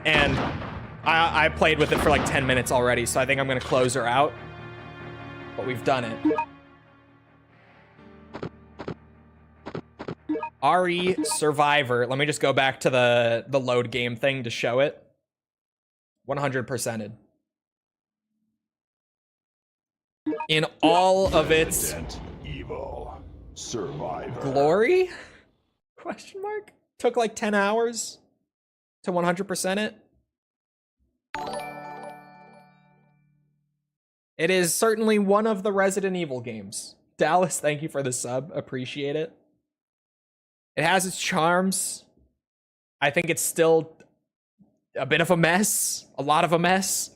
And I played with it for like 10 minutes already, so I think I'm gonna close her out. But we've done it. RE Survivor. Let me just go back to the load game thing to show it. 100%ed. In all of its Evil Survivor. glory? Question mark? Took like 10 hours to 100% it. It is certainly one of the Resident Evil games. Dallas, thank you for the sub. Appreciate it. It has its charms. I think it's still a bit of a mess. A lot of a mess.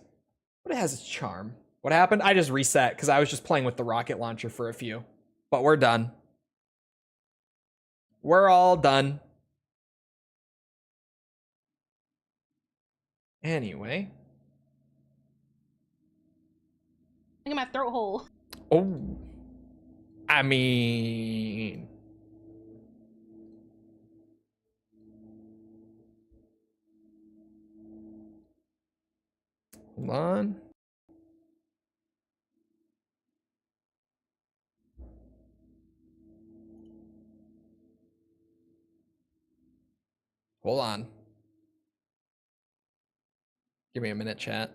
But it has its charm. What happened? I just reset because I was just playing with the rocket launcher for a few. But we're done. We're all done. Anyway. Look at my throat hole. Oh. I mean... Hold on. Hold on. Give me a minute, chat.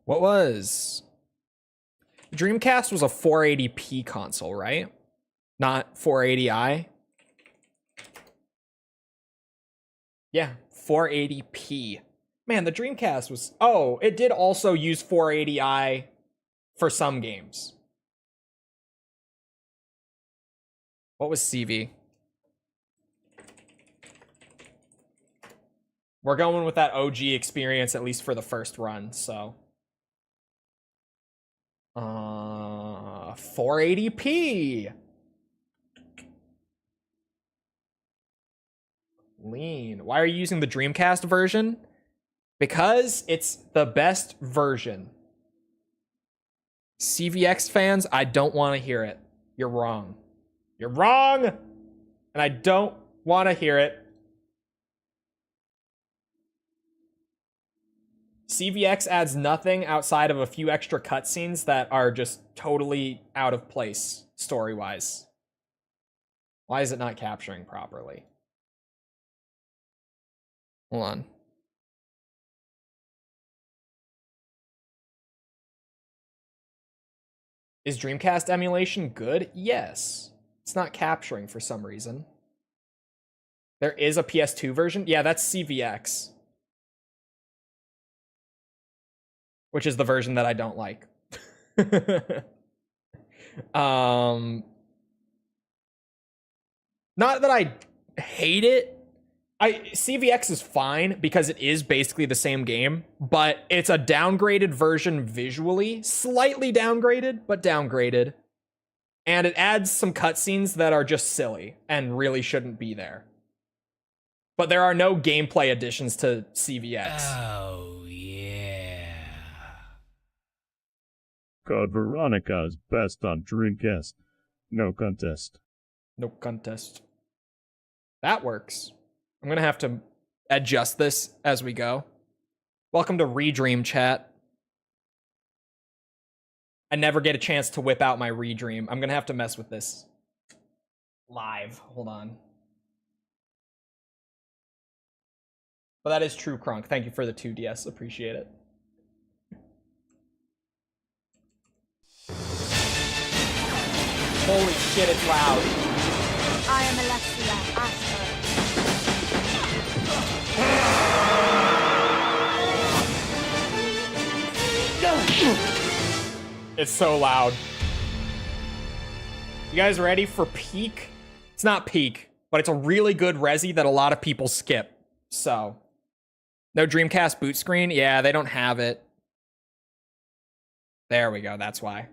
What was... Dreamcast was a 480p console, right? Not 480i? Yeah, 480p. Man, the Dreamcast was... Oh, it did also use 480i for some games. What was CV? We're going with that OG experience, at least for the first run, so. 480p. Lean. Why are you using the Dreamcast version? Because it's the best version. CVX fans, I don't want to hear it. You're wrong. You're wrong! And I don't want to hear it. CVX adds nothing outside of a few extra cutscenes that are just totally out of place, story-wise. Why is it not capturing properly? Hold on. Is Dreamcast emulation good? Yes. It's not capturing for some reason. There is a PS2 version? Yeah, that's CVX. Which is the version that I don't like. Not that I hate it. CVX is fine because it is basically the same game, but it's a downgraded version visually. Slightly downgraded, but downgraded. And it adds some cutscenes that are just silly and really shouldn't be there. But there are no gameplay additions to CVX. Oh, yeah. God, Veronica is best on Dreamcast. No contest. No contest. That works. I'm gonna have to adjust this as we go. Welcome to Redream chat. I never get a chance to whip out my Redream. I'm gonna have to mess with this live. Hold on. But that is true, Kronk. Thank you for the 2DS. Appreciate it. Holy shit, it's loud. I am Alexia Ashford. It's so loud. You guys ready for peak? It's not peak, but it's a really good resi that a lot of people skip. So, no Dreamcast boot screen? Yeah, they don't have it. There we go, that's why.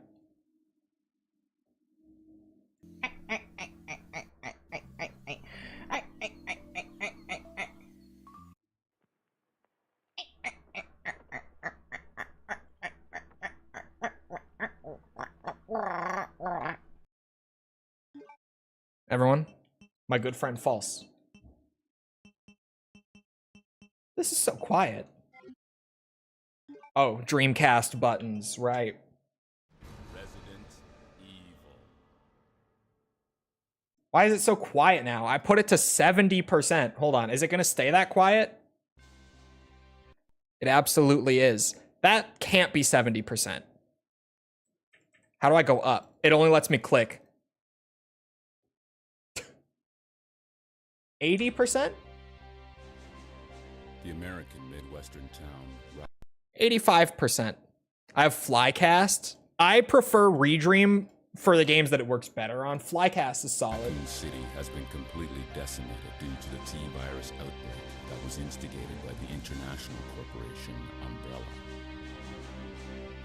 Everyone, my good friend False. This is so quiet. Oh, Dreamcast buttons, right. Resident Evil. Why is it so quiet now? I put it to 70%. Hold on, is it gonna stay that quiet? It absolutely is. That can't be 70%. How do I go up? It only lets me click. 80%? The American Midwestern town. 85%. I have Flycast. I prefer Redream for the games that it works better on. Flycast is solid. Raccoon City has been completely decimated due to the T-virus outbreak that was instigated by the international corporation Umbrella.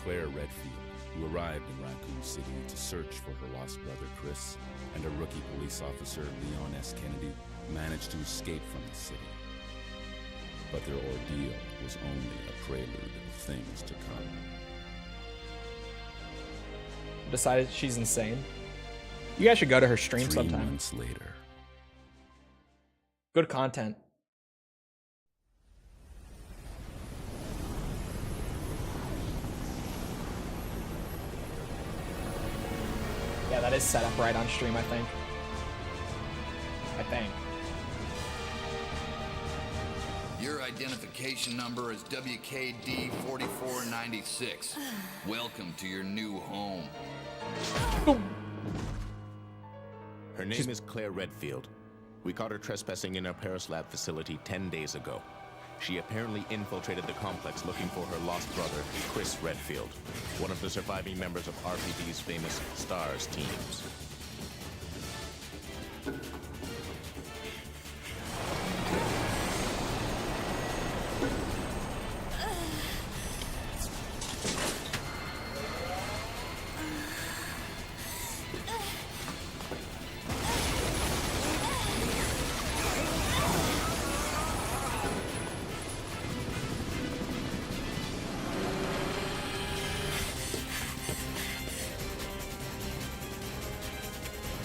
Claire Redfield, who arrived in Raccoon City to search for her lost brother Chris, and a rookie police officer, Leon S. Kennedy, managed to escape from the city. But their ordeal was only a prelude of things to come. Decided she's insane. You guys should go to her stream 3 sometime. months later. Good content. Yeah, that is set up right on stream, I think. Your identification number is WKD4496. Welcome to your new home. Her name is Claire Redfield. We caught her trespassing in our Paris lab facility 10 days ago. She apparently infiltrated the complex looking for her lost brother, Chris Redfield, one of the surviving members of RPD's famous STARS teams.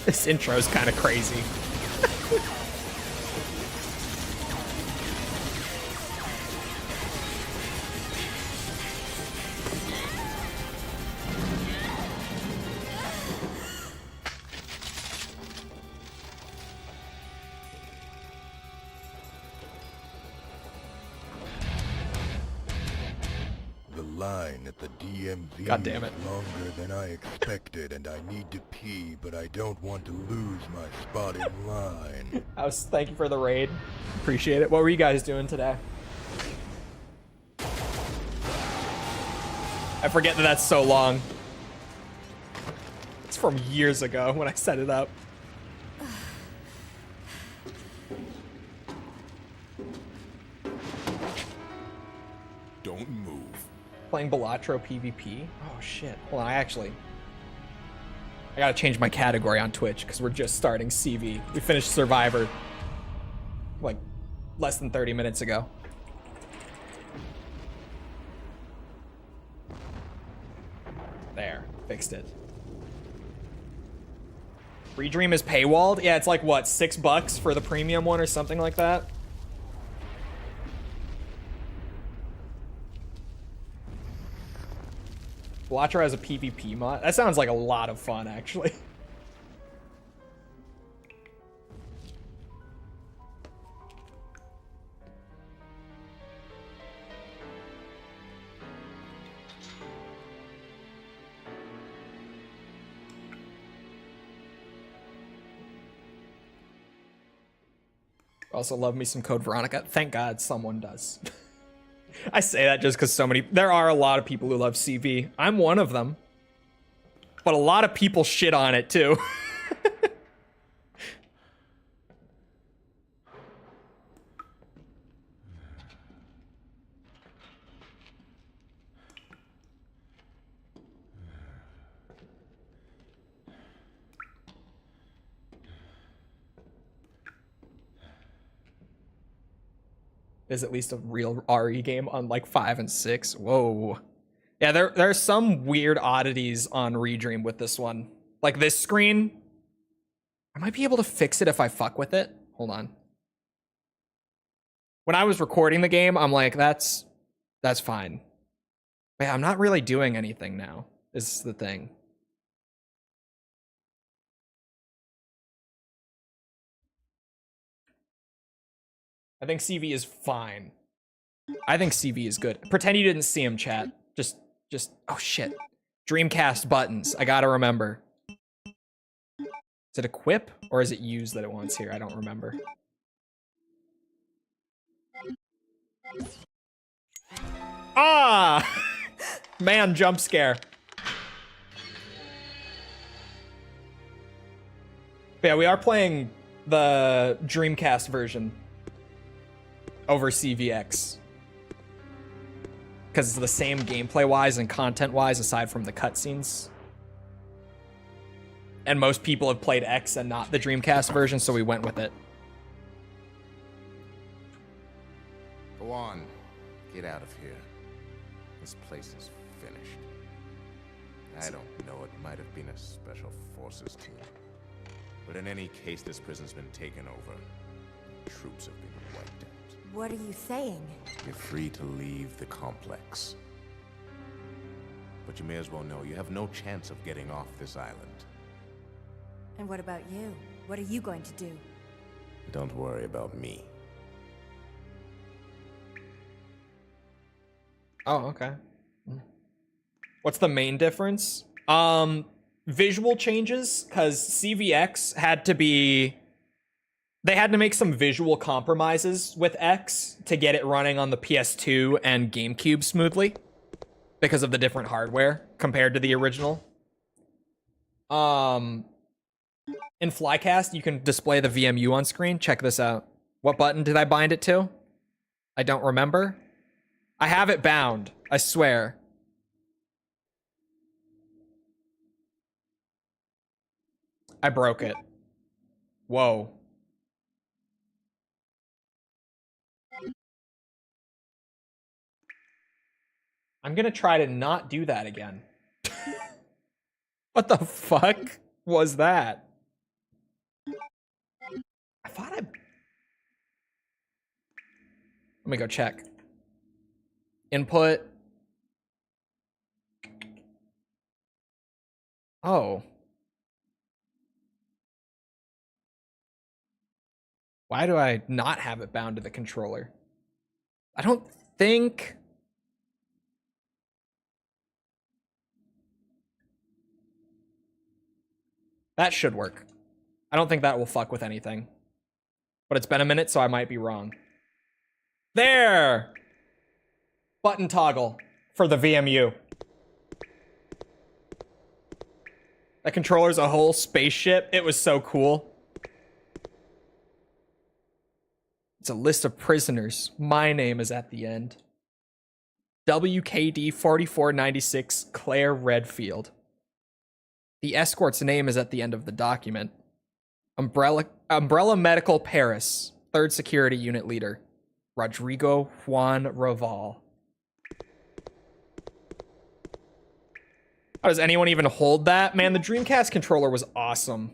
This intro is kind of crazy. The line at the DMV God damn it. is longer than I expected, and I need to pee, but I don't want to lose my spot in line. Thank you for the raid. Appreciate it. What were you guys doing today? I forget that that's so long. It's from years ago when I set it up. Don't move. Playing Balatro PvP? Oh shit. Well, I gotta change my category on Twitch because we're just starting CV. We finished Survivor like less than 30 minutes ago. There, fixed it. Redream is paywalled? Yeah, it's like what, $6 for the premium one or something like that? Balatro has a PvP mod. That sounds like a lot of fun, actually. Also love me some Code Veronica. Thank God someone does. I say that just because there are a lot of people who love CV. I'm one of them. But a lot of people shit on it too. Is at least a real RE game on like 5 and 6. Whoa. Yeah, there are some weird oddities on Redream with this one. Like this screen. I might be able to fix it if I fuck with it. Hold on. When I was recording the game, I'm like, that's fine. But yeah, I'm not really doing anything now, is the thing. I think CV is fine. I think CV is good. Pretend you didn't see him, chat. Just, oh shit. Dreamcast buttons, I gotta remember. Is it equip or is it use that it wants here? I don't remember. Ah! Man, jump scare. But yeah, we are playing the Dreamcast version over CVX. Because it's the same gameplay-wise and content-wise aside from the cutscenes. And most people have played X and not the Dreamcast version, so we went with it. Go on. Get out of here. This place is finished. I don't know, it might have been a special forces team. But in any case, this prison's been taken over. Troops have been wiped out. What are you saying? You're free to leave the complex. But you may as well know you have no chance of getting off this island. And what about you? What are you going to do? Don't worry about me. Oh, okay. What's the main difference? Visual changes, because CVX had to be... They had to make some visual compromises with X to get it running on the PS2 and GameCube smoothly because of the different hardware compared to the original. In Flycast, you can display the VMU on screen. Check this out. What button did I bind it to? I don't remember. I have it bound, I swear. I broke it. Whoa. I'm gonna try to not do that again. What the fuck was that? I thought I... Let me go check. Input. Oh. Why do I not have it bound to the controller? I don't think... That should work. I don't think that will fuck with anything. But it's been a minute, so I might be wrong. There! Button toggle for the VMU. That controller's a whole spaceship. It was so cool. It's a list of prisoners. My name is at the end. WKD 4496 Claire Redfield. The escort's name is at the end of the document. Umbrella Medical Paris, 3rd Security Unit Leader, Rodrigo Juan Raval. How does anyone even hold that? Man, the Dreamcast controller was awesome.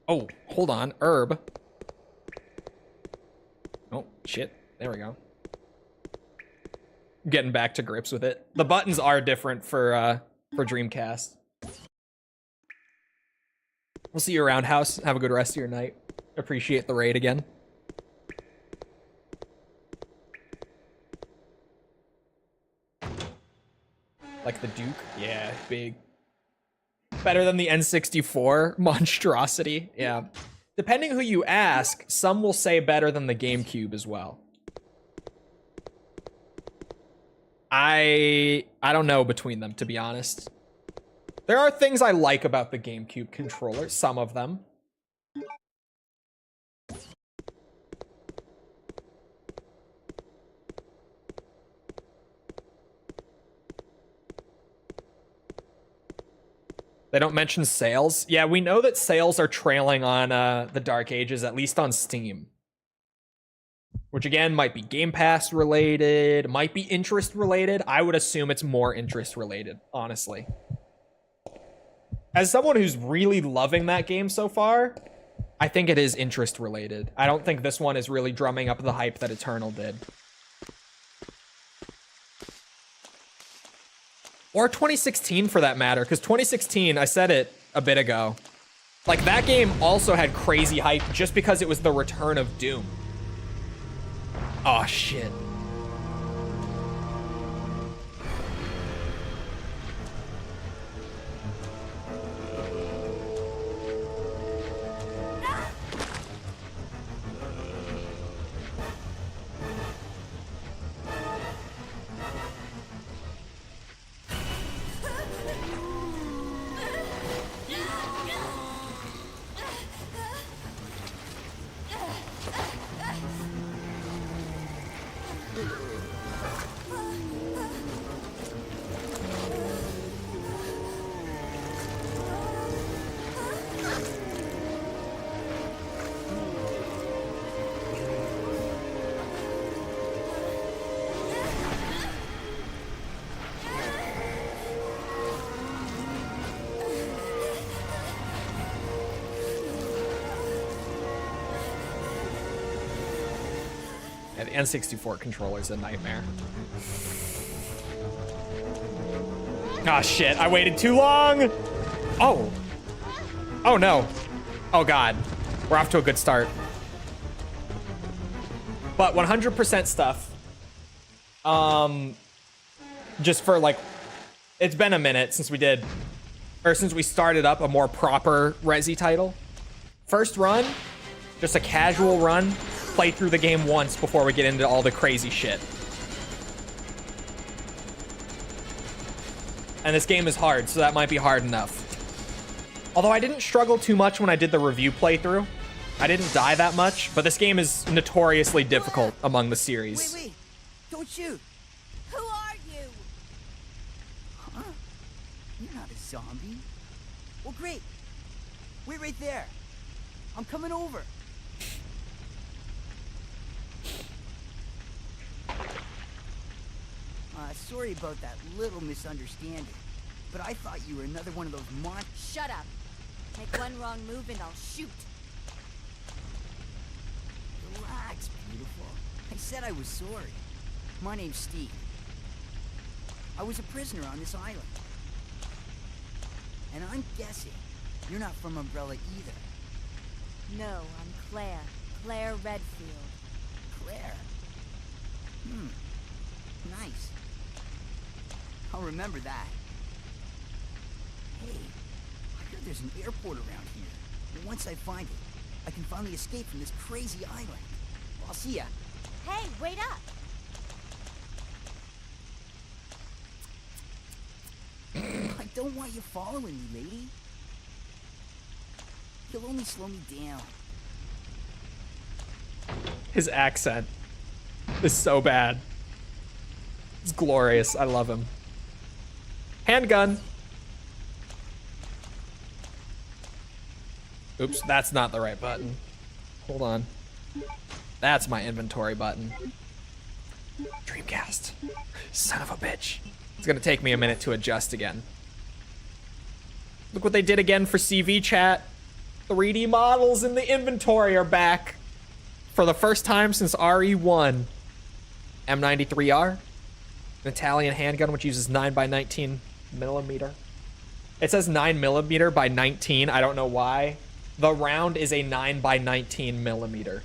Oh, hold on. Herb. Oh, shit. There we go. Getting back to grips with it. The buttons are different for Dreamcast. We'll see you around, House. Have a good rest of your night. Appreciate the raid again. Like the Duke? Yeah, big. Better than the N64 monstrosity. Yeah. Depending who you ask, some will say better than the GameCube as well. I don't know between them, to be honest. There are things I like about the GameCube controller, some of them. They don't mention sales. Yeah, we know that sales are trailing on the Dark Ages, at least on Steam. Which again, might be Game Pass related, might be interest related. I would assume it's more interest related, honestly. As someone who's really loving that game so far, I think it is interest related. I don't think this one is really drumming up the hype that Eternal did. Or 2016 for that matter, because 2016, I said it a bit ago, like that game also had crazy hype just because it was the return of Doom. Oh shit. Yeah, the N64 controller's a nightmare. Ah, shit, I waited too long! Oh! Oh, no. Oh, God. We're off to a good start. But 100% stuff. Just for, like... It's been a minute since we did... Or since we started up a more proper Resi title. First run, just a casual run. Play through the game once before we get into all the crazy shit. And this game is hard, so that might be hard enough. Although I didn't struggle too much when I did the review playthrough. I didn't die that much, but this game is notoriously difficult among the series. Wait, don't shoot. Who are you? Huh? You're not a zombie. Well, great. Wait right there. I'm coming over. Sorry about that little misunderstanding. but I thought you were another one of those Shut up. Make one wrong move and I'll shoot. Relax, beautiful. I said I was sorry. My name's Steve. I was a prisoner on this island. And I'm guessing you're not from Umbrella either. No, I'm Claire. Claire Redfield. Claire? Nice. I'll remember that. Hey, I heard there's an airport around here. And once I find it, I can finally escape from this crazy island. I'll see ya. Hey, wait up! I don't want you following me, lady. You'll only slow me down. His accent is so bad. It's glorious. I love him. Handgun. Oops, that's not the right button. Hold on. That's my inventory button. Dreamcast. Son of a bitch. It's gonna take me a minute to adjust again. Look what they did again for CV chat. 3D models in the inventory are back. For the first time since RE1. M93R. An Italian handgun which uses 9x19 millimeter. It says 9mm by 19. I don't know why. The round is a 9x19 millimeter.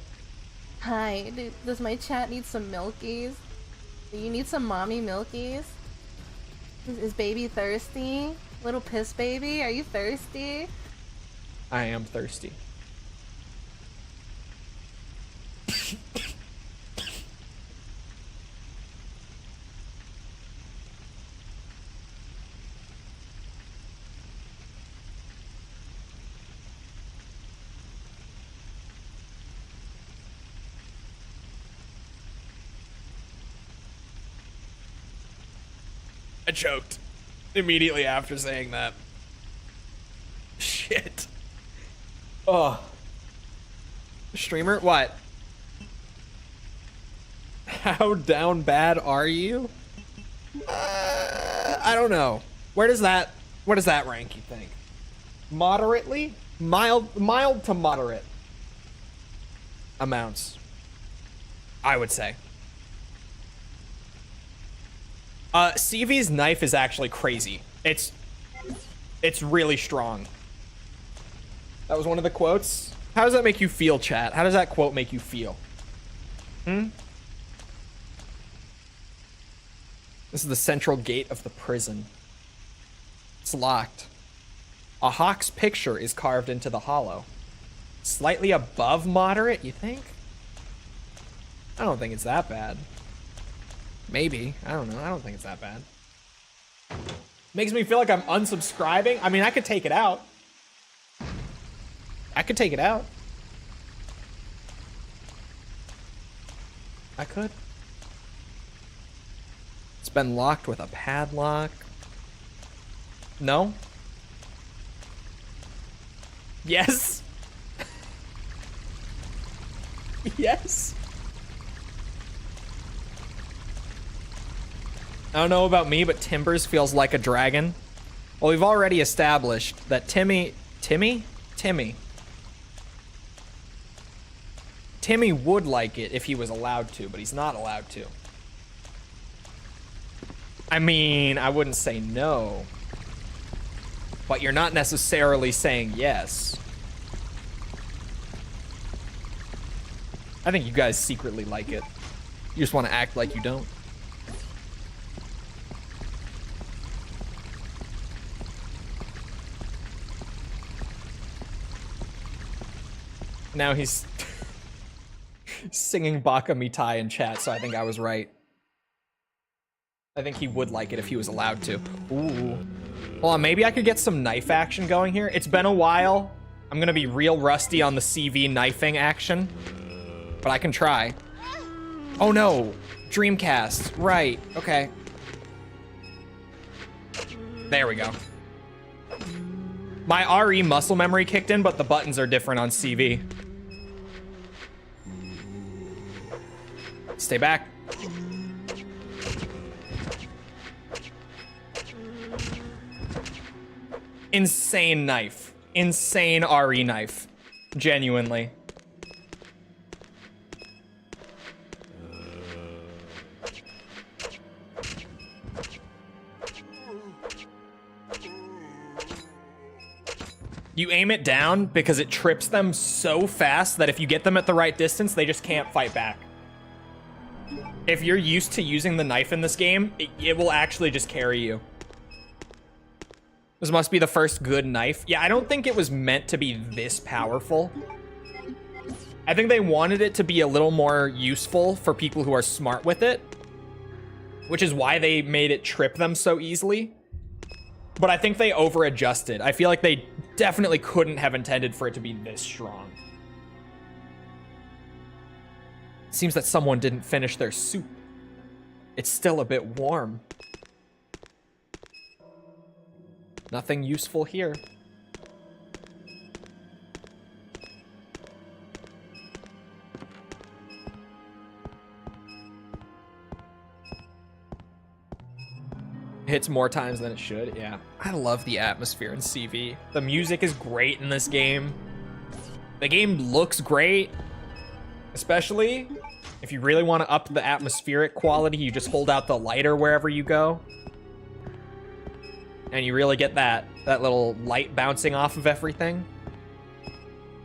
Hi, does my chat need some milkies? Do you need some mommy milkies? Is baby thirsty? Little piss baby, are you thirsty? I am thirsty. I choked immediately after saying that. Shit. Oh. Streamer, what? How down bad are you? I don't know. Where does that rank, you think? Moderately? Mild to moderate amounts, I would say. CV's knife is actually crazy. It's really strong. That was one of the quotes. How does that make you feel, chat? How does that quote make you feel? This is the central gate of the prison. It's locked. A hawk's picture is carved into the hollow. Slightly above moderate, you think? I don't think it's that bad. Maybe. I don't know. I don't think it's that bad. Makes me feel like I'm unsubscribing. I mean, I could take it out. I could take it out. I could. It's been locked with a padlock. No? Yes? Yes? I don't know about me, but Timbers feels like a dragon. Well, we've already established that Timmy would like it if he was allowed to, but he's not allowed to. I mean, I wouldn't say no, but you're not necessarily saying yes. I think you guys secretly like it. You just want to act like you don't. Now he's singing Baka Mitai in chat, so I think I was right. I think he would like it if he was allowed to. Ooh. Hold on, maybe I could get some knife action going here. It's been a while. I'm gonna be real rusty on the CV knifing action, but I can try. Oh no, Dreamcast, right, okay. There we go. My RE muscle memory kicked in, but the buttons are different on CV. Stay back. Insane knife. Insane RE knife. Genuinely. You aim it down because it trips them so fast that if you get them at the right distance, they just can't fight back. If you're used to using the knife in this game, it will actually just carry you. This must be the first good knife. Yeah, I don't think it was meant to be this powerful. I think they wanted it to be a little more useful for people who are smart with it, which is why they made it trip them so easily. But I think they over-adjusted. I feel like they definitely couldn't have intended for it to be this strong. Seems that someone didn't finish their soup. It's still a bit warm. Nothing useful here. Hits more times than it should, yeah. I love the atmosphere in CV. The music is great in this game. The game looks great. Especially if you really want to up the atmospheric quality, you just hold out the lighter wherever you go. And you really get that little light bouncing off of everything.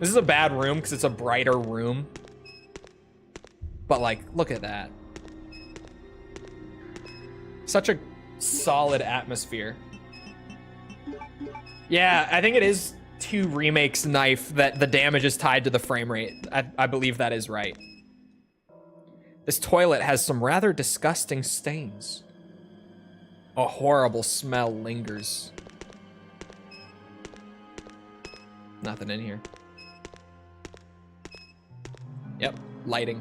This is a bad room because it's a brighter room. But like, look at that. Such a solid atmosphere. Yeah, I think it is 2 remakes knife that the damage is tied to the frame rate. I believe that is right. This toilet has some rather disgusting stains. A horrible smell lingers. Nothing in here. Yep, lighting.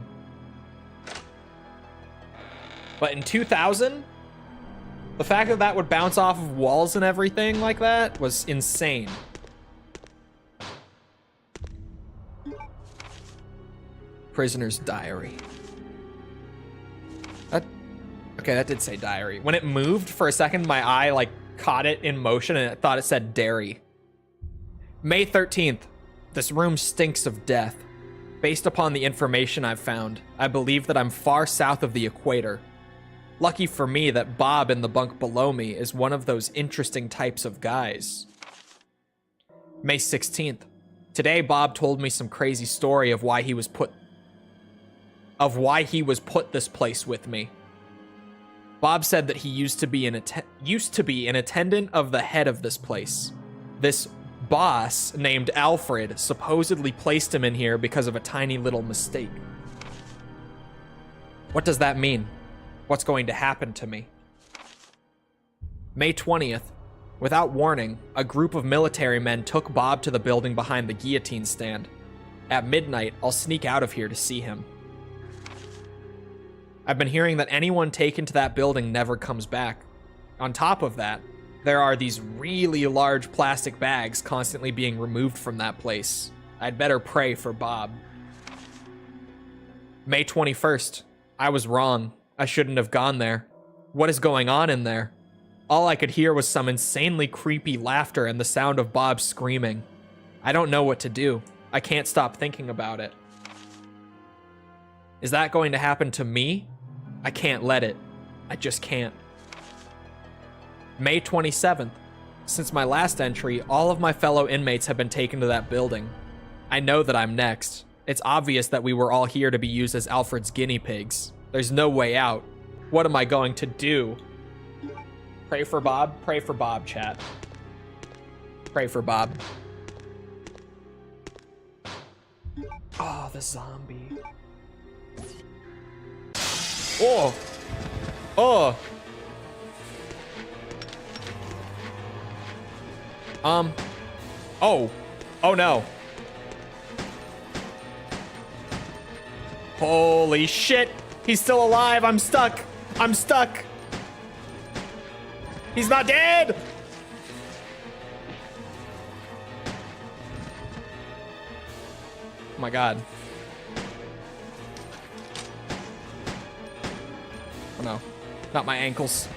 But in 2000, the fact that that would bounce off of walls and everything like that was insane. Prisoner's diary. Okay, that did say diary. When it moved for a second, my eye like caught it in motion and it thought it said dairy. May 13th. This room stinks of death. Based upon the information I've found, I believe that I'm far south of the equator. Lucky for me that Bob in the bunk below me is one of those interesting types of guys. May 16th. Today, Bob told me some crazy story of why he was put this place with me. Bob said that he used to be an attendant of the head of this place. This boss named Alfred supposedly placed him in here because of a tiny little mistake. What does that mean? What's going to happen to me? May 20th. Without warning, a group of military men took Bob to the building behind the guillotine stand. At midnight, I'll sneak out of here to see him. I've been hearing that anyone taken to that building never comes back. On top of that, there are these really large plastic bags constantly being removed from that place. I'd better pray for Bob. May 21st. I was wrong. I shouldn't have gone there. What is going on in there? All I could hear was some insanely creepy laughter and the sound of Bob screaming. I don't know what to do. I can't stop thinking about it. Is that going to happen to me? I can't let it. I just can't. May 27th. Since my last entry, all of my fellow inmates have been taken to that building. I know that I'm next. It's obvious that we were all here to be used as Alfred's guinea pigs. There's no way out. What am I going to do? Pray for Bob. Pray for Bob, chat. Pray for Bob. Oh, the zombie. Oh. Oh. Oh. Oh no. Holy shit. He's still alive. I'm stuck. I'm stuck. He's not dead. Oh my god. Oh no. Not my ankles.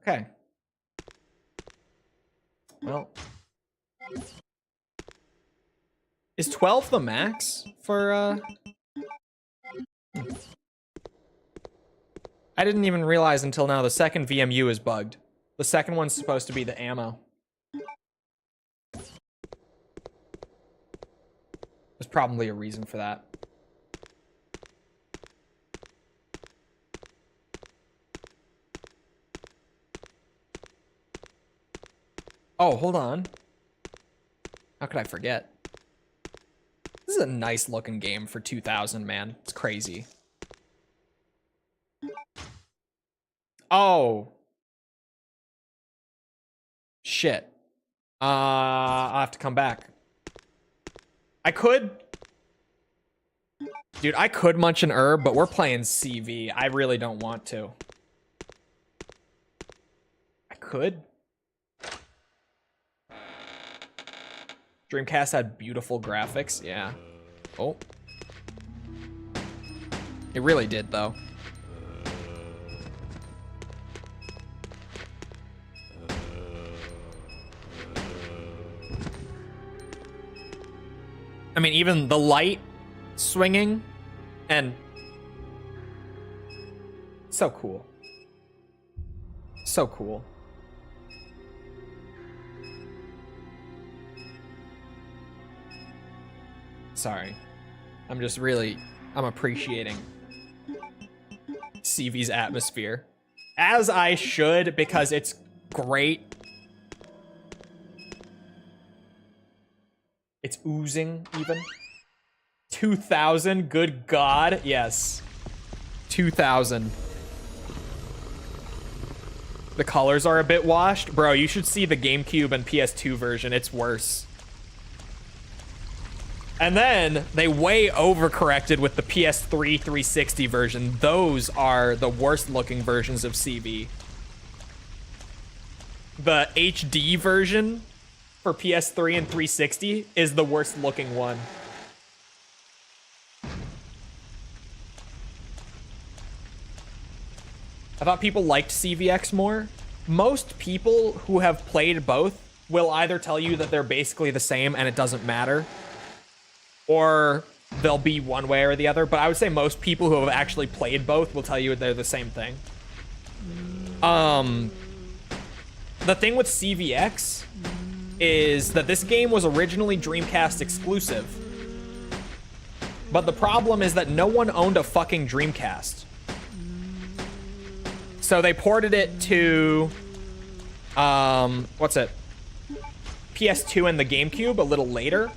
Okay. Well. Is 12 the max for, I didn't even realize until now the second VMU is bugged. The second one's supposed to be the ammo. There's probably a reason for that. Oh, hold on. How could I forget? This is a nice looking game for 2000, man. It's crazy. Oh. Shit. I'll have to come back. I could. Dude, I could munch an herb, but we're playing CV. I really don't want to. I could. Dreamcast had beautiful graphics. Yeah. Oh. It really did, though. I mean, even the light swinging and so cool. So cool. Sorry. I'm just really, I'm appreciating CV's atmosphere. As I should, because it's great. It's oozing, even. 2000, good God. Yes. 2000. The colors are a bit washed. Bro, you should see the GameCube and PS2 version. It's worse. And then they way overcorrected with the PS3 360 version. Those are the worst looking versions of CV. The HD version for PS3 and 360 is the worst looking one. I thought people liked CVX more. Most people who have played both will either tell you that they're basically the same and it doesn't matter, or they'll be one way or the other. But I would say most people who have actually played both will tell you they're the same thing. The thing with CVX is that this game was originally Dreamcast exclusive. But the problem is that no one owned a fucking Dreamcast. So they ported it to, what's it? PS2 and the GameCube a little later.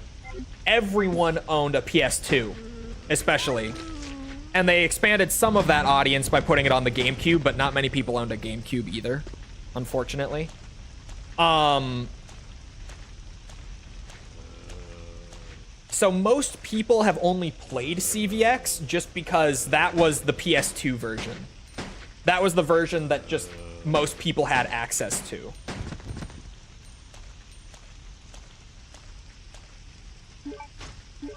Everyone owned a PS2, especially. And they expanded some of that audience by putting it on the GameCube, but not many people owned a GameCube either, unfortunately. So most people have only played CVX just because that was the PS2 version. That was the version that just most people had access to.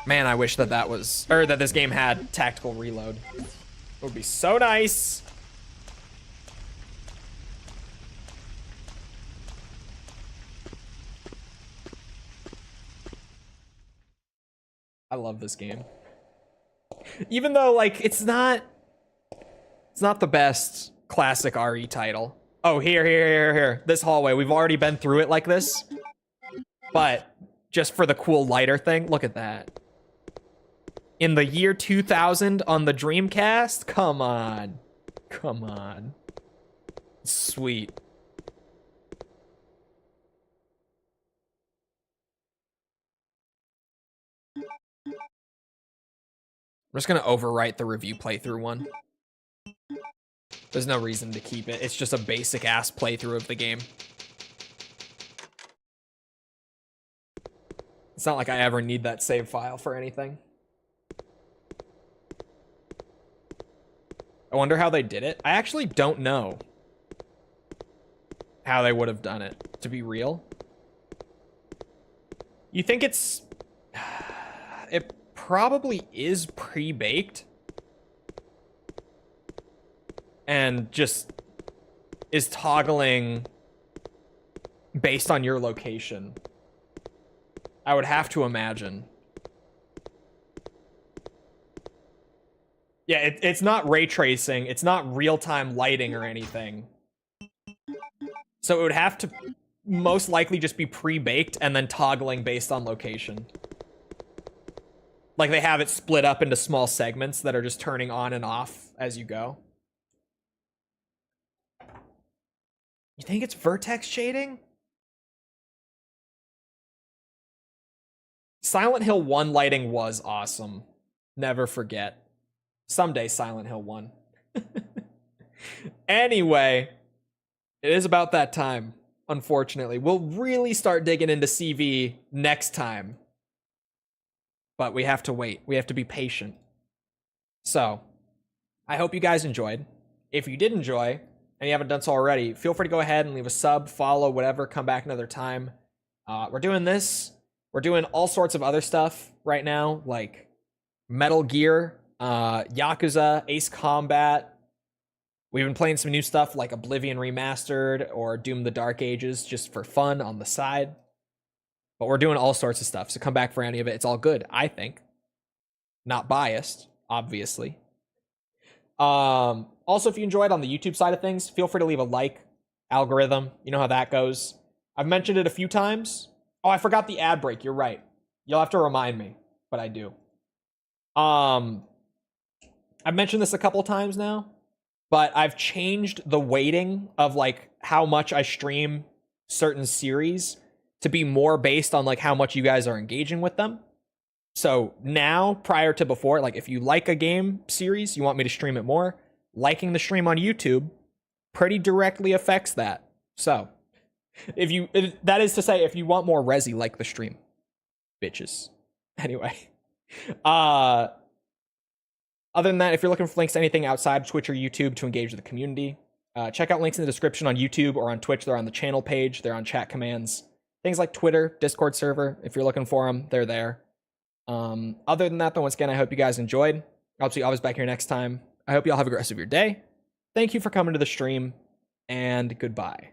Man, I wish that that was, or that this game had tactical reload. It would be so nice. I love this game. Even though, like, it's not the best classic RE title. Oh, here. This hallway. We've already been through it like this. But just for the cool lighter thing, look at that. In the year 2000 on the Dreamcast? Come on. Come on. Sweet. I'm just gonna overwrite the review playthrough one. There's no reason to keep it. It's just a basic ass playthrough of the game. It's not like I ever need that save file for anything. I wonder how they did it. I actually don't know how they would have done it, to be real. You think it's... It probably is pre-baked. And just is toggling based on your location. I would have to imagine. Yeah, it's not ray tracing. It's not real-time lighting or anything. So it would have to most likely just be pre-baked and then toggling based on location. Like they have it split up into small segments that are just turning on and off as you go. You think it's vertex shading? Silent Hill 1 lighting was awesome. Never forget. Someday Silent Hill 1. Anyway, it is about that time, unfortunately. We'll really start digging into CV next time. But we have to wait. We have to be patient. So, I hope you guys enjoyed. If you did enjoy, and you haven't done so already, feel free to go ahead and leave a sub, follow, whatever, come back another time. We're doing this. We're doing all sorts of other stuff right now, like Metal Gear, Yakuza, Ace Combat. We've been playing some new stuff like Oblivion Remastered or Doom the Dark Ages just for fun on the side. But we're doing all sorts of stuff, so come back for any of it. It's all good, I think. Not biased, obviously. Also, if you enjoyed on the YouTube side of things, feel free to leave a like. Algorithm, you know how that goes. I've mentioned it a few times. Oh, I forgot the ad break. You're right. You'll have to remind me, but I do. I've mentioned this a couple times now, but I've changed the weighting of like how much I stream certain series to be more based on like how much you guys are engaging with them. So now, prior to before, like if you like a game series, you want me to stream it more, liking the stream on YouTube pretty directly affects that. So that is to say, if you want more Resi, like the stream, bitches. Anyway, other than that, if you're looking for links to anything outside Twitch or YouTube to engage with the community, check out links in the description on YouTube or on Twitch. They're on the channel page. They're on chat commands. Things like Twitter, Discord server. If you're looking for them, they're there. Other than that, though, once again, I hope you guys enjoyed. I'll see you always back here next time. I hope you all have a great rest of your day. Thank you for coming to the stream, and goodbye.